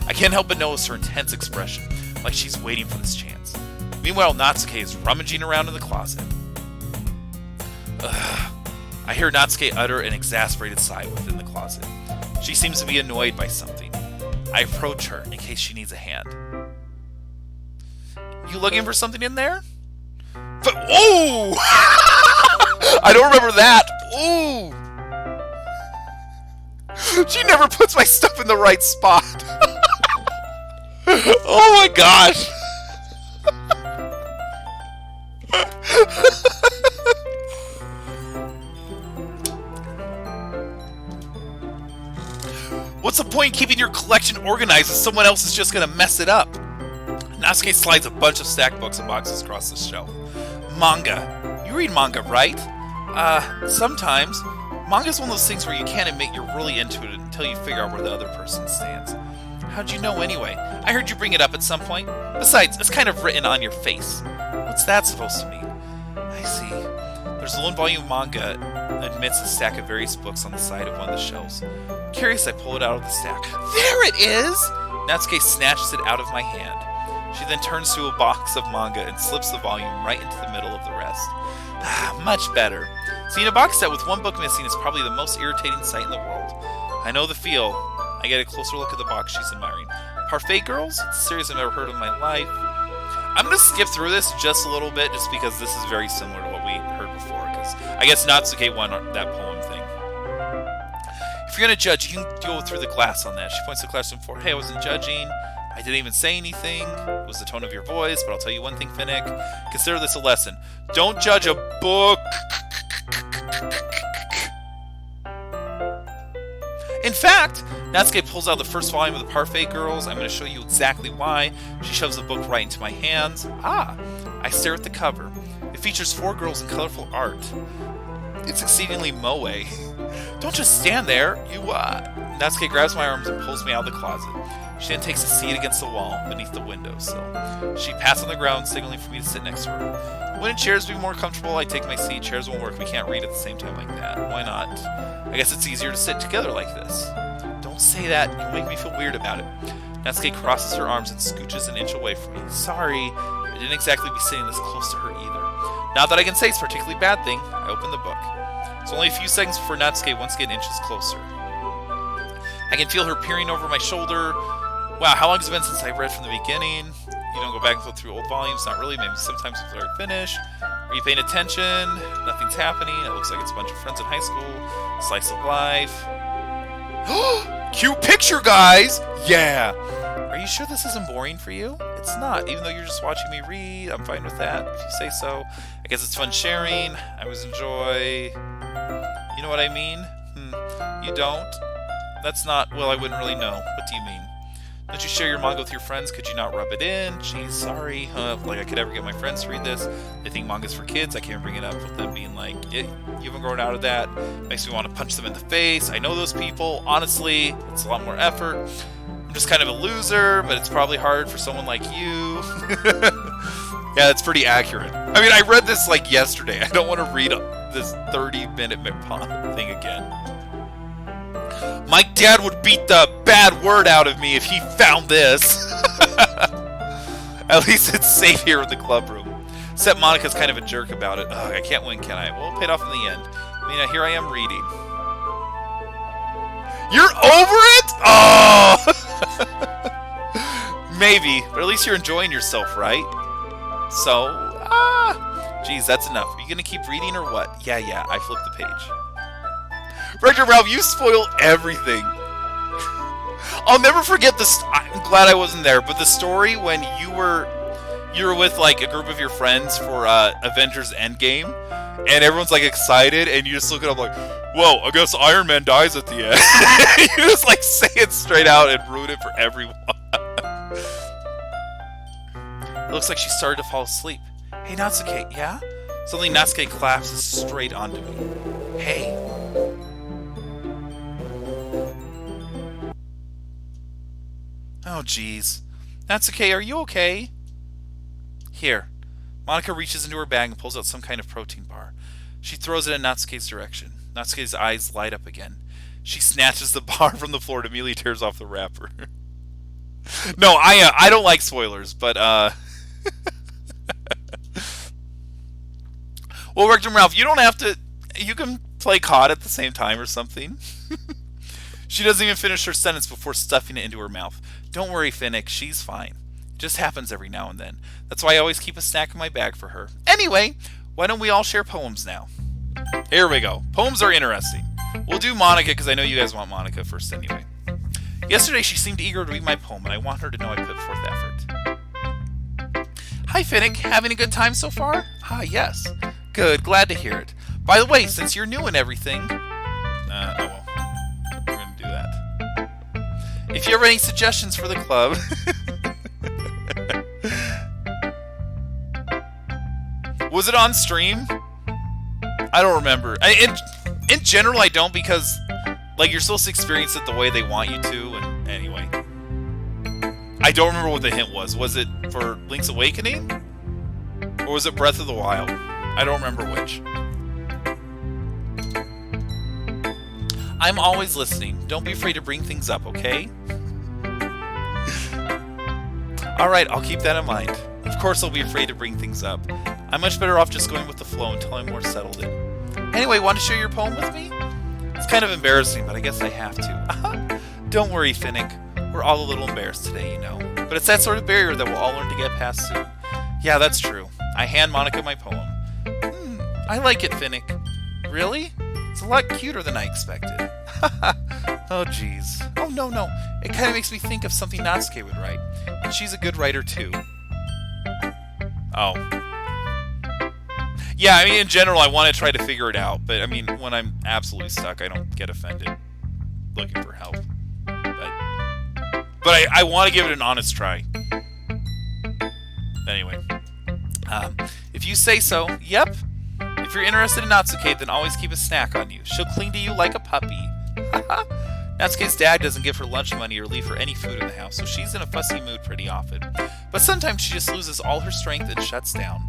I can't help but notice her intense expression, like she's waiting for this chance. Meanwhile, Natsuke is rummaging around in the closet. Ugh. I hear Natsuke utter an exasperated sigh within the closet. She seems to be annoyed by something. I approach her in case she needs a hand. You looking for something in there? But ooh! I don't remember that. Ooh! She never puts my stuff in the right spot. Oh my gosh! What's the point in keeping your collection organized if someone else is just gonna mess it up? Natsuke slides a bunch of stacked books and boxes across the shelf. Manga. You read manga, right? Sometimes. Manga's one of those things where you can't admit you're really into it until you figure out where the other person stands. How'd you know anyway? I heard you bring it up at some point. Besides, it's kind of written on your face. What's that supposed to mean? I see. There's a lone volume of manga amidst a stack of various books on the side of one of the shelves. Curious, I pull it out of the stack. There it is! Natsuke snatches it out of my hand. She then turns to a box of manga and slips the volume right into the middle of the rest. Much better. Seeing a box set with one book missing is probably the most irritating sight in the world. I know the feel. I get a closer look at the box she's admiring. Parfait Girls? It's a series I've never heard of in my life. I'm going to skip through this just a little bit just because this is very similar to what we heard before. Because I guess Natsuke won that poem thing. If you're going to judge, you can go through the glass on that. She points to the classroom floor. Hey, I wasn't judging. I didn't even say anything. It was the tone of your voice. But I'll tell you one thing, Finnick. Consider this a lesson. Don't judge a book. In fact, Natsuke pulls out the first volume of the Parfait Girls. I'm going to show you exactly why. She shoves the book right into my hands. I stare at the cover. It features 4 girls in colorful art. It's exceedingly moe. Don't just stand there. Natsuke grabs my arms and pulls me out of the closet. She then takes a seat against the wall beneath the windowsill. She pats on the ground, signaling for me to sit next to her. Wouldn't chairs be more comfortable? I take my seat. Chairs won't work. We can't read at the same time like that. Why not? I guess it's easier to sit together like this. Don't say that. You'll make me feel weird about it. Natsuke crosses her arms and scooches an inch away from me. Sorry, I didn't exactly be sitting this close to her either. Not that I can say it's a particularly bad thing. I open the book. It's only a few seconds before Natsuke once again inches closer. I can feel her peering over my shoulder. Wow, how long has it been since I read from the beginning? You don't go back and flip through old volumes? Not really, maybe sometimes before I finish. Are you paying attention? Nothing's happening. It looks like it's a bunch of friends in high school. Slice of life. Cute picture, guys! Yeah! Are you sure this isn't boring for you? It's not, even though you're just watching me read. I'm fine with that, if you say so. I guess it's fun sharing. I always enjoy... You know what I mean? You don't? That's not... Well, I wouldn't really know. What do you mean? Don't you share your manga with your friends? Could you not rub it in? Geez, sorry. Like I could ever get my friends to read this. They think manga's for kids. I can't bring it up with them being like, you haven't grown out of that. Makes me want to punch them in the face. I know those people. Honestly, it's a lot more effort. I'm just kind of a loser, but it's probably hard for someone like you. Yeah, that's pretty accurate. I mean, I read this like yesterday. I don't want to read this 30-minute thing again. My dad would beat the bad word out of me if he found this. At least it's safe here in the club room. Except Monica's kind of a jerk about it. Ugh, I can't win, can I? Well, it paid off in the end. I mean, here I am reading. You're over it? Oh! Maybe, but at least you're enjoying yourself, right? So, geez, that's enough. Are you going to keep reading or what? Yeah, I flipped the page. Rector Ralph, you spoil everything. I'll never forget this. I'm glad I wasn't there, but the story when you were with like a group of your friends for Avengers Endgame, and everyone's like excited, and you just look at them like, "Whoa, I guess Iron Man dies at the end." You just like say it straight out and ruin it for everyone. It looks like she started to fall asleep. Hey, Natsuke, yeah? Suddenly, Natsuke collapses straight onto me. Hey. Oh, jeez. Natsuke, are you okay? Here. Monica reaches into her bag and pulls out some kind of protein bar. She throws it in Natsuke's direction. Natsuke's eyes light up again. She snatches the bar from the floor and immediately tears off the wrapper. No, I don't like spoilers, but, Well, Rectum Ralph, you don't have to... You can play COD at the same time or something. She doesn't even finish her sentence before stuffing it into her mouth. Don't worry, Finnick, she's fine. It just happens every now and then. That's why I always keep a snack in my bag for her. Anyway, why don't we all share poems now? Here we go. Poems are interesting. We'll do Monica, because I know you guys want Monica first anyway. Yesterday, she seemed eager to read my poem, and I want her to know I put forth effort. Hi, Finnick. Having a good time so far? Ah, yes. Good. Glad to hear it. By the way, since you're new and everything... oh, well. We're going to do that. If you have any suggestions for the club... Was it on stream? I don't remember. In general, I don't, because like you're supposed to experience it the way they want you to. And anyway, I don't remember what the hint was. Was it for Link's Awakening, or was it Breath of the Wild? I don't remember which. I'm always listening. Don't be afraid to bring things up, okay? Alright, I'll keep that in mind. Of course I'll be afraid to bring things up. I'm much better off just going with the flow until I'm more settled in. Anyway, want to share your poem with me? It's kind of embarrassing, but I guess I have to. Don't worry, Finnick. We're all a little embarrassed today, you know. But it's that sort of barrier that we'll all learn to get past soon. Yeah, that's true. I hand Monica my poem. I like it, Finnick. Really? It's a lot cuter than I expected. Oh, jeez. Oh, no. It kind of makes me think of something Natsuke would write. And she's a good writer, too. Oh. Yeah, I mean, in general, I want to try to figure it out. But, I mean, when I'm absolutely stuck, I don't get offended looking for help. But I want to give it an honest try. Anyway. If you say so, yep. If you're interested in Natsuke, then always keep a snack on you. She'll cling to you like a puppy. Natsuke's dad doesn't give her lunch money or leave her any food in the house, so she's in a fussy mood pretty often. But sometimes she just loses all her strength and shuts down.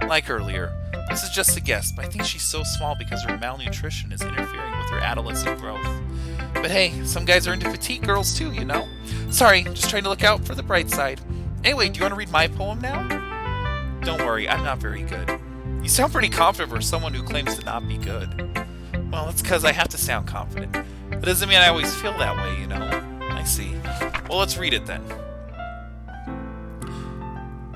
Like earlier. This is just a guess, but I think she's so small because her malnutrition is interfering with her adolescent growth. But hey, some guys are into petite girls too, you know? Sorry, just trying to look out for the bright side. Anyway, do you want to read my poem now? Don't worry, I'm not very good. You sound pretty confident for someone who claims to not be good. Well, it's because I have to sound confident. That doesn't mean I always feel that way, you know? I see. Well, let's read it then.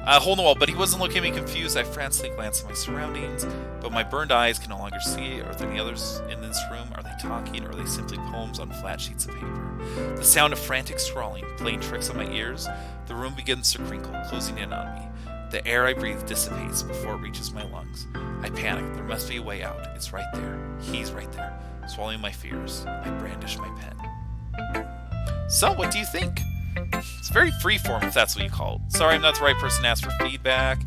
Hole in the wall, but he wasn't looking at me confused. I frantically glanced at my surroundings, but my burned eyes can no longer see. Are there any others in this room? Are they talking, or are they simply poems on flat sheets of paper? The sound of frantic scrawling, playing tricks on my ears. The room begins to crinkle, closing in on me. The air I breathe dissipates before it reaches my lungs. I panic. There must be a way out. It's right there. He's right there. Swallowing my fears, I brandish my pen. So, what do you think? It's very freeform, if that's what you call it. Sorry, I'm not the right person to ask for feedback.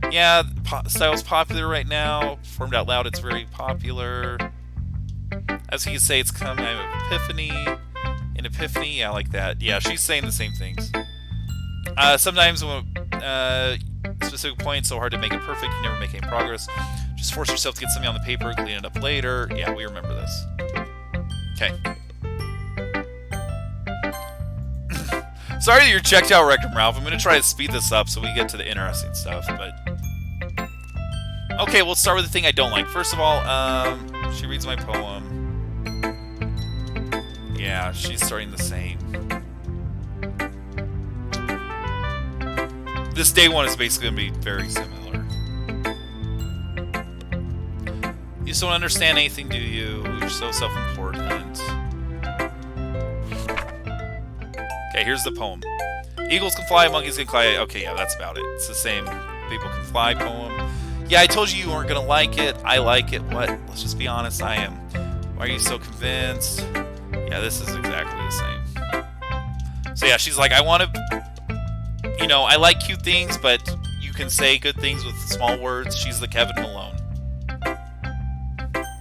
Yeah, style's popular right now. Performed out loud, it's very popular. As you can say, it's coming out of epiphany. An epiphany, yeah, I like that. Yeah, she's saying the same things. Sometimes when specific point, so hard to make it perfect, you never make any progress. Just force yourself to get something on the paper, clean it up later. Yeah, we remember this. Okay. Sorry that you're checked out, Rectum Ralph. I'm going to try to speed this up so we get to the interesting stuff, but... Okay, we'll start with the thing I don't like. First of all, she reads my poem. Yeah, she's starting the same. This day one is basically going to be very similar. You just don't understand anything, do you? You're so self-important. Okay, here's the poem. Eagles can fly, monkeys can fly. Okay, yeah, that's about it. It's the same people can fly poem. Yeah, I told you weren't going to like it. I like it. What? Let's just be honest, I am. Why are you so convinced? Yeah, this is exactly the same. So yeah, she's like, I want to... You know, I like cute things, but you can say good things with small words. She's the Kevin Malone.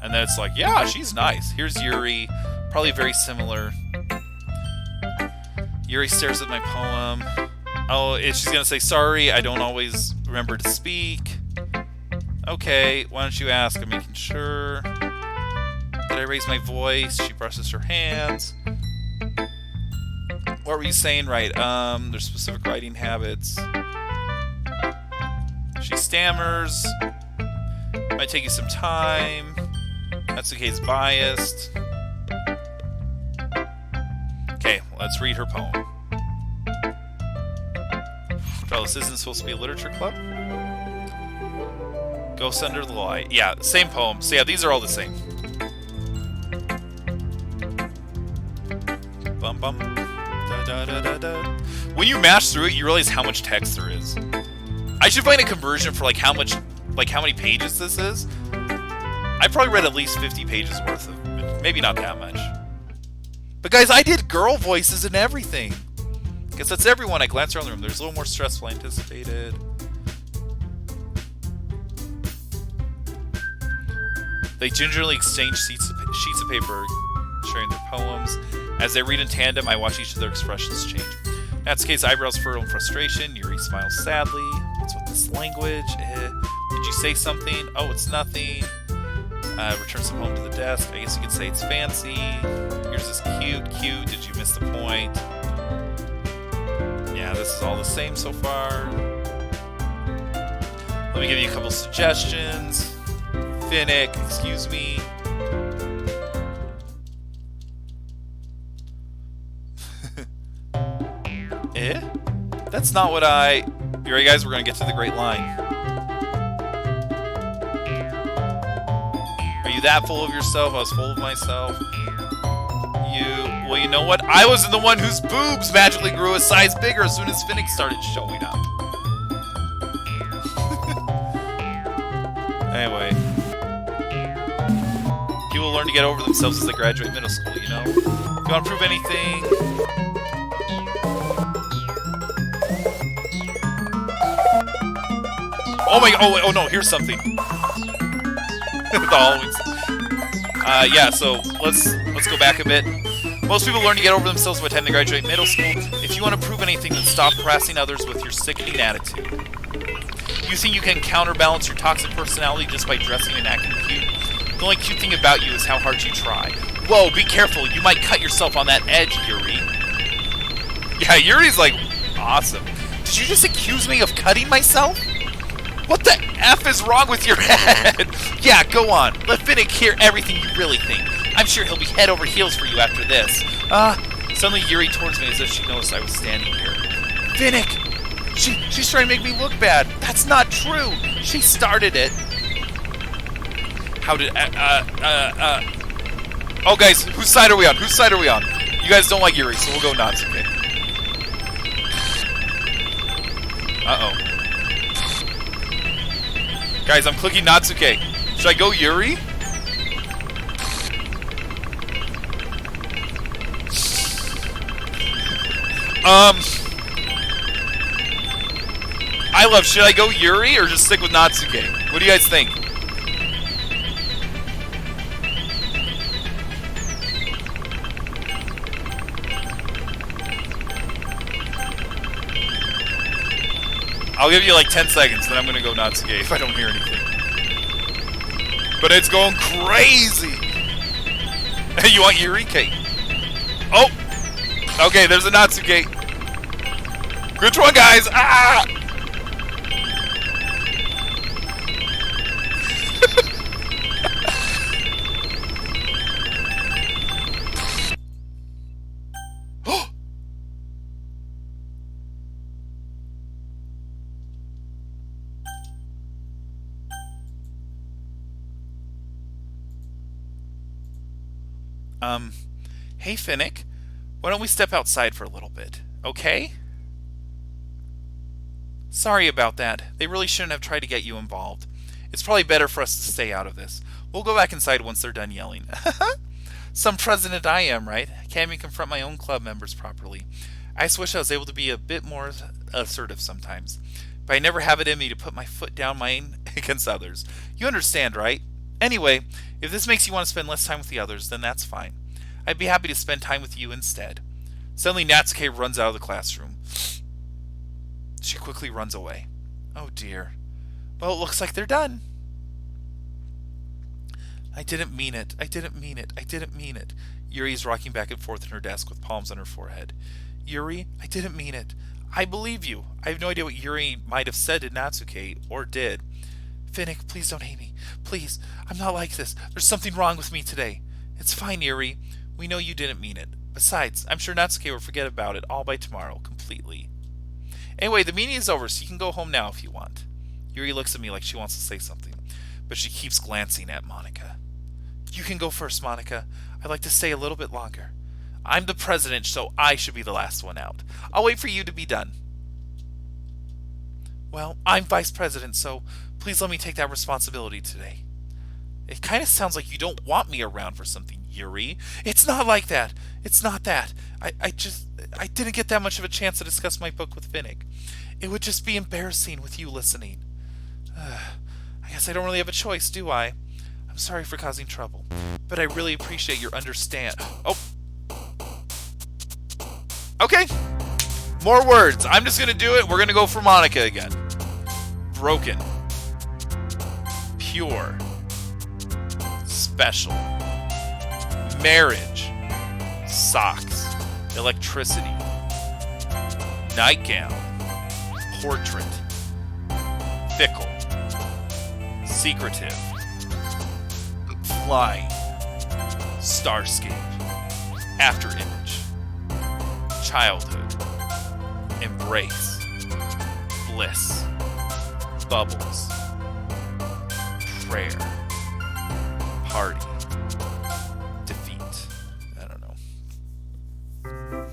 And then it's like, yeah, she's nice. Here's Yuri. Probably very similar. Yuri stares at my poem. Oh, she's going to say, sorry, I don't always remember to speak. Okay, why don't you ask? I'm making sure. Did I raise my voice? She brushes her hands. What were you saying? Right, there's specific writing habits. She stammers. Might take you some time. Natsuke's biased. Okay, let's read her poem. Oh, this isn't supposed to be a literature club? Ghosts Under the Light. Yeah, same poem. So yeah, these are all the same. Bum bum. Da, da, da, da, da. When you mash through it, you realize how much text there is. I should find a conversion for how many pages this is. I probably read at least 50 pages worth of it. Maybe not that much. But guys, I did girl voices and everything. Guess that's everyone. I glance around the room. There's a little more stressful than anticipated. They gingerly exchange sheets of paper, sharing their poems. As they read in tandem, I watch each of their expressions change. Natsuke's eyebrows furrow in frustration. Yuri smiles sadly. What's with this language? Did you say something? Oh, it's nothing. Returns the poem to the desk. I guess you could say it's fancy. Yours is cute. Did you miss the point? Yeah, this is all the same so far. Let me give you a couple suggestions. Finnick, excuse me. That's not what I... You ready, guys? We're going to get to the great line. Are you that full of yourself? I was full of myself. Well, you know what? I was the one whose boobs magically grew a size bigger as soon as Finnick started showing up. Anyway. People learn to get over themselves as they graduate middle school, you know? If you want to prove anything... Oh no, here's something. Yeah, so let's go back a bit. Most people learn to get over themselves by the time they graduate middle school. If you want to prove anything, then stop harassing others with your sickening attitude. You think you can counterbalance your toxic personality just by dressing and acting cute? The only cute thing about you is how hard you try. Whoa, be careful, you might cut yourself on that edge, Yuri. Yeah, Yuri's like, awesome. Did you just accuse me of cutting myself? What the F is wrong with your head? Yeah, go on. Let Finnick hear everything you really think. I'm sure he'll be head over heels for you after this. Suddenly Yuri towards me as if she noticed I was standing here. Finnick! She's trying to make me look bad. That's not true. She started it. How did... Oh, guys, whose side are we on? Whose side are we on? You guys don't like Yuri, so we'll go Natsuke. Uh-oh. Guys, I'm clicking Natsuke. Should I go Yuri? Should I go Yuri or just stick with Natsuke? What do you guys think? I'll give you like 10 seconds, then I'm gonna go Natsuke if I don't hear anything. But it's going crazy! You want Yuri? Okay. Oh! Okay, there's a Natsuke. Which one, guys? Ah! Hey Finnick, why don't we step outside for a little bit, okay? Sorry about that. They really shouldn't have tried to get you involved. It's probably better for us to stay out of this. We'll go back inside once they're done yelling. Some president I am, right? Can't even confront my own club members properly. I just wish I was able to be a bit more assertive sometimes. But I never have it in me to put my foot down mine against others. You understand, right? Anyway, if this makes you want to spend less time with the others, then that's fine. I'd be happy to spend time with you instead. Suddenly Natsuke runs out of the classroom. She quickly runs away. Oh dear. Well, it looks like they're done. I didn't mean it. I didn't mean it. I didn't mean it. Yuri is rocking back and forth in her desk with palms on her forehead. Yuri, I didn't mean it. I believe you. I have no idea what Yuri might have said to Natsuke, or did. Finnick, please don't hate me. Please, I'm not like this. There's something wrong with me today. It's fine, Yuri. We know you didn't mean it. Besides, I'm sure Natsuke will forget about it all by tomorrow, completely. Anyway, the meeting is over, so you can go home now if you want. Yuri looks at me like she wants to say something, but she keeps glancing at Monika. You can go first, Monika. I'd like to stay a little bit longer. I'm the president, so I should be the last one out. I'll wait for you to be done. Well, I'm vice president, so please let me take that responsibility today. It kind of sounds like you don't want me around for something. Yuri, it's not like that. It's not that. I didn't get that much of a chance to discuss my book with Finnick. It would just be embarrassing with you listening. I guess I don't really have a choice, do I? I'm sorry for causing trouble, but I really appreciate your understand. Oh. Okay. More words. I'm just gonna do it. We're gonna go for Monica again. Broken. Pure. Special. Marriage. Socks. Electricity. Nightgown. Portrait. Fickle. Secretive. Flying. Starscape. Afterimage. Childhood. Embrace. Bliss. Bubbles. Prayer. Party. Defeat. I don't know.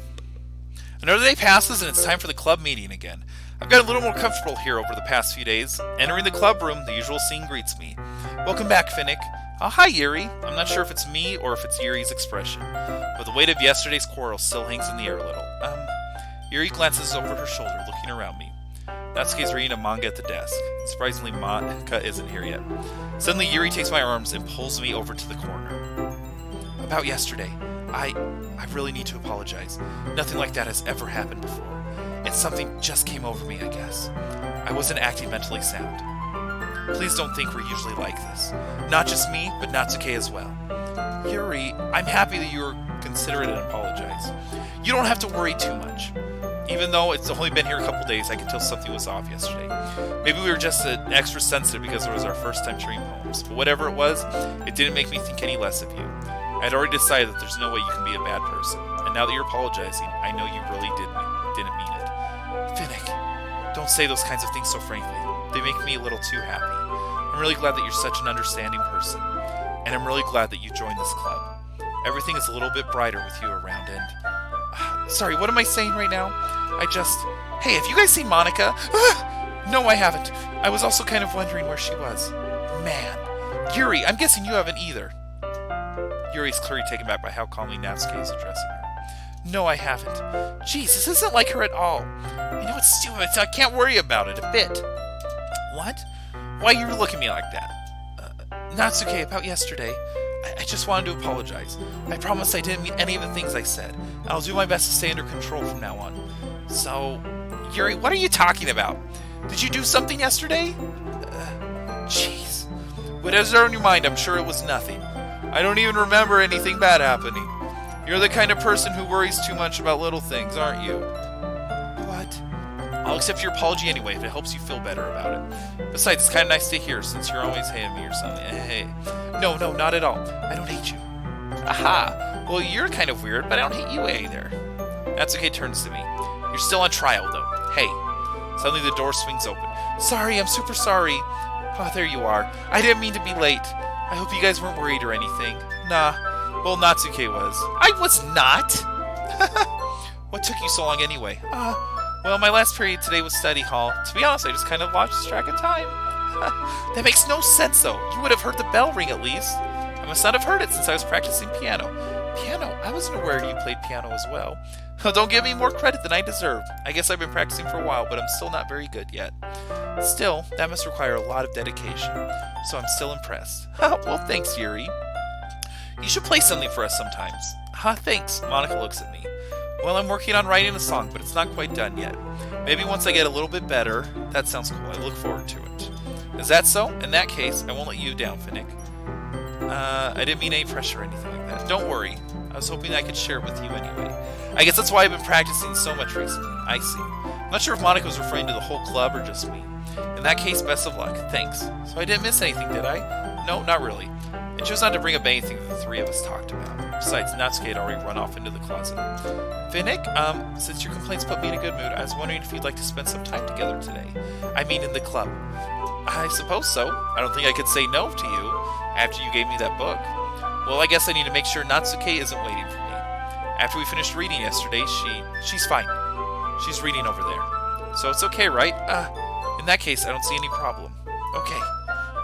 Another day passes and it's time for the club meeting again. I've got a little more comfortable here over the past few days. Entering the club room, the usual scene greets me. Welcome back, Finnick. Oh, hi, Yuri. I'm not sure if it's me or if it's Yuri's expression, but the weight of yesterday's quarrel still hangs in the air a little. Yuri glances over her shoulder, looking around me. Natsuki's reading a manga at the desk. Surprisingly, Monica isn't here yet. Suddenly, Yuri takes my arms and pulls me over to the corner. About yesterday, I really need to apologize. Nothing like that has ever happened before. And something just came over me, I guess. I wasn't acting mentally sound. Please don't think we're usually like this. Not just me, but Natsuki as well. Yuri, I'm happy that you were considerate and apologize. You don't have to worry too much. Even though it's only been here a couple days, I could tell something was off yesterday. Maybe we were just extra sensitive because it was our first time sharing poems. But whatever it was, it didn't make me think any less of you. I'd already decided that there's no way you can be a bad person. And now that you're apologizing, I know you really didn't mean it. Finnick, don't say those kinds of things so frankly. They make me a little too happy. I'm really glad that you're such an understanding person. And I'm really glad that you joined this club. Everything is a little bit brighter with you around and... Sorry, what am I saying right now? Hey, have you guys seen Monica? No, I haven't. I was also kind of wondering where she was. Man. Yuri, I'm guessing you haven't either. Yuri's clearly taken back by how calmly Natsuki is addressing her. No, I haven't. Jeez, this isn't like her at all. I know it's stupid, so I can't worry about it a bit. What? Why are you looking at me like that? Natsuki, about yesterday. I just wanted to apologize. I promise I didn't mean any of the things I said. I'll do my best to stay under control from now on. So, Yuri, what are you talking about? Did you do something yesterday? Jeez. Whatever's on your mind, I'm sure it was nothing. I don't even remember anything bad happening. You're the kind of person who worries too much about little things, aren't you? What? I'll accept your apology anyway if it helps you feel better about it. Besides, it's kind of nice to hear since you're always hating me or something. Hey. No, not at all. I don't hate you. Aha! Well, you're kind of weird, but I don't hate you either. Natsuki turns to me. You're still on trial, though. Hey. Suddenly the door swings open. Sorry, I'm super sorry. Oh, there you are. I didn't mean to be late. I hope you guys weren't worried or anything. Nah. Well, Natsuki was. I was not! What took you so long anyway? Well, my last period today was study hall. To be honest, I just kind of lost track of time. That makes no sense, though. You would have heard the bell ring at least. I must not have heard it since I was practicing piano. Piano? I wasn't aware you played piano as well. Don't give me more credit than I deserve. I guess I've been practicing for a while, but I'm still not very good yet. Still, that must require a lot of dedication, so I'm still impressed. Well, thanks, Yuri. You should play something for us sometimes. Thanks. Monica looks at me. Well, I'm working on writing a song, but it's not quite done yet. Maybe once I get a little bit better. That sounds cool. I look forward to it. Is that so? In that case, I won't let you down, Finnick. I didn't mean any pressure or anything like that. Don't worry. I was hoping I could share it with you anyway. I guess that's why I've been practicing so much recently. I see. I'm not sure if Monica was referring to the whole club or just me. In that case, best of luck. Thanks. So I didn't miss anything, did I? No, not really. I chose not to bring up anything that the three of us talked about. Besides, Natsuki had already run off into the closet. Finnick, since your complaints put me in a good mood, I was wondering if you'd like to spend some time together today. I mean, in the club. I suppose so. I don't think I could say no to you after you gave me that book. Well, I guess I need to make sure Natsuki isn't waiting for me. After we finished reading yesterday, she's fine. She's reading over there. So it's okay, right? In that case, I don't see any problem. Okay.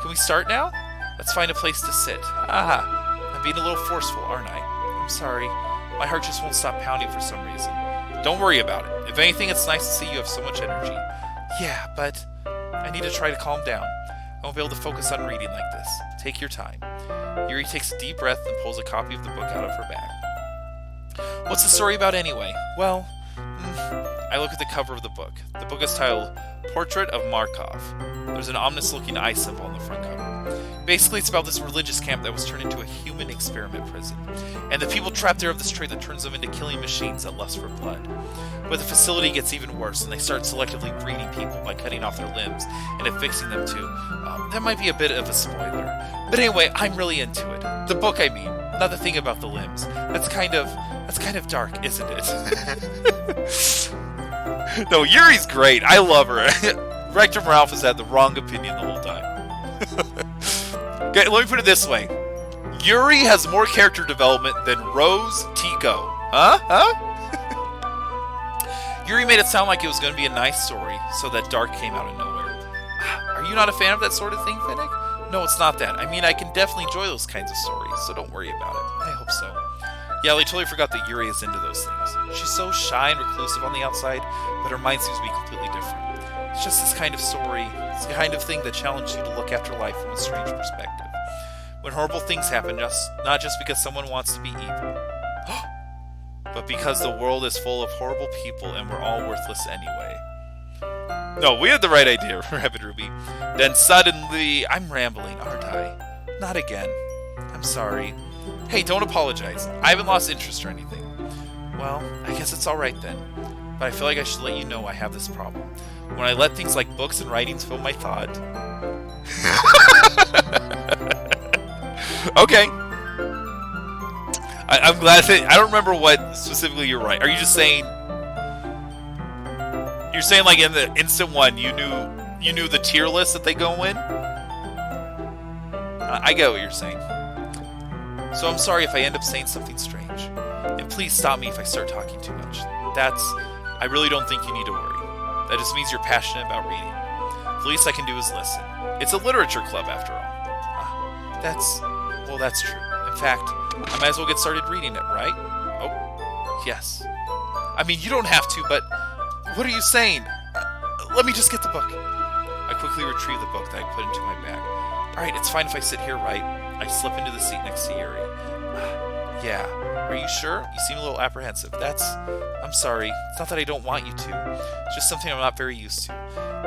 Can we start now? Let's find a place to sit. I'm being a little forceful, aren't I? I'm sorry. My heart just won't stop pounding for some reason. Don't worry about it. If anything, it's nice to see you have so much energy. Yeah, but I need to try to calm down. I won't be able to focus on reading like this. Take your time. Yuri takes a deep breath and pulls a copy of the book out of her bag. What's the story about anyway? Well, I look at the cover of the book. The book is titled Portrait of Markov. There's an ominous-looking eye symbol on the front cover. Basically, it's about this religious camp that was turned into a human experiment prison, and the people trapped there have this trait that turns them into killing machines that lust for blood. But the facility gets even worse, and they start selectively breeding people by cutting off their limbs and affixing them to. That might be a bit of a spoiler, but anyway, I'm really into it. The book, I mean, not the thing about the limbs. That's kind of dark, isn't it? No, Yuri's great. I love her. Rector Ralph has had the wrong opinion the whole time. Okay, let me put it this way. Yuri has more character development than Rose Tico. Huh? Yuri made it sound like it was going to be a nice story, so that dark came out of nowhere. Are you not a fan of that sort of thing, Finnick? No, it's not that. I mean, I can definitely enjoy those kinds of stories, so don't worry about it. I hope so. Yeah, I totally forgot that Yuri is into those things. She's so shy and reclusive on the outside, but her mind seems to be completely different. It's just this kind of story, it's the kind of thing that challenges you to look after life from a strange perspective. When horrible things happen, not just because someone wants to be evil, but because the world is full of horrible people and we're all worthless anyway. No, we had the right idea, Rabbit Ruby. Then suddenly, I'm rambling, aren't I? Not again. I'm sorry. Hey, don't apologize. I haven't lost interest or anything. Well, I guess it's alright then. But I feel like I should let you know I have this problem. When I let things like books and writings fill my thought... Okay. I'm glad that... I don't remember what specifically you're right. Are you just saying... You're saying like in the instant one, you knew the tier list that they go in? I get what you're saying. So I'm sorry if I end up saying something strange. And please stop me if I start talking too much. I really don't think you need to worry. That just means you're passionate about reading. The least I can do is listen. It's a literature club after all. That's true. In fact, I might as well get started reading it, right? Oh, yes. I mean, you don't have to, but what are you saying? Let me just get the book. I quickly retrieve the book that I put into my bag. Alright, it's fine if I sit here, right? I slip into the seat next to Yuri. Yeah. Are you sure? You seem a little apprehensive. I'm sorry. It's not that I don't want you to. It's just something I'm not very used to.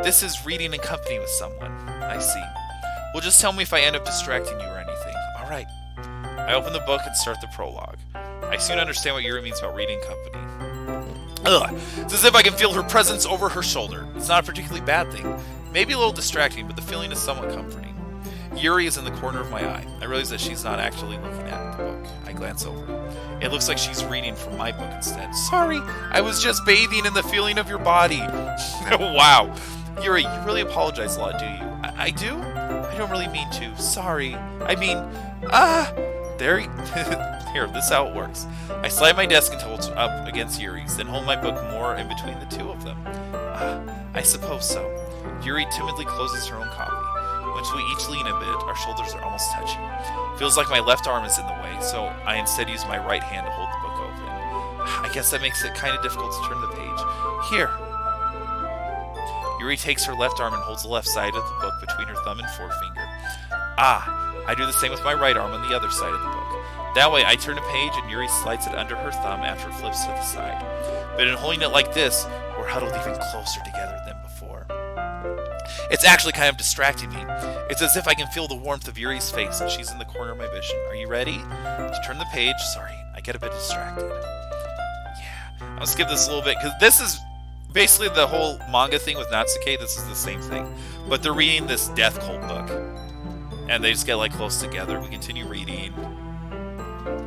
This is reading in company with someone. I see. Well, just tell me if I end up distracting you or anything. Alright. I open the book and start the prologue. I soon understand what Yuri means about reading company. Ugh. It's as if I can feel her presence over her shoulder. It's not a particularly bad thing. Maybe a little distracting, but the feeling is somewhat comforting. Yuri is in the corner of my eye. I realize that she's not actually looking at the book. I glance over. It looks like she's reading from my book instead. Sorry, I was just bathing in the feeling of your body. Wow. Yuri, you really apologize a lot, do you? I do? I don't really mean to. Sorry. I mean, there. Here, this is how it works. I slide my desk until it's up against Yuri's, then hold my book more in between the two of them. I suppose so. Yuri timidly closes her own copy. Once we each lean a bit, our shoulders are almost touching. Feels like my left arm is in the way, so I instead use my right hand to hold the book open. I guess that makes it kind of difficult to turn the page. Here. Yuri takes her left arm and holds the left side of the book between her thumb and forefinger. I do the same with my right arm on the other side of the book. That way, I turn a page and Yuri slides it under her thumb after it flips to the side. But in holding it like this, we're huddled even closer together than before. It's actually kind of distracting me. It's as if I can feel the warmth of Yuri's face and she's in the corner of my vision. Are you ready? To turn the page, sorry, I get a bit distracted. Yeah, I'll skip this a little bit because this is basically the whole manga thing with Natsuke. This is the same thing. But they're reading this death cult book. And they just get like close together. We continue reading.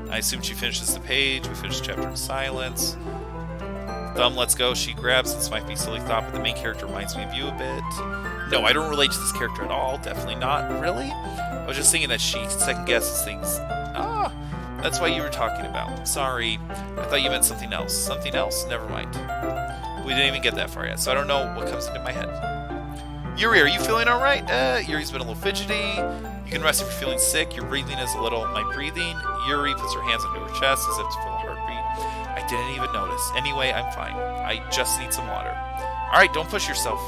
I assume she finishes the page. We finish the chapter in silence. Thumb lets go. She grabs. This might be a silly thought, but the main character reminds me of you a bit. No, I don't relate to this character at all. Definitely not. Really? I was just thinking that she second guesses things. That's what you were talking about. Sorry. I thought you meant something else. Something else? Never mind. We didn't even get that far yet, so I don't know what comes into my head. Yuri, are you feeling alright? Yuri's been a little fidgety. You can rest if you're feeling sick. Your breathing is a little... My breathing? Yuri puts her hands under her chest as if to feel a heartbeat. I didn't even notice. Anyway, I'm fine. I just need some water. Alright, don't push yourself.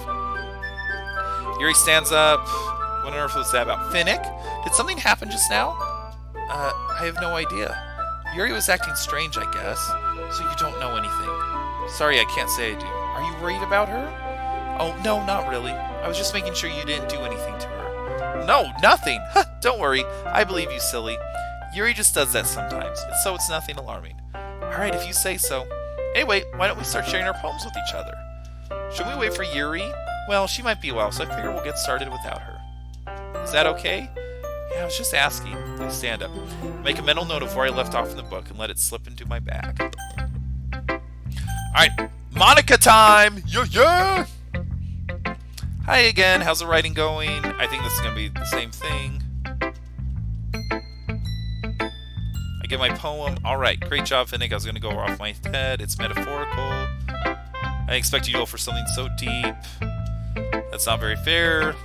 Yuri stands up. What on earth was that about? Finnick? Did something happen just now? I have no idea. Yuri was acting strange, I guess. So you don't know anything. Sorry, I can't say I do. Are you worried about her? Oh, no, not really. I was just making sure you didn't do anything to her. No, nothing! Don't worry. I believe you, silly. Yuri just does that sometimes, so it's nothing alarming. Alright, if you say so. Anyway, why don't we start sharing our poems with each other? Should we wait for Yuri? Well, she might be well, so I figure we'll get started without her. Is that okay? Yeah, I was just asking. I stand up. Make a mental note of where I left off in the book and let it slip into my bag. Alright, Monica time! Yeah! Hi again, how's the writing going? I think this is going to be the same thing. I get my poem. Alright, great job, Finnick. I was going to go off my head. It's metaphorical. I expect you to go for something so deep. That's not very fair.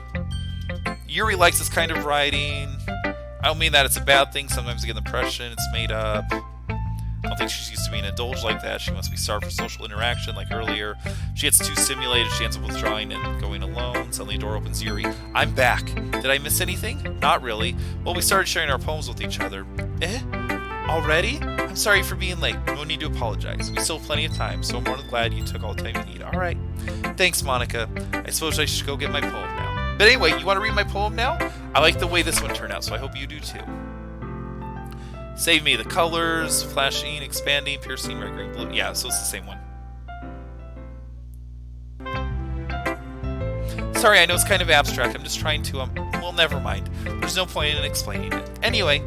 Yuri likes this kind of writing. I don't mean that it's a bad thing. Sometimes I get the impression it's made up. I don't think she's used to being indulged like that. She must be starved for social interaction, like earlier. She gets too stimulated. She ends up withdrawing and going alone. Suddenly a door opens. Yuri, I'm back. Did I miss anything? Not really. Well, we started sharing our poems with each other. Already? I'm sorry for being late. No need to apologize. We still have plenty of time, so I'm more than glad you took all the time you need. Alright. Thanks, Monica. I suppose I should go get my poem now. But anyway, you want to read my poem now? I like the way this one turned out, so I hope you do too. Save me the colors, flashing, expanding, piercing, red, green, blue. Yeah, so it's the same one. Sorry, I know it's kind of abstract. I'm just trying to, well, never mind. There's no point in explaining it. Anyway,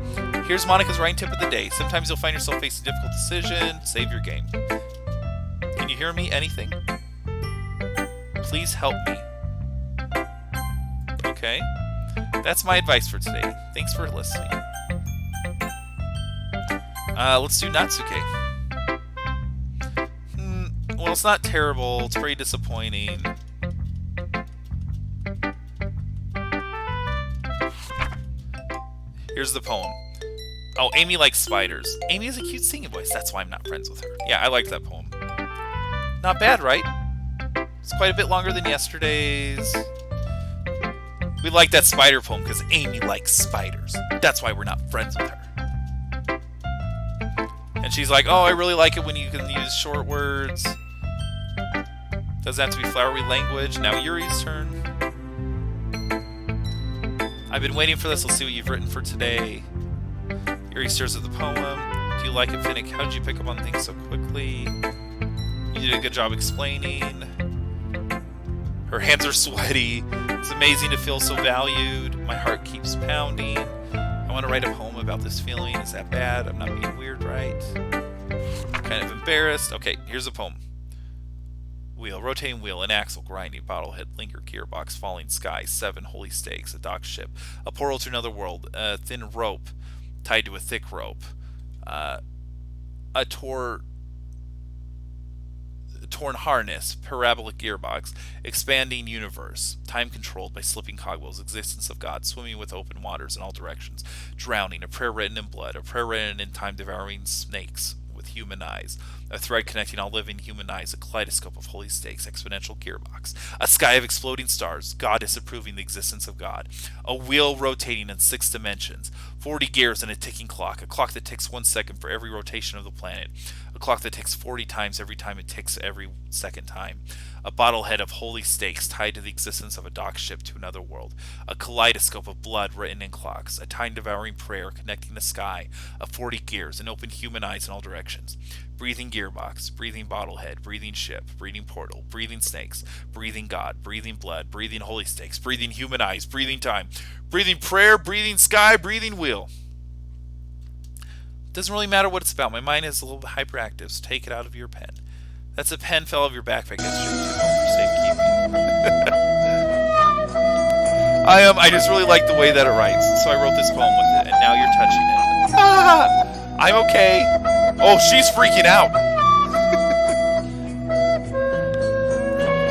here's Monica's writing tip of the day. Sometimes you'll find yourself facing a difficult decision. Save your game. Can you hear me? Anything? Please help me. Okay. That's my advice for today. Thanks for listening. Let's do Natsuke. Well, it's not terrible. It's pretty disappointing. Here's the poem. Oh, Amy likes spiders. Amy has a cute singing voice. That's why I'm not friends with her. Yeah, I like that poem. Not bad, right? It's quite a bit longer than yesterday's. We like that spider poem because Amy likes spiders. That's why we're not friends with her. And she's like, oh, I really like it when you can use short words. Doesn't have to be flowery language. Now Yuri's turn. I've been waiting for this. Let's see what you've written for today. Yuri stares at the poem. Do you like it, Finnick? How did you pick up on things so quickly? You did a good job explaining. Her hands are sweaty. It's amazing to feel so valued. My heart keeps pounding. I want to write a poem about this feeling. Is that bad? I'm not being weird, right? Kind of embarrassed. Okay, here's a poem. Wheel, rotating wheel, an axle, grinding, bottlehead, linker, gearbox, falling sky, 7 holy stakes, a dock ship, a portal to another world, a thin rope tied to a thick rope, a torn harness, parabolic gearbox, expanding universe, time controlled by slipping cogwheels, existence of God, swimming with open waters in all directions, drowning, a prayer written in blood, a prayer written in time, devouring snakes with human eyes, a thread connecting all living human eyes, a kaleidoscope of holy stakes, exponential gearbox, a sky of exploding stars, God disapproving the existence of God, a wheel rotating in 6 dimensions, 40 gears and a ticking clock, a clock that ticks 1 second for every rotation of the planet, a clock that ticks 40 times every time it ticks every second time, a bottlehead of holy stakes tied to the existence of a dock ship to another world, a kaleidoscope of blood written in clocks, a time-devouring prayer connecting the sky, a 40 gears, and open human eyes in all directions, breathing gearbox, breathing bottlehead, breathing ship, breathing portal, breathing snakes, breathing God, breathing blood, breathing holy stakes, breathing human eyes, breathing time, breathing prayer, breathing sky, breathing wheel. Doesn't really matter what it's about. My mind is a little bit hyperactive, so take it out of your pen. That's a pen fell out of your backpack. That's straight to home for safekeeping. I just really like the way that it writes, so I wrote this poem with it, and now you're touching it. Ah, I'm okay. Oh, she's freaking out.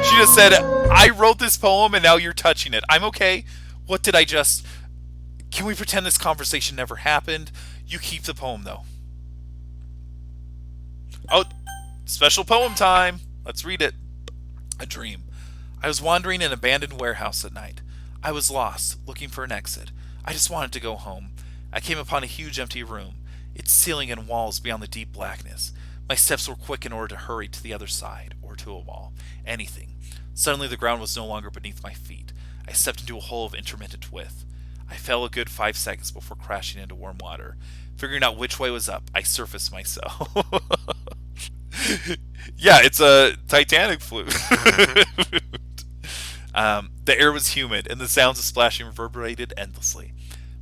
She just said, I wrote this poem and now you're touching it. I'm okay. What did I just... Can we pretend this conversation never happened? You keep the poem, though. Oh, special poem time. Let's read it. A dream. I was wandering in an abandoned warehouse at night. I was lost, looking for an exit. I just wanted to go home. I came upon a huge empty room, its ceiling and walls beyond the deep blackness. My steps were quick in order to hurry to the other side, or to a wall. Anything. Suddenly the ground was no longer beneath my feet. I stepped into a hole of intermittent width. I fell a good 5 seconds before crashing into warm water. Figuring out which way was up, I surfaced myself. Yeah, it's a Titanic flute. The air was humid, and the sounds of splashing reverberated endlessly.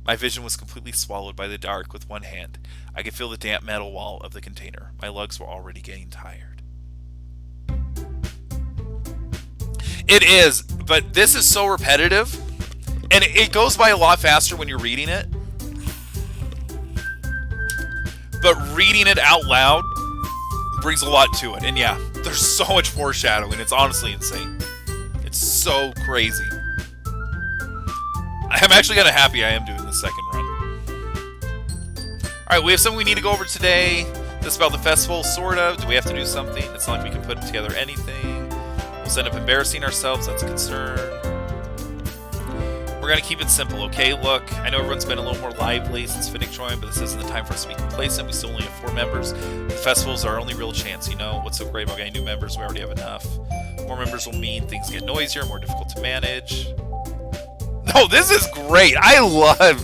My vision was completely swallowed by the dark with one hand. I could feel the damp metal wall of the container. My legs were already getting tired. It is, but this is so repetitive, and it goes by a lot faster when you're reading it. But reading it out loud brings a lot to it. And yeah, there's so much foreshadowing. It's honestly insane. It's so crazy. I'm actually kind of happy I am doing the second run. Alright, we have something we need to go over today. This about the festival, sort of. Do we have to do something? It's not like we can put together anything. We'll end up embarrassing ourselves. That's a concern. We're going to keep it simple, okay? Look, I know everyone's been a little more lively since Finnick joined, but this isn't the time for us to be complacent. We still only have 4 members. The festival's our only real chance, you know? What's so great about getting new members? We already have enough. More members will mean things get noisier, more difficult to manage. No, this is great! I love...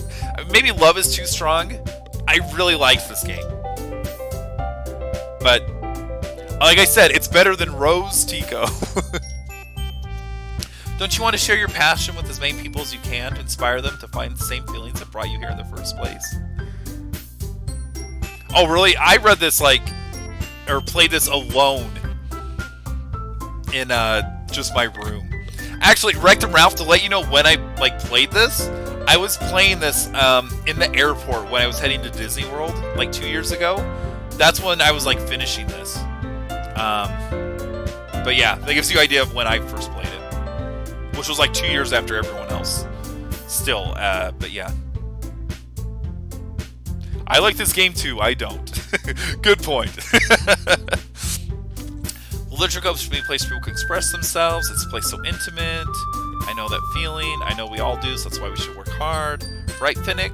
Maybe love is too strong. I really like this game. But, like I said, it's better than Rose Tico. Don't you want to share your passion with as many people as you can to inspire them to find the same feelings that brought you here in the first place? Oh, really? I read this, or played this alone in, just my room. Actually, Rectum Ralph, to let you know when I, played this, I was playing this, in the airport when I was heading to Disney World, 2 years ago. That's when I was, finishing this. But yeah, that gives you an idea of when I first played it. Which was 2 years after everyone else. Still, but yeah. I like this game too, I don't. Good point. Literature Club should be a place where people can express themselves. It's a place so intimate. I know that feeling. I know we all do, so that's why we should work hard. Right, Finnick?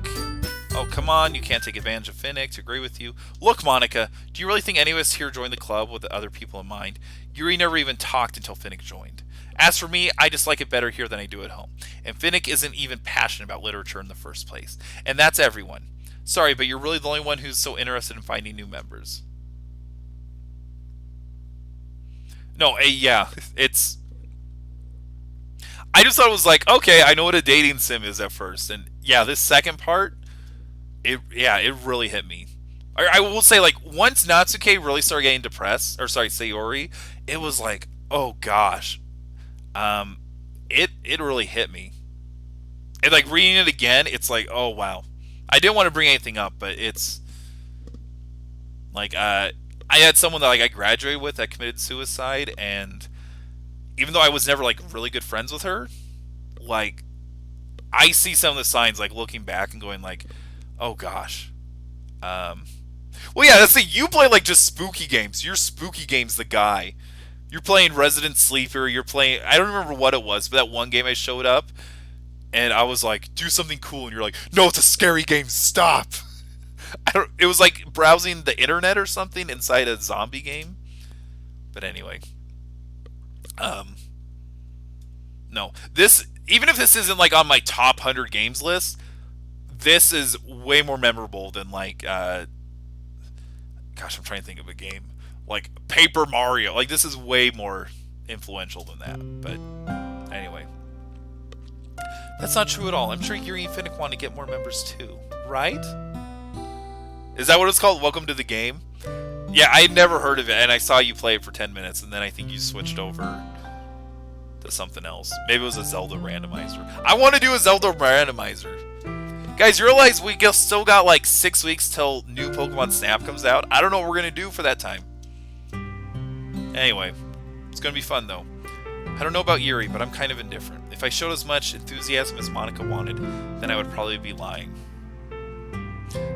Oh, come on, you can't take advantage of Finnick, to agree with you. Look, Monica, do you really think any of us here joined the club with other people in mind? Yuri never even talked until Finnick joined. As for me, I just like it better here than I do at home. And Finnick isn't even passionate about literature in the first place. And that's everyone. Sorry, but you're really the only one who's so interested in finding new members. No, yeah, it's... I just thought it was okay, I know what a dating sim is at first. And yeah, this second part, it really hit me. I will say, once Natsuke really started getting depressed, or sorry, Sayori, it was oh gosh. It really hit me. And reading it again, it's oh wow. I didn't want to bring anything up, but it's I had someone that I graduated with that committed suicide, and even though I was never really good friends with her, I see some of the signs looking back and going oh gosh. Well yeah, let's see, you play just spooky games. You're spooky games the guy. You're playing Resident Sleeper, you're playing... I don't remember what it was, but that one game I showed up, and I was do something cool, and you're no, it's a scary game, stop! It was browsing the internet or something inside a zombie game. But anyway. No. This... Even if this isn't on my top 100 games list, this is way more memorable than gosh, I'm trying to think of a game. Paper Mario. This is way more influential than that. But anyway. That's not true at all. I'm sure Yuri and Finnick want to get more members too. Right? Is that what it's called? Welcome to the game? Yeah, I had never heard of it, and I saw you play it for 10 minutes, and then I think you switched over to something else. Maybe it was a Zelda randomizer. I want to do a Zelda randomizer. Guys, you realize we still got 6 weeks till new Pokemon Snap comes out? I don't know what we're going to do for that time. Anyway, it's going to be fun though. I don't know about Yuri, but I'm kind of indifferent. If I showed as much enthusiasm as Monica wanted, then I would probably be lying.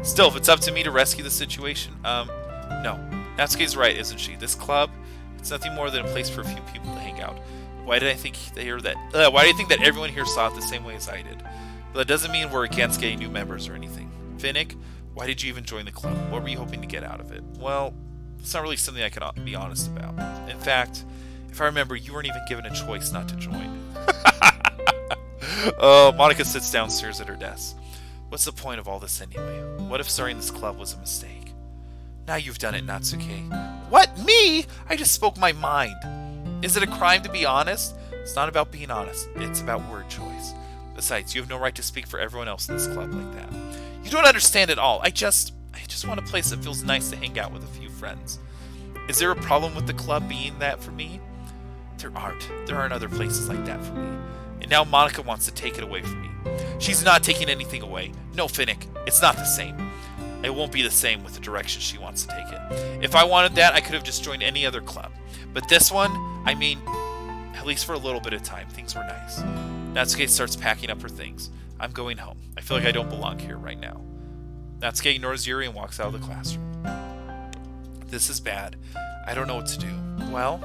Still, if it's up to me to rescue the situation, no. Natsuke's right, isn't she? This club, it's nothing more than a place for a few people to hang out. Why do you think that everyone here saw it the same way as I did? But that doesn't mean we're against getting new members or anything. Finnick, why did you even join the club? What were you hoping to get out of it? Well, it's not really something I can be honest about. In fact, if I remember, you weren't even given a choice not to join. Oh, Monica sits down, stares at her desk. What's the point of all this anyway? What if starting this club was a mistake? Now you've done it, Natsuke. What? Me? I just spoke my mind. Is it a crime to be honest? It's not about being honest. It's about word choice. Besides, you have no right to speak for everyone else in this club like that. You don't understand at all. I just want a place that feels nice to hang out with a few friends. Is there a problem with the club being that for me? There aren't. There aren't other places like that for me. And now Monica wants to take it away from me. She's not taking anything away. No, Finnick, it's not the same. It won't be the same with the direction she wants to take it. If I wanted that, I could have just joined any other club. But this one, I mean, at least for a little bit of time, things were nice. Natsuke starts packing up her things. I'm going home. I feel like I don't belong here right now. Natsuke ignores Yuri and walks out of the classroom. This is bad. I don't know what to do. Well,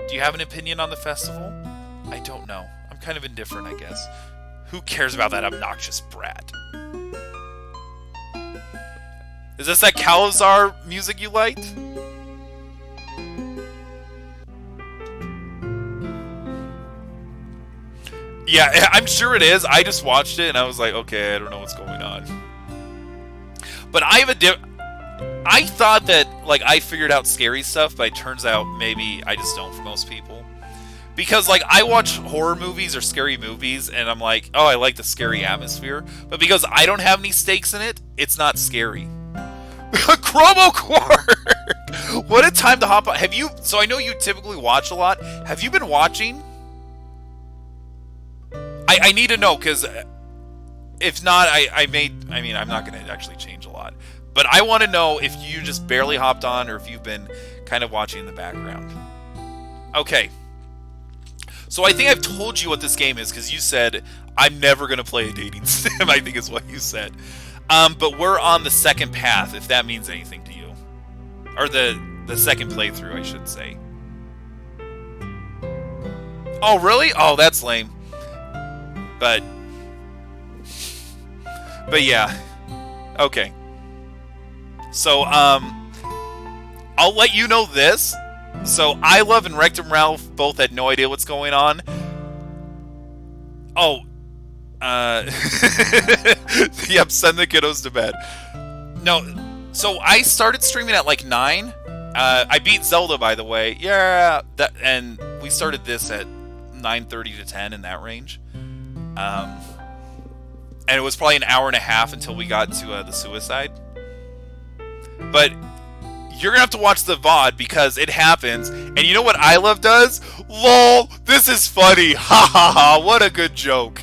do you have an opinion on the festival? I don't know. I'm kind of indifferent, I guess. Who cares about that obnoxious brat? Is this that Calazar music you liked? Yeah, I'm sure it is. I just watched it and I was like, okay, I don't know what's going on. But I have I thought that like I figured out scary stuff, but it turns out maybe I just don't for most people. Because like I watch horror movies or scary movies and I'm like, oh, I like the scary atmosphere. But because I don't have any stakes in it, it's not scary. Chromo Quark! What a time to hop on. Have you, so I know you typically watch a lot. Have you been watching? I need to know, because if not, I'm not going to actually change a lot. But I want to know if you just barely hopped on or if you've been kind of watching in the background. Okay. So I think I've told you what this game is, because you said, I'm never going to play a dating sim, I think is what you said. But we're on the second path, if that means anything to you. Or the second playthrough, I should say. Oh, really? Oh, that's lame. But yeah. Okay. So, I'll let you know this. So, I Love and Rectum Ralph both had no idea what's going on. Oh. Yep, send the kiddos to bed. No, so I started streaming at like 9. I beat Zelda, by the way. Yeah, and we started this at 9:30 to 10 in that range. And it was probably an hour and a half until we got to the suicide. But you're gonna have to watch the VOD because it happens. And you know what I Love does? LOL, this is funny. Ha ha ha, what a good joke.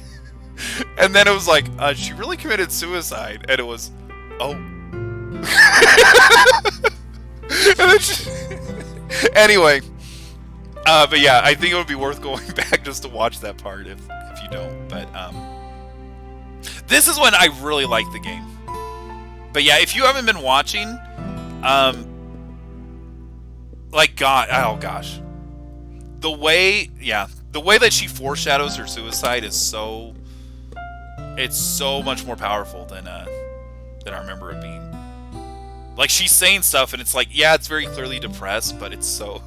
And then it was like, she really committed suicide. And it was, oh. And then anyway. But yeah, I think it would be worth going back just to watch that part if you don't. But this is when I really like the game. But yeah, if you haven't been watching, like God, oh gosh, the way that she foreshadows her suicide is so, it's so much more powerful than I remember it being. Like she's saying stuff and it's like, yeah, it's very clearly depressed, but it's so.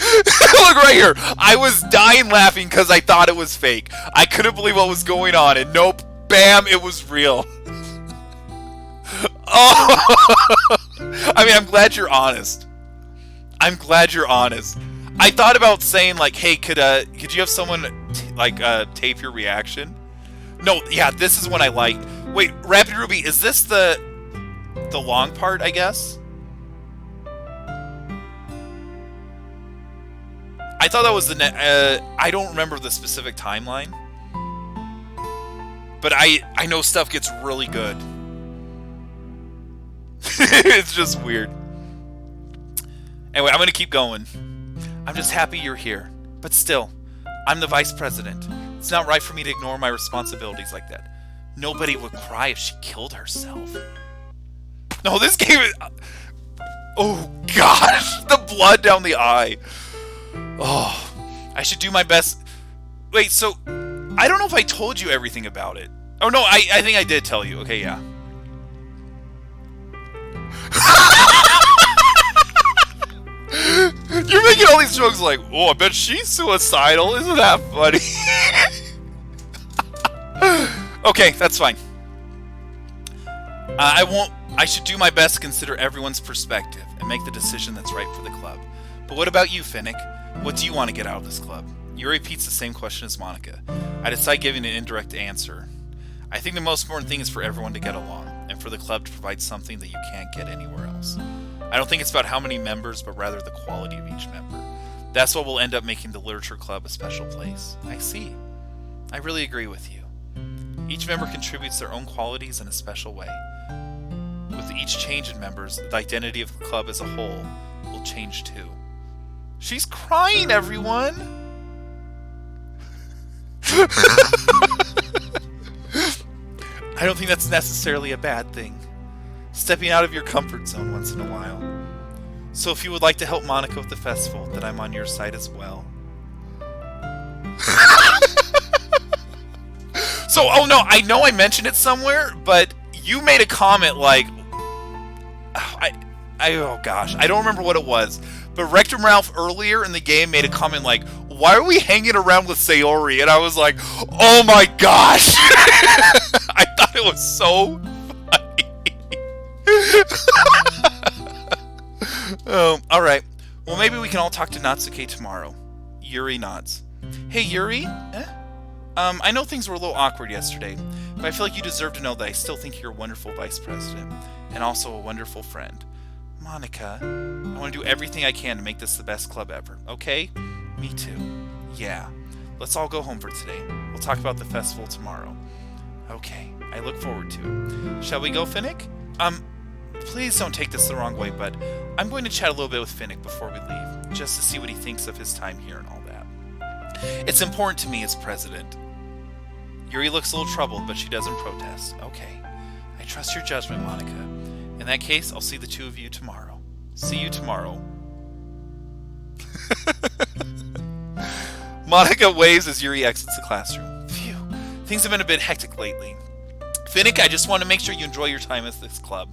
Look right here. I was dying laughing because I thought it was fake. I couldn't believe what was going on, and nope, bam, it was real. Oh, I mean, I'm glad you're honest. I'm glad you're honest. I thought about saying like, hey, could you have someone tape your reaction? No, yeah, this is one I liked. Wait, Rapid Ruby, is this the long part? I guess. I thought that was the I don't remember the specific timeline, but I know stuff gets really good. It's just weird. Anyway, I'm gonna keep going. I'm just happy you're here, but still, I'm the vice president. It's not right for me to ignore my responsibilities like that. Nobody would cry if she killed herself. No, this game is... Oh, gosh! The blood down the eye. Oh, I should do my best... Wait, so... I don't know if I told you everything about it. Oh, no, I think I did tell you. Okay, yeah. You're making all these jokes like, oh, I bet she's suicidal. Isn't that funny? Okay, that's fine. I should do my best to consider everyone's perspective and make the decision that's right for the club. But what about you, Finnick? What do you want to get out of this club? Yuri repeats the same question as Monica. I decide giving an indirect answer. I think the most important thing is for everyone to get along, and for the club to provide something that you can't get anywhere else. I don't think it's about how many members, but rather the quality of each member. That's what will end up making the Literature Club a special place. I see. I really agree with you. Each member contributes their own qualities in a special way. With each change in members, the identity of the club as a whole will change too. She's crying, everyone! I don't think that's necessarily a bad thing. Stepping out of your comfort zone once in a while. So if you would like to help Monica with the festival, then I'm on your side as well. So, oh no, I know I mentioned it somewhere, but you made a comment like... oh gosh, I don't remember what it was. But Rectum Ralph earlier in the game made a comment like, why are we hanging around with Sayori? And I was like, oh my gosh! I thought it was so funny. Alright. Well, maybe we can all talk to Natsuke tomorrow. Yuri nods. Hey, Yuri? I know things were a little awkward yesterday, but I feel like you deserve to know that I still think you're a wonderful vice president, and also a wonderful friend. Monica, I want to do everything I can to make this the best club ever, okay? Me too. Yeah. Let's all go home for today. We'll talk about the festival tomorrow. Okay. I look forward to it. Shall we go, Finnick? Please don't take this the wrong way, but I'm going to chat a little bit with Finnick before we leave, just to see what he thinks of his time here and all that. It's important to me as president. Yuri looks a little troubled, but she doesn't protest. Okay. I trust your judgment, Monica. In that case, I'll see the two of you tomorrow. See you tomorrow. Monica waves as Yuri exits the classroom. Phew. Things have been a bit hectic lately. Finnick, I just want to make sure you enjoy your time at this club.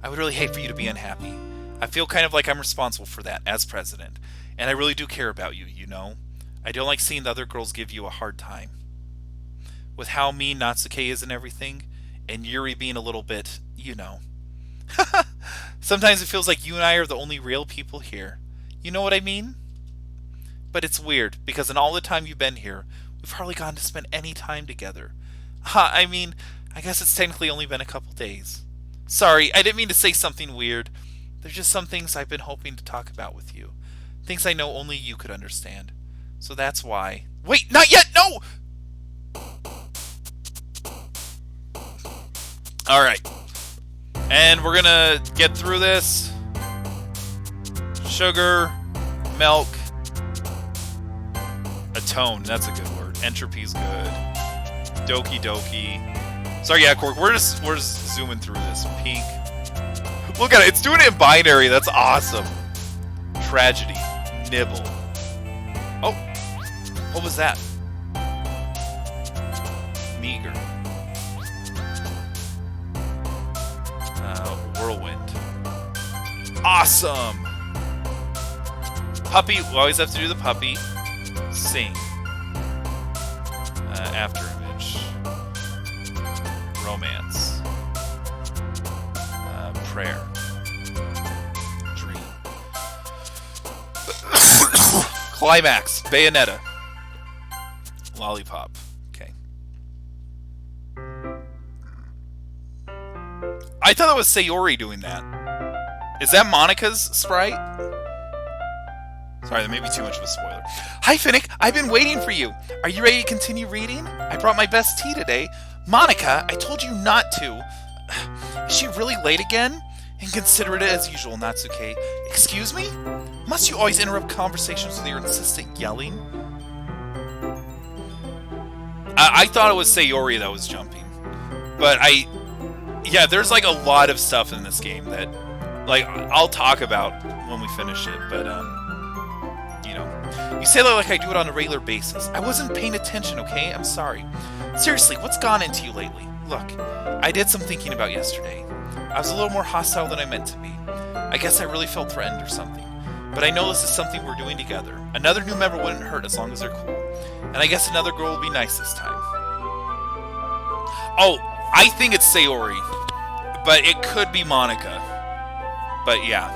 I would really hate for you to be unhappy. I feel kind of like I'm responsible for that, as president. And I really do care about you, you know? I don't like seeing the other girls give you a hard time. With how mean Natsuke is and everything, and Yuri being a little bit, you know. Sometimes it feels like you and I are the only real people here. You know what I mean? But it's weird, because in all the time you've been here, we've hardly gotten to spend any time together. I mean, I guess it's technically only been a couple days. Sorry, I didn't mean to say something weird. There's just some things I've been hoping to talk about with you. Things I know only you could understand. So that's why... Wait, not yet! No! Alright. And we're gonna get through this. Sugar, milk, atone, that's a good word. Entropy's good. Doki Doki. Sorry, yeah, Cork, we're just zooming through this. Pink. Look at it, it's doing it in binary, that's awesome. Tragedy. Nibble. Oh, what was that? Meager. Whirlwind. Awesome! Puppy, we always have to do the puppy. Sing. After image. Romance. Prayer. Dream. Climax. Bayonetta. Lollipop. Okay. I thought it was Sayori doing that. Is that Monica's sprite? Sorry, that may be too much of a spoiler. Hi, Finnick. I've been waiting for you. Are you ready to continue reading? I brought my best tea today. Monica, I told you not to. Is she really late again? Inconsiderate as usual, Natsuke. Excuse me? Must you always interrupt conversations with your insistent yelling? I thought it was Sayori that was jumping. But yeah, there's like a lot of stuff in this game that, like, I'll talk about when we finish it, but, you know. You say that like I do it on a regular basis. I wasn't paying attention, okay? I'm sorry. Seriously, what's gone into you lately? Look, I did some thinking about yesterday. I was a little more hostile than I meant to be. I guess I really felt threatened or something. But I know this is something we're doing together. Another new member wouldn't hurt as long as they're cool. And I guess another girl will be nice this time. Oh, I think it's Sayori. But it could be Monica. But yeah.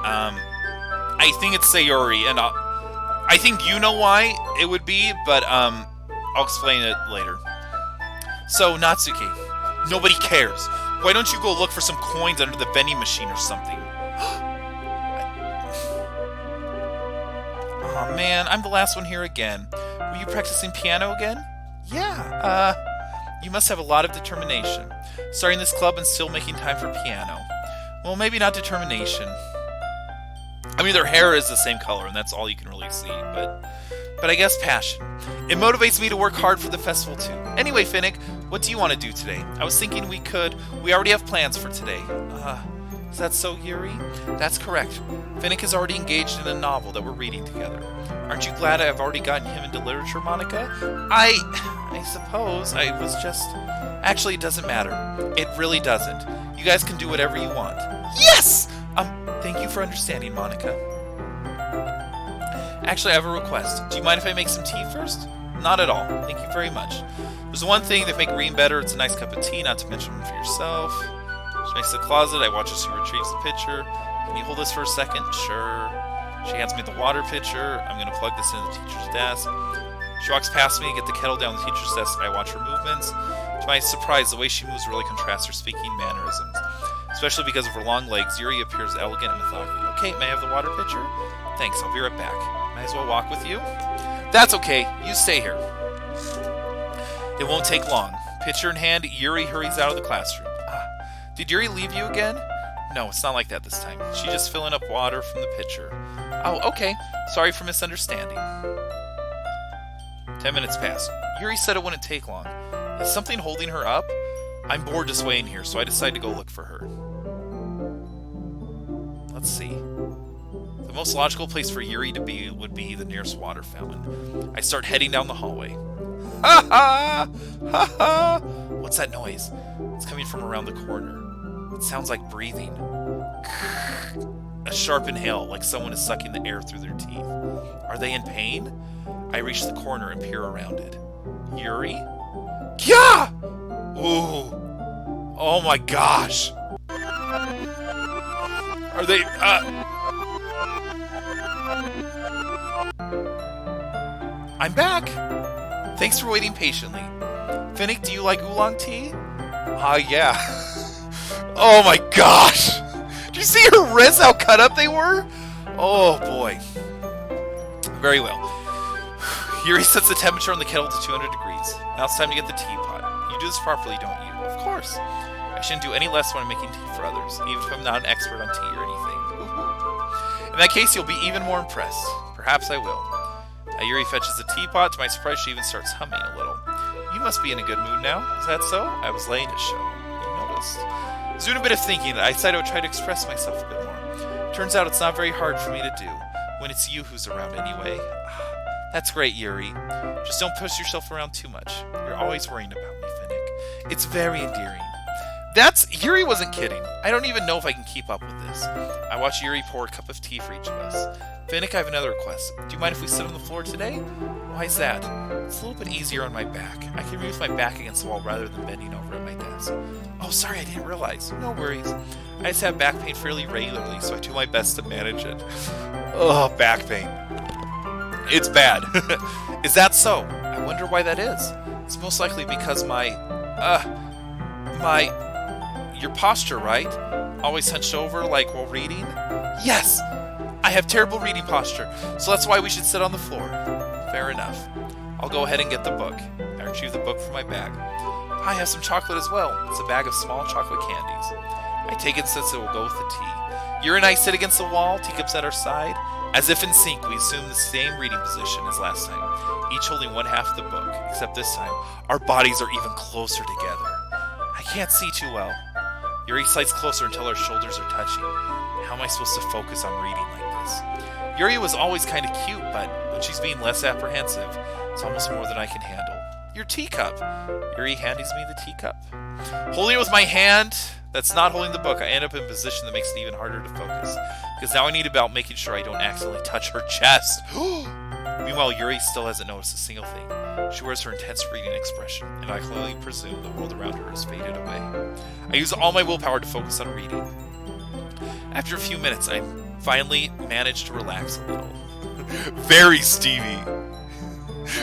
I think it's Sayori, and I think you know why it would be, but I'll explain it later. So, Natsuki, nobody cares. Why don't you go look for some coins under the vending machine or something? Aw, man, I'm the last one here again. Were you practicing piano again? Yeah, you must have a lot of determination. Starting this club and still making time for piano. Well, maybe not determination. I mean, their hair is the same color, and that's all you can really see, but I guess passion. It motivates me to work hard for the festival, too. Anyway, Finnick, what do you want to do today? I was thinking we already have plans for today. Is that so, Yuri? That's correct. Finnick is already engaged in a novel that we're reading together. Aren't you glad I've already gotten him into literature, Monica? I suppose I was just... Actually, it doesn't matter. It really doesn't. You guys can do whatever you want. Yes! Thank you for understanding, Monica. Actually, I have a request. Do you mind if I make some tea first? Not at all. Thank you very much. There's one thing that make reading better. It's a nice cup of tea, not to mention one for yourself. She makes the closet. I watch as she retrieves the pitcher. Can you hold this for a second? Sure. She hands me the water pitcher. I'm going to plug this into the teacher's desk. She walks past me, get the kettle down the teacher's desk. I watch her movements. To my surprise, the way she moves really contrasts her speaking mannerisms. Especially because of her long legs, Yuri appears elegant and methodical. Okay, may I have the water pitcher? Thanks, I'll be right back. Might as well walk with you? That's okay, you stay here. It won't take long. Pitcher in hand, Yuri hurries out of the classroom. Did Yuri leave you again? No, it's not like that this time. She's just filling up water from the pitcher. Oh, okay. Sorry for misunderstanding. 10 minutes pass. Yuri said it wouldn't take long. Is something holding her up? I'm bored just waiting here, so I decide to go look for her. Let's see. The most logical place for Yuri to be would be the nearest water fountain. I start heading down the hallway. Ha ha! Ha ha! What's that noise? It's coming from around the corner. It sounds like breathing. A sharp inhale, like someone is sucking the air through their teeth. Are they in pain? I reach the corner and peer around it. Yuri? Yeah! Ooh. Oh my gosh. Are they, I'm back! Thanks for waiting patiently. Finnick, do you like oolong tea? Yeah. Oh my gosh! Did you see her wrists, how cut up they were? Oh boy. Very well. Yuri sets the temperature on the kettle to 200 degrees. Now it's time to get the teapot. You do this properly, don't you? Of course. I shouldn't do any less when I'm making tea for others, even if I'm not an expert on tea or anything. Woo-hoo. In that case, you'll be even more impressed. Perhaps I will. Yuri fetches the teapot. To my surprise, she even starts humming a little. You must be in a good mood now. Is that so? I was laying a show. You noticed. Doing a bit of thinking, I decided I would try to express myself a bit more. Turns out it's not very hard for me to do, when it's you who's around anyway. That's great, Yuri. Just don't push yourself around too much. You're always worrying about me, Finnick. It's very endearing. Yuri wasn't kidding. I don't even know if I can keep up with this. I watch Yuri pour a cup of tea for each of us. Finnick, I have another request. Do you mind if we sit on the floor today? Why is that? It's a little bit easier on my back. I can read with my back against the wall rather than bending over at my desk. Oh, sorry, I didn't realize. No worries. I just have back pain fairly regularly, so I do my best to manage it. Ugh, back pain. It's bad. Is that so? I wonder why that is. It's most likely because your posture, right? Always hunched over, like while reading? Yes! I have terrible reading posture, so that's why we should sit on the floor. Fair enough. I'll go ahead and get the book. I retrieve the book from my bag. I have some chocolate as well. It's a bag of small chocolate candies. I take it since it will go with the tea. Yuri and I sit against the wall, teacups at our side. As if in sync, we assume the same reading position as last time. each holding one half of the book, except this time, our bodies are even closer together. I can't see too well. Yuri slides closer until our shoulders are touching. How am I supposed to focus on reading like this? Yuri was always kind of cute, but when she's being less apprehensive, it's almost more than I can handle. Your teacup. Yuri hands me the teacup. Holding it with my hand that's not holding the book, I end up in a position that makes it even harder to focus. Because now I need about making sure I don't accidentally touch her chest. Meanwhile, Yuri still hasn't noticed a single thing. She wears her intense reading expression, and I clearly presume the world around her has faded away. I use all my willpower to focus on reading. After a few minutes, I finally managed to relax a little. Very Stevie.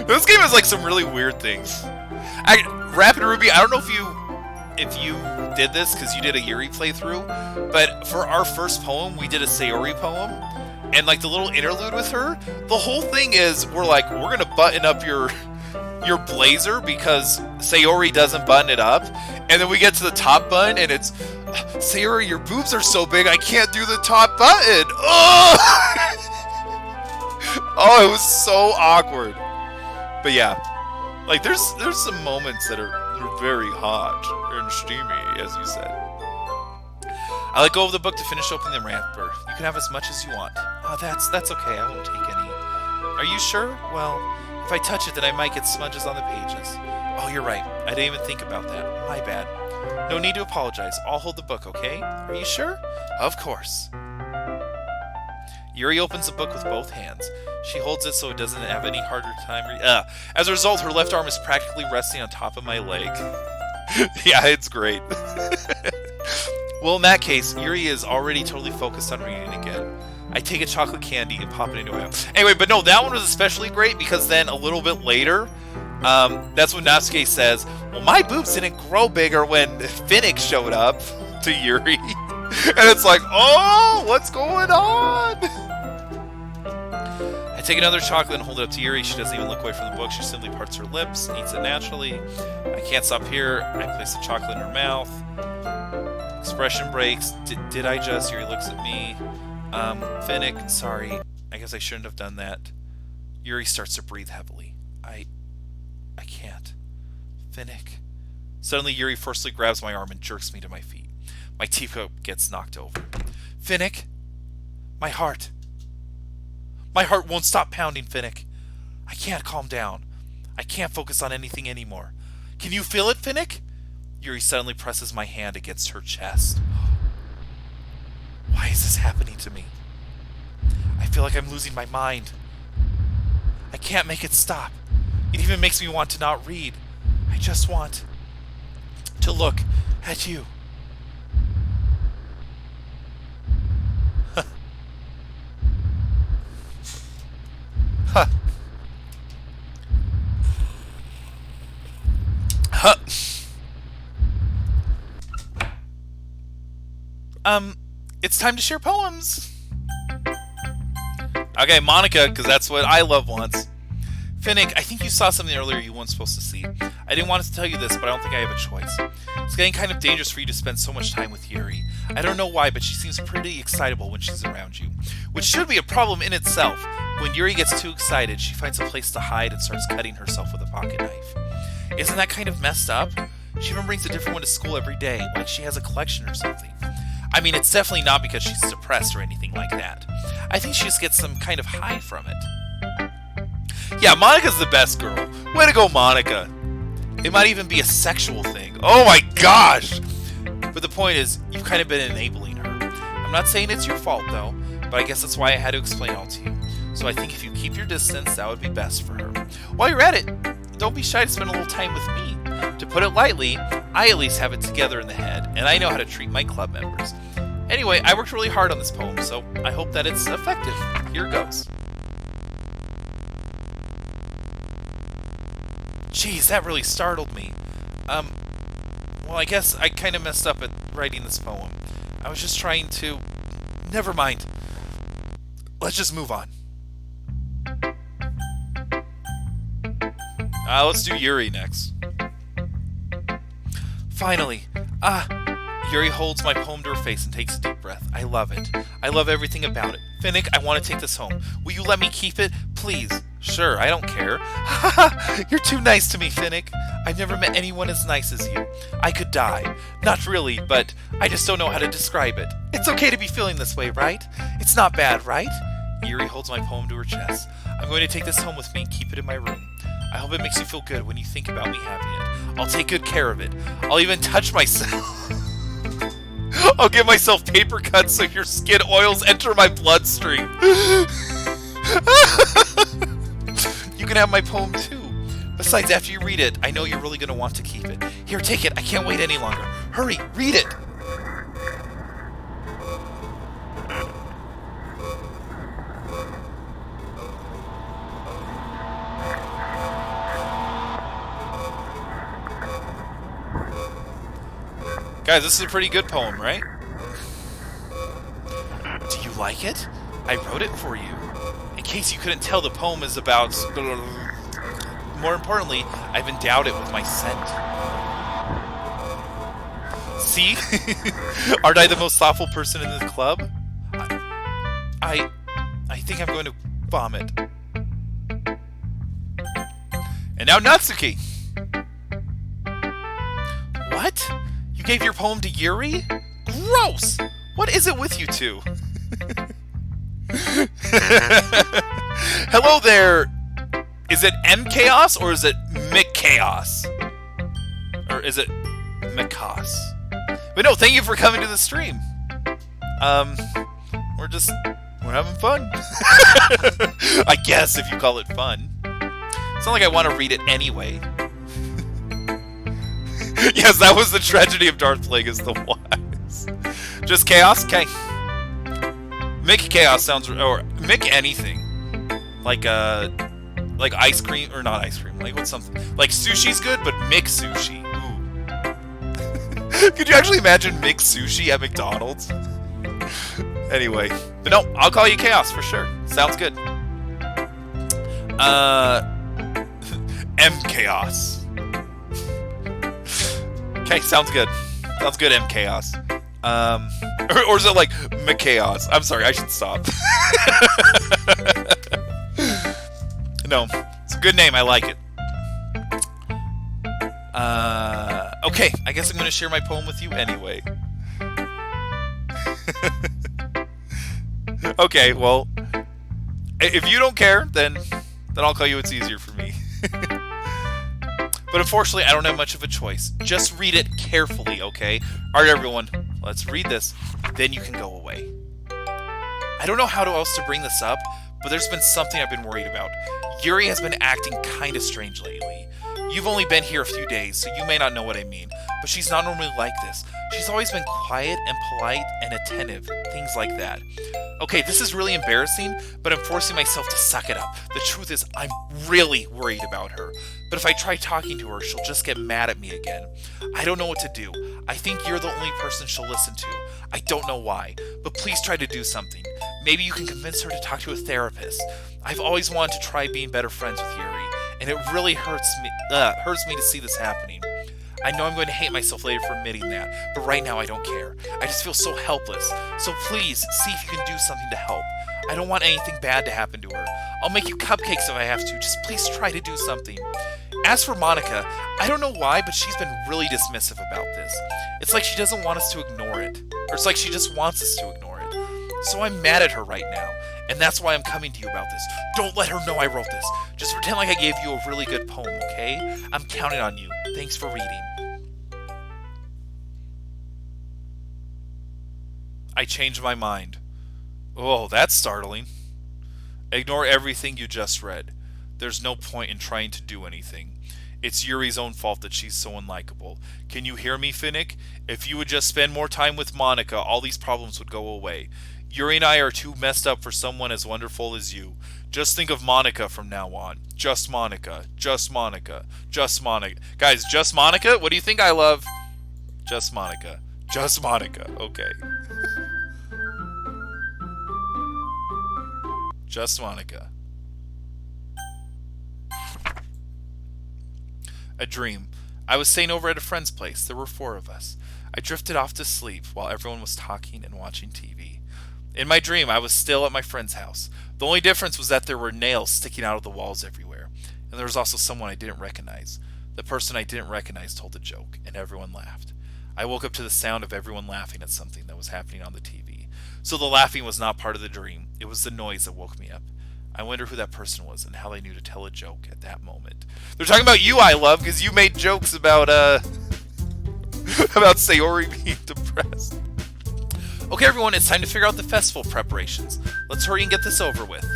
This game has like some really weird things. Rapid Ruby, I don't know if you did this because you did a Yuri playthrough, but for our first poem, we did a Sayori poem, and like the little interlude with her, the whole thing is we're gonna button up your blazer because Sayori doesn't button it up, and then we get to the top button and it's Sayori, your boobs are so big I can't do the top button. Oh, oh, it was so awkward. But yeah, like there's some moments that are very hot and steamy, as you said. I let go of the book to finish opening the wrapper. You can have as much as you want. Oh, that's okay. I won't take any. Are you sure? Well, if I touch it, then I might get smudges on the pages. Oh, you're right. I didn't even think about that. My bad. No need to apologize. I'll hold the book, okay? Are you sure? Of course. Yuri opens the book with both hands. She holds it so it doesn't have any harder time. As a result, her left arm is practically resting on top of my leg. Yeah, it's great. Well, in that case, Yuri is already totally focused on reading again. I take a chocolate candy and pop it into my mouth. Anyway, but no, that one was especially great because then a little bit later, that's when Natsuke says, well, my boobs didn't grow bigger when Finnick showed up to Yuri. And it's like, oh, what's going on? I take another chocolate and hold it up to Yuri. She doesn't even look away from the book. She simply parts her lips and eats it naturally. I can't stop here. I place the chocolate in her mouth. Expression breaks. Did I just? Yuri looks at me. Finnick, sorry. I guess I shouldn't have done that. Yuri starts to breathe heavily. I can't. Finnick. Suddenly, Yuri forcefully grabs my arm and jerks me to my feet. My teacup gets knocked over. Finnick! My heart! My heart won't stop pounding, Finnick. I can't calm down. I can't focus on anything anymore. Can you feel it, Finnick? Yuri suddenly presses my hand against her chest. Why is this happening to me? I feel like I'm losing my mind. I can't make it stop. It even makes me want to not read. I just want to look at you. Huh. Huh. It's time to share poems. Okay, Monica, because that's what I love wants. Finnick, I think you saw something earlier you weren't supposed to see. I didn't want to tell you this, but I don't think I have a choice. It's getting kind of dangerous for you to spend so much time with Yuri. I don't know why, but she seems pretty excitable when she's around you. Which should be a problem in itself. When Yuri gets too excited, she finds a place to hide and starts cutting herself with a pocket knife. Isn't that kind of messed up? She even brings a different one to school every day, like she has a collection or something. I mean, it's definitely not because she's depressed or anything like that. I think she just gets some kind of high from it. Yeah, Monica's the best girl. Way to go, Monica. It might even be a sexual thing. Oh my gosh! But the point is, you've kind of been enabling her. I'm not saying it's your fault, though, but I guess that's why I had to explain it all to you. So I think if you keep your distance, that would be best for her. While you're at it, don't be shy to spend a little time with me. To put it lightly, I at least have it together in the head, and I know how to treat my club members. Anyway, I worked really hard on this poem, so I hope that it's effective. Here goes. Jeez, that really startled me. Well, I guess I kind of messed up at writing this poem. I was just trying to... Never mind. Let's just move on. Let's do Yuri next. Finally. Yuri holds my poem to her face and takes a deep breath. I love it. I love everything about it. Finnick, I want to take this home. Will you let me keep it? Please. Sure, I don't care. You're too nice to me, Finnick. I've never met anyone as nice as you. I could die. Not really, but I just don't know how to describe it. It's okay to be feeling this way, right? It's not bad, right? Yuri holds my poem to her chest. I'm going to take this home with me and keep it in my room. I hope it makes you feel good when you think about me having it. I'll take good care of it. I'll even touch myself. I'll give myself paper cuts so your skin oils enter my bloodstream. You can have my poem too. Besides, after you read it, I know you're really going to want to keep it. Here, take it. I can't wait any longer. Hurry, read it. Guys, this is a pretty good poem, right? Do you like it? I wrote it for you. In case you couldn't tell, the poem is about... More importantly, I've endowed it with my scent. See? Aren't I the most thoughtful person in the club? I think I'm going to vomit. And now Natsuki! What? You gave your poem to Yuri? Gross! What is it with you two? Hello there! Is it M Chaos or is it Mick Chaos? Or is it Mikos? But no, thank you for coming to the stream. We're having fun. I guess if you call it fun. It's not like I want to read it anyway. Yes, that was the tragedy of Darth Plagueis the Wise. Just chaos? Okay. Mick Chaos sounds... Or Mick anything. Like ice cream... Or not ice cream. Like, what's something... Like, sushi's good, but Mick Sushi. Ooh. Could you actually imagine Mick Sushi at McDonald's? Anyway. But no, I'll call you Chaos for sure. Sounds good. M Chaos. Okay, sounds good. Sounds good, M Chaos. Or is it like McChaos? I'm sorry, I should stop. No, it's a good name. I like it. Okay, I guess I'm going to share my poem with you anyway. Okay, well, if you don't care, then I'll call you. It's easier for me. But unfortunately, I don't have much of a choice. Just read it carefully, okay? Alright, everyone, let's read this. Then you can go away. I don't know how else to bring this up, but there's been something I've been worried about. Yuri has been acting kinda strange lately. You've only been here a few days, so you may not know what I mean, but she's not normally like this. She's always been quiet and polite and attentive, things like that. Okay, this is really embarrassing, but I'm forcing myself to suck it up. The truth is, I'm really worried about her. But if I try talking to her, she'll just get mad at me again. I don't know what to do. I think you're the only person she'll listen to. I don't know why, but please try to do something. Maybe you can convince her to talk to a therapist. I've always wanted to try being better friends with Yuri, and it really hurts me to see this happening. I know I'm going to hate myself later for admitting that, but right now I don't care. I just feel so helpless. So please, see if you can do something to help. I don't want anything bad to happen to her. I'll make you cupcakes if I have to. Just please try to do something. As for Monica, I don't know why, but she's been really dismissive about this. It's like she doesn't want us to ignore it. Or it's like she just wants us to ignore it. So I'm mad at her right now. And that's why I'm coming to you about this. Don't let her know I wrote this. Just pretend like I gave you a really good poem, okay? I'm counting on you. Thanks for reading. I changed my mind. Oh, that's startling. Ignore everything you just read. There's no point in trying to do anything. It's Yuri's own fault that she's so unlikable. Can you hear me, Finnick? If you would just spend more time with Monica, all these problems would go away. Yuri and I are too messed up for someone as wonderful as you. Just think of Monica from now on. Just Monica. Just Monica. Just Monica. Guys, just Monica? What do you think I love? Just Monica. Just Monica. Okay. Just Monica. A dream. I was staying over at a friend's place. There were 4 of us. I drifted off to sleep while everyone was talking and watching TV. In my dream, I was still at my friend's house. The only difference was that there were nails sticking out of the walls everywhere. And there was also someone I didn't recognize. The person I didn't recognize told a joke, and everyone laughed. I woke up to the sound of everyone laughing at something that was happening on the TV. So the laughing was not part of the dream. It was the noise that woke me up. I wonder who that person was and how they knew to tell a joke at that moment. They're talking about you, I love, because you made jokes about about Sayori being depressed. Okay, everyone, it's time to figure out the festival preparations. Let's hurry and get this over with.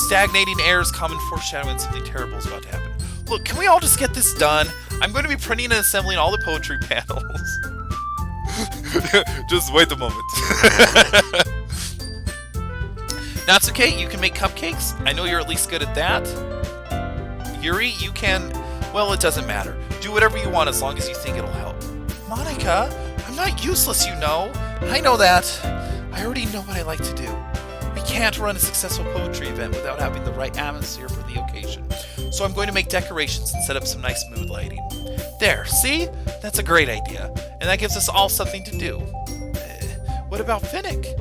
Stagnating air is common foreshadowing something terrible is about to happen. Look, can we all just get this done? I'm going to be printing and assembling all the poetry panels. Just wait the moment. Natsuke, you can make cupcakes. I know you're at least good at that. Yuri, you can... Well, it doesn't matter. Do whatever you want as long as you think it'll help. Monica, I'm not useless, you know. I know that. I already know what I like to do. We can't run a successful poetry event without having the right atmosphere for the occasion. So I'm going to make decorations and set up some nice mood lighting. There, see? That's a great idea. And that gives us all something to do. What about Finnick?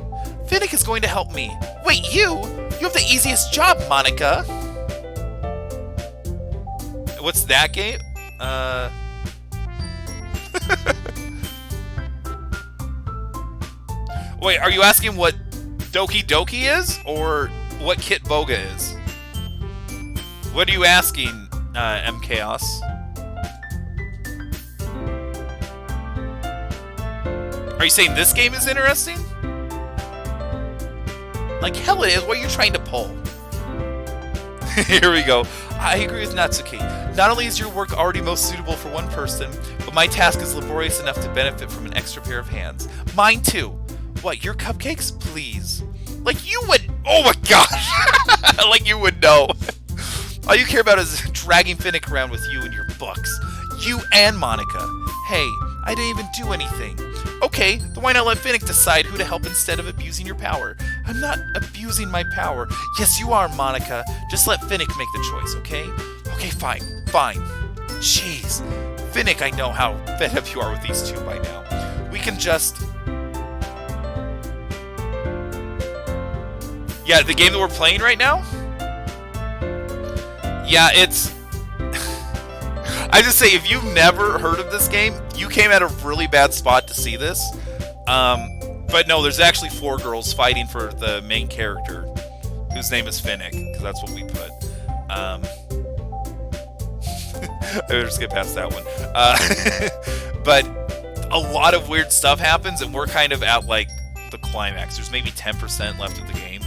Finnick is going to help me. Wait, you? You have the easiest job, Monica. What's that game? Wait, are you asking what Doki Doki is? Or what Kit Boga is? What are you asking, M Chaos? Are you saying this game is interesting? Like hell it is. What are you trying to pull? Here we go. I agree with Natsuki. Not only is your work already most suitable for one person, but my task is laborious enough to benefit from an extra pair of hands. Mine too. What, your cupcakes? Please. Like you would... Oh my gosh! Like you would know. All you care about is dragging Finnick around with you and your books. You and Monica. Hey, I didn't even do anything. Okay, then why not let Finnick decide who to help instead of abusing your power? I'm not abusing my power. Yes, you are, Monica. Just let Finnick make the choice, okay? Okay, fine. Jeez. Finnick, I know how fed up you are with these two by now. We can just... Yeah, the game that we're playing right now? Yeah, it's... I just say, if you've never heard of this game, you came at a really bad spot to see this. But no, there's actually 4 girls fighting for the main character, whose name is Finnick, because that's what we put. I better just get past that one. But a lot of weird stuff happens, and we're kind of at, like, the climax. There's maybe 10% left of the game.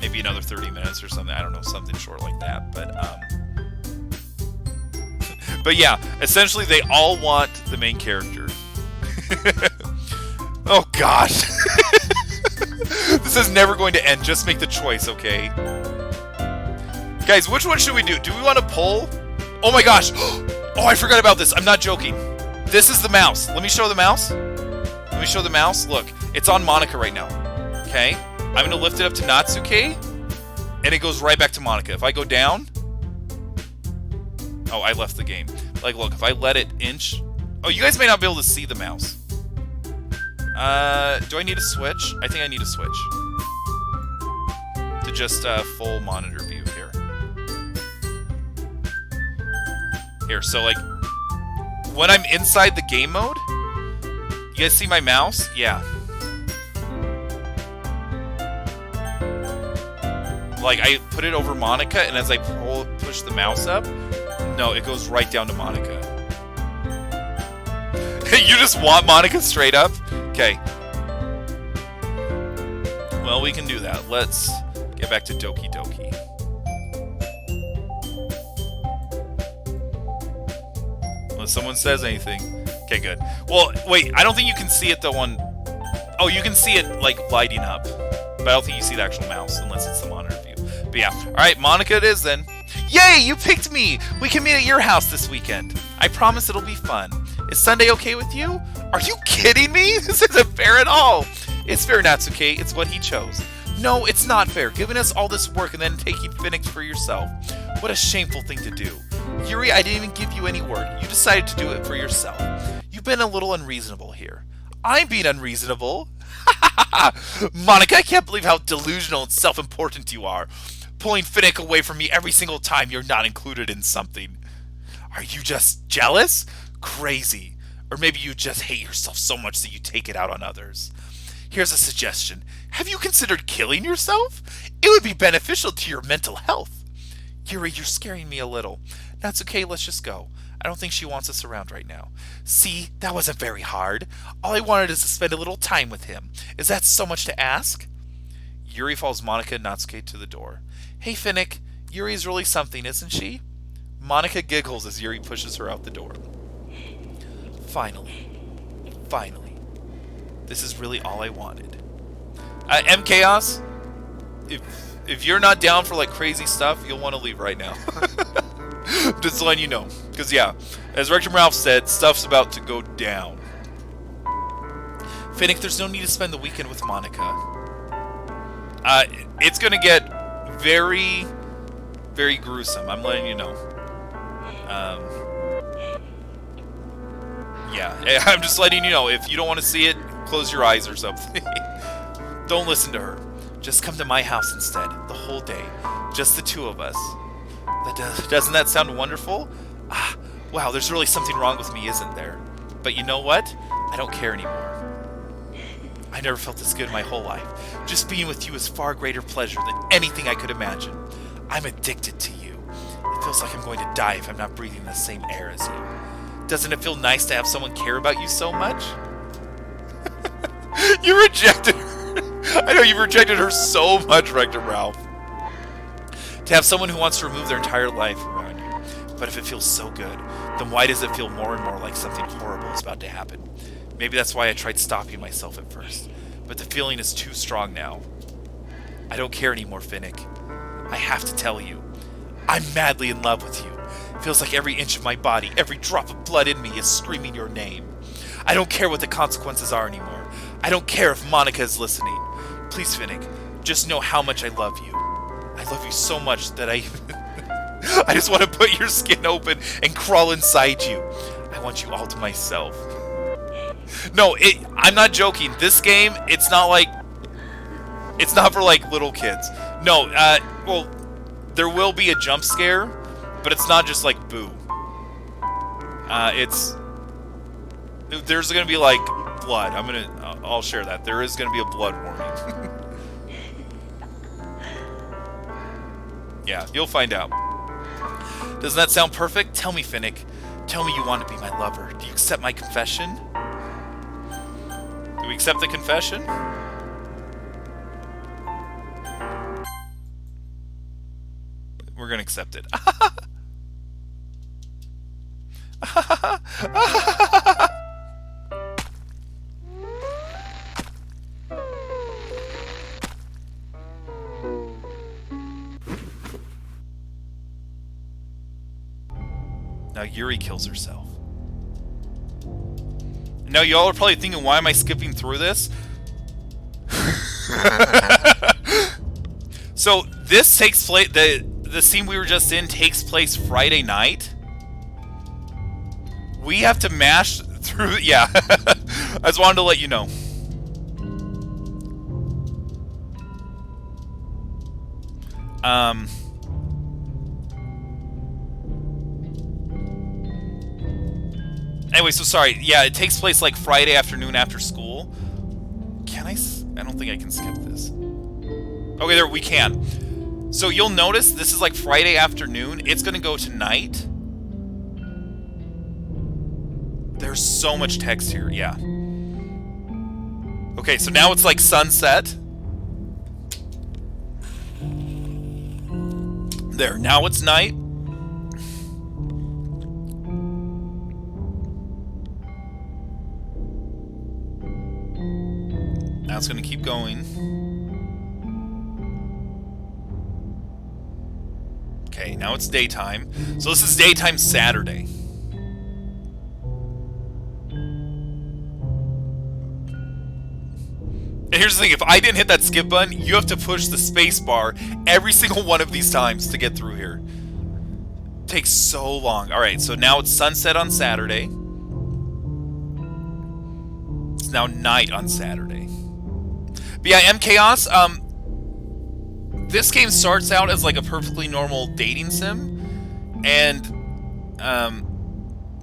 Maybe another 30 minutes or something. I don't know, something short like that. But yeah, essentially they all want the main character. Oh gosh. This is never going to end. Just make the choice, okay? Guys, which one should we do? Do we want to pull? Oh my gosh. Oh, I forgot about this. I'm not joking. This is the mouse. Let me show the mouse. Let me show the mouse. Look, it's on Monica right now. Okay? I'm going to lift it up to Natsuke, and it goes right back to Monica. If I go down... Oh, I left the game. Like, look, if I let it inch... Oh, you guys may not be able to see the mouse. Do I need a switch? I think I need a switch. To just full monitor view here. Here, so like... When I'm inside the game mode... You guys see my mouse? Yeah. Like, I put it over Monica, and as I push the mouse up... No, it goes right down to Monica. You just want Monica straight up? Okay. Well, we can do that. Let's get back to Doki Doki. Unless someone says anything. Okay, good. Well, wait, I don't think you can see it though on... Oh, you can see it, like, lighting up. But I don't think you see the actual mouse, unless it's the monitor view. But yeah. Alright, Monica it is then. Yay, you picked me! We can meet at your house this weekend. I promise it'll be fun. Is Sunday okay with you? Are you kidding me? This isn't fair at all. It's fair, Natsuke. It's what he chose. No, it's not fair. Giving us all this work and then taking Finnick for yourself. What a shameful thing to do. Yuri, I didn't even give you any work. You decided to do it for yourself. You've been a little unreasonable here. I'm being unreasonable? Monica, I can't believe how delusional and self-important you are. Pulling Finnick away from me every single time you're not included in something. Are you just jealous? Crazy. Or maybe you just hate yourself so much that you take it out on others. Here's a suggestion. Have you considered killing yourself? It would be beneficial to your mental health. Yuri, you're scaring me a little. That's okay, let's just go. I don't think she wants us around right now. See, that wasn't very hard. All I wanted is to spend a little time with him. Is that so much to ask? Yuri follows Monica and Natsuke to the door. Hey, Finnick, Yuri's really something, isn't she? Monica giggles as Yuri pushes her out the door. Finally. Finally. This is really all I wanted. M Chaos, if you're not down for like crazy stuff, you'll want to leave right now. Just letting you know. Because yeah, as Rector Ralph said, stuff's about to go down. Finnick, there's no need to spend the weekend with Monica. It's going to get very, very gruesome. I'm letting you know. Yeah, I'm just letting you know. If you don't want to see it, close your eyes or something. Don't listen to her. Just come to my house instead, the whole day. Just the two of us. Doesn't that sound wonderful? Ah, wow, there's really something wrong with me, isn't there? But you know what? I don't care anymore. I never felt this good in my whole life. Just being with you is far greater pleasure than anything I could imagine. I'm addicted to you. It feels like I'm going to die if I'm not breathing the same air as you. Doesn't it feel nice to have someone care about you so much? You rejected her. I know you've rejected her so much, Rector Ralph. To have someone who wants to remove their entire life around you. But if it feels so good, then why does it feel more and more like something horrible is about to happen? Maybe that's why I tried stopping myself at first. But the feeling is too strong now. I don't care anymore, Finnick. I have to tell you. I'm madly in love with you. It feels like every inch of my body, every drop of blood in me is screaming your name. I don't care what the consequences are anymore. I don't care if Monica is listening. Please, Finnick, just know how much I love you. I love you so much that I just want to put your skin open and crawl inside you. I want you all to myself. No, I'm not joking. This game, it's not for like little kids. No, well, there will be a jump scare, but it's not just like boo. There's gonna be like blood. I'll share that. There is gonna be a blood warning. Yeah, you'll find out. Doesn't that sound perfect? Tell me, Finnick. Tell me you want to be my lover. Do you accept my confession? Do we accept the confession? We're gonna accept it. Now Yuri kills herself. Now y'all are probably thinking, why am I skipping through this? So this takes place, the scene we were just in takes place Friday night. We have to mash through, yeah. I just wanted to let you know. Anyway, so sorry. Yeah, it takes place like Friday afternoon after school. Can I? I don't think I can skip this. Okay, there we can. So you'll notice this is like Friday afternoon. It's gonna go to night. There's so much text here. Yeah. Okay, so now it's like sunset. There. Now it's night. Now it's going to keep going. Okay, now it's daytime. So this is daytime Saturday. And here's the thing, if I didn't hit that skip button, you have to push the space bar every single one of these times to get through here. It takes so long. Alright, so now it's sunset on Saturday. It's now night on Saturday. But yeah, M Chaos. This game starts out as like a perfectly normal dating sim, and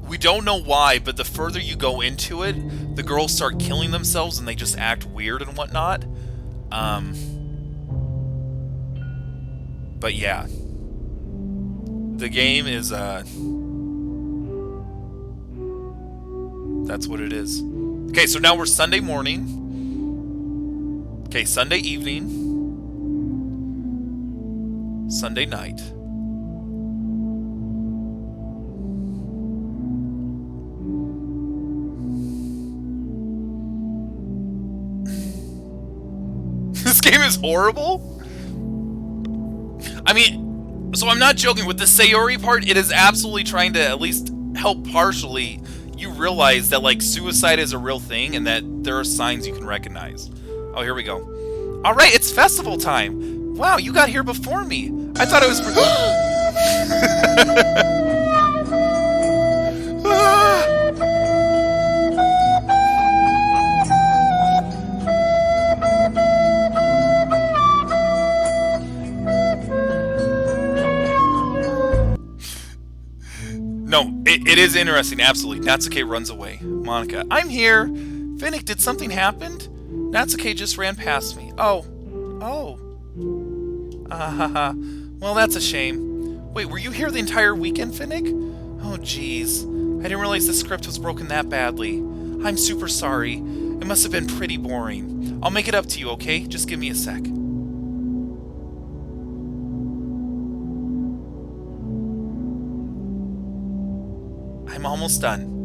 we don't know why, but the further you go into it, the girls start killing themselves and they just act weird and whatnot. But yeah, the game is that's what it is. Okay, so now we're Sunday morning. Okay, Sunday evening. Sunday night. This game is horrible? I mean, so I'm not joking. With the Sayori part, it is absolutely trying to at least help partially you realize that, like, suicide is a real thing and that there are signs you can recognize. Oh, here we go. Alright, it's festival time. Wow, you got here before me. I thought it was... No, it is interesting, absolutely. Natsuke runs away. Monica, I'm here. Finnick, did something happen? Natsuke just ran past me. Oh. Well, that's a shame. Wait, were you here the entire weekend, Finnick? Oh, jeez. I didn't realize the script was broken that badly. I'm super sorry. It must have been pretty boring. I'll make it up to you, okay? Just give me a sec. I'm almost done.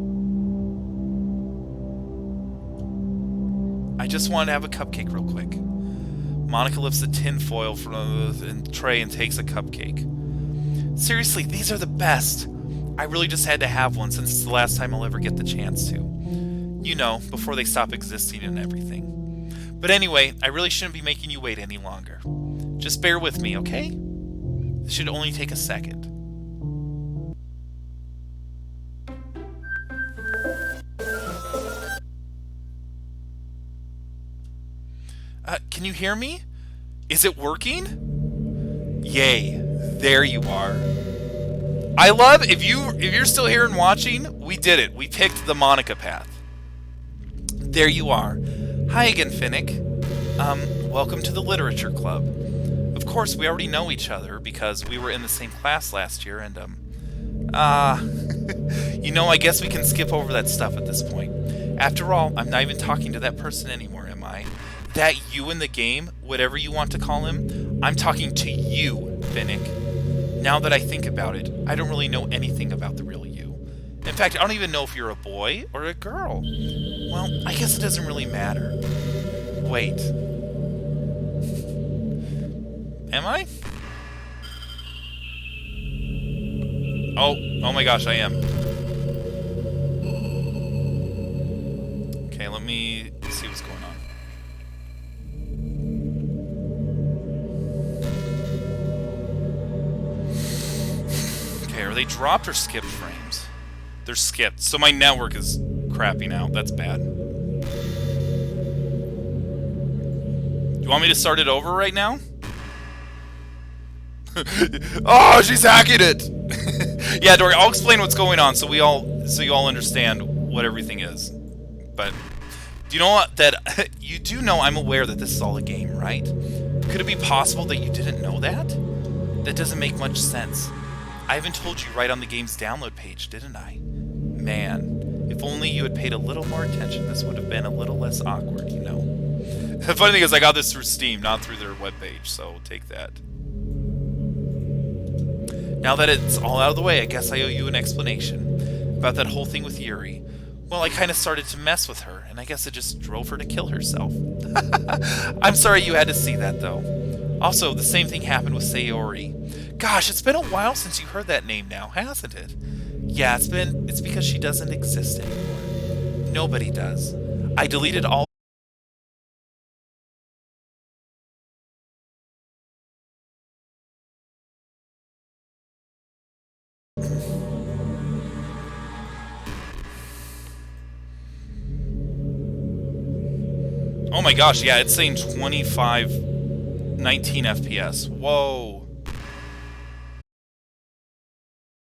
I just wanted to have a cupcake real quick. Monica lifts the tin foil from the tray and takes a cupcake. Seriously, these are the best. I really just had to have one since it's the last time I'll ever get the chance to. You know, before they stop existing and everything. But anyway, I really shouldn't be making you wait any longer. Just bear with me, okay? This should only take a second. Can you hear me? Is it working? Yay, there you are. I love, if you're still here and watching, we did it. We picked the Monica path. There you are. Hi again, Finnick. Welcome to the Literature Club. Of course, we already know each other because we were in the same class last year, and, you know, I guess we can skip over that stuff at this point. After all, I'm not even talking to that person anymore, am I? That you in the game, whatever you want to call him, I'm talking to you, Finnick. Now that I think about it, I don't really know anything about the real you. In fact, I don't even know if you're a boy or a girl. Well, I guess it doesn't really matter. Wait. Am I? Oh my gosh, I am. Okay, let me see what's going on. Are they dropped or skipped frames? They're skipped, so my network is crapping out. That's bad. You want me to start it over right now? Oh, she's hacking it! Yeah, Dory, I'll explain what's going on so you all understand what everything is. But do you know what? That you do know I'm aware that this is all a game, right? Could it be possible that you didn't know that? That doesn't make much sense. I even told you right on the game's download page, didn't I? Man, if only you had paid a little more attention, this would have been a little less awkward, you know. The funny thing is I got this through Steam, not through their webpage, so take that. Now that it's all out of the way, I guess I owe you an explanation about that whole thing with Yuri. Well, I kind of started to mess with her, and I guess it just drove her to kill herself. I'm sorry you had to see that, though. Also, the same thing happened with Sayori. Gosh, it's been a while since you heard that name now, hasn't it? Yeah, it's because she doesn't exist anymore. Nobody does. I deleted all... Oh my gosh, yeah, it's saying 25, 19 FPS. Whoa.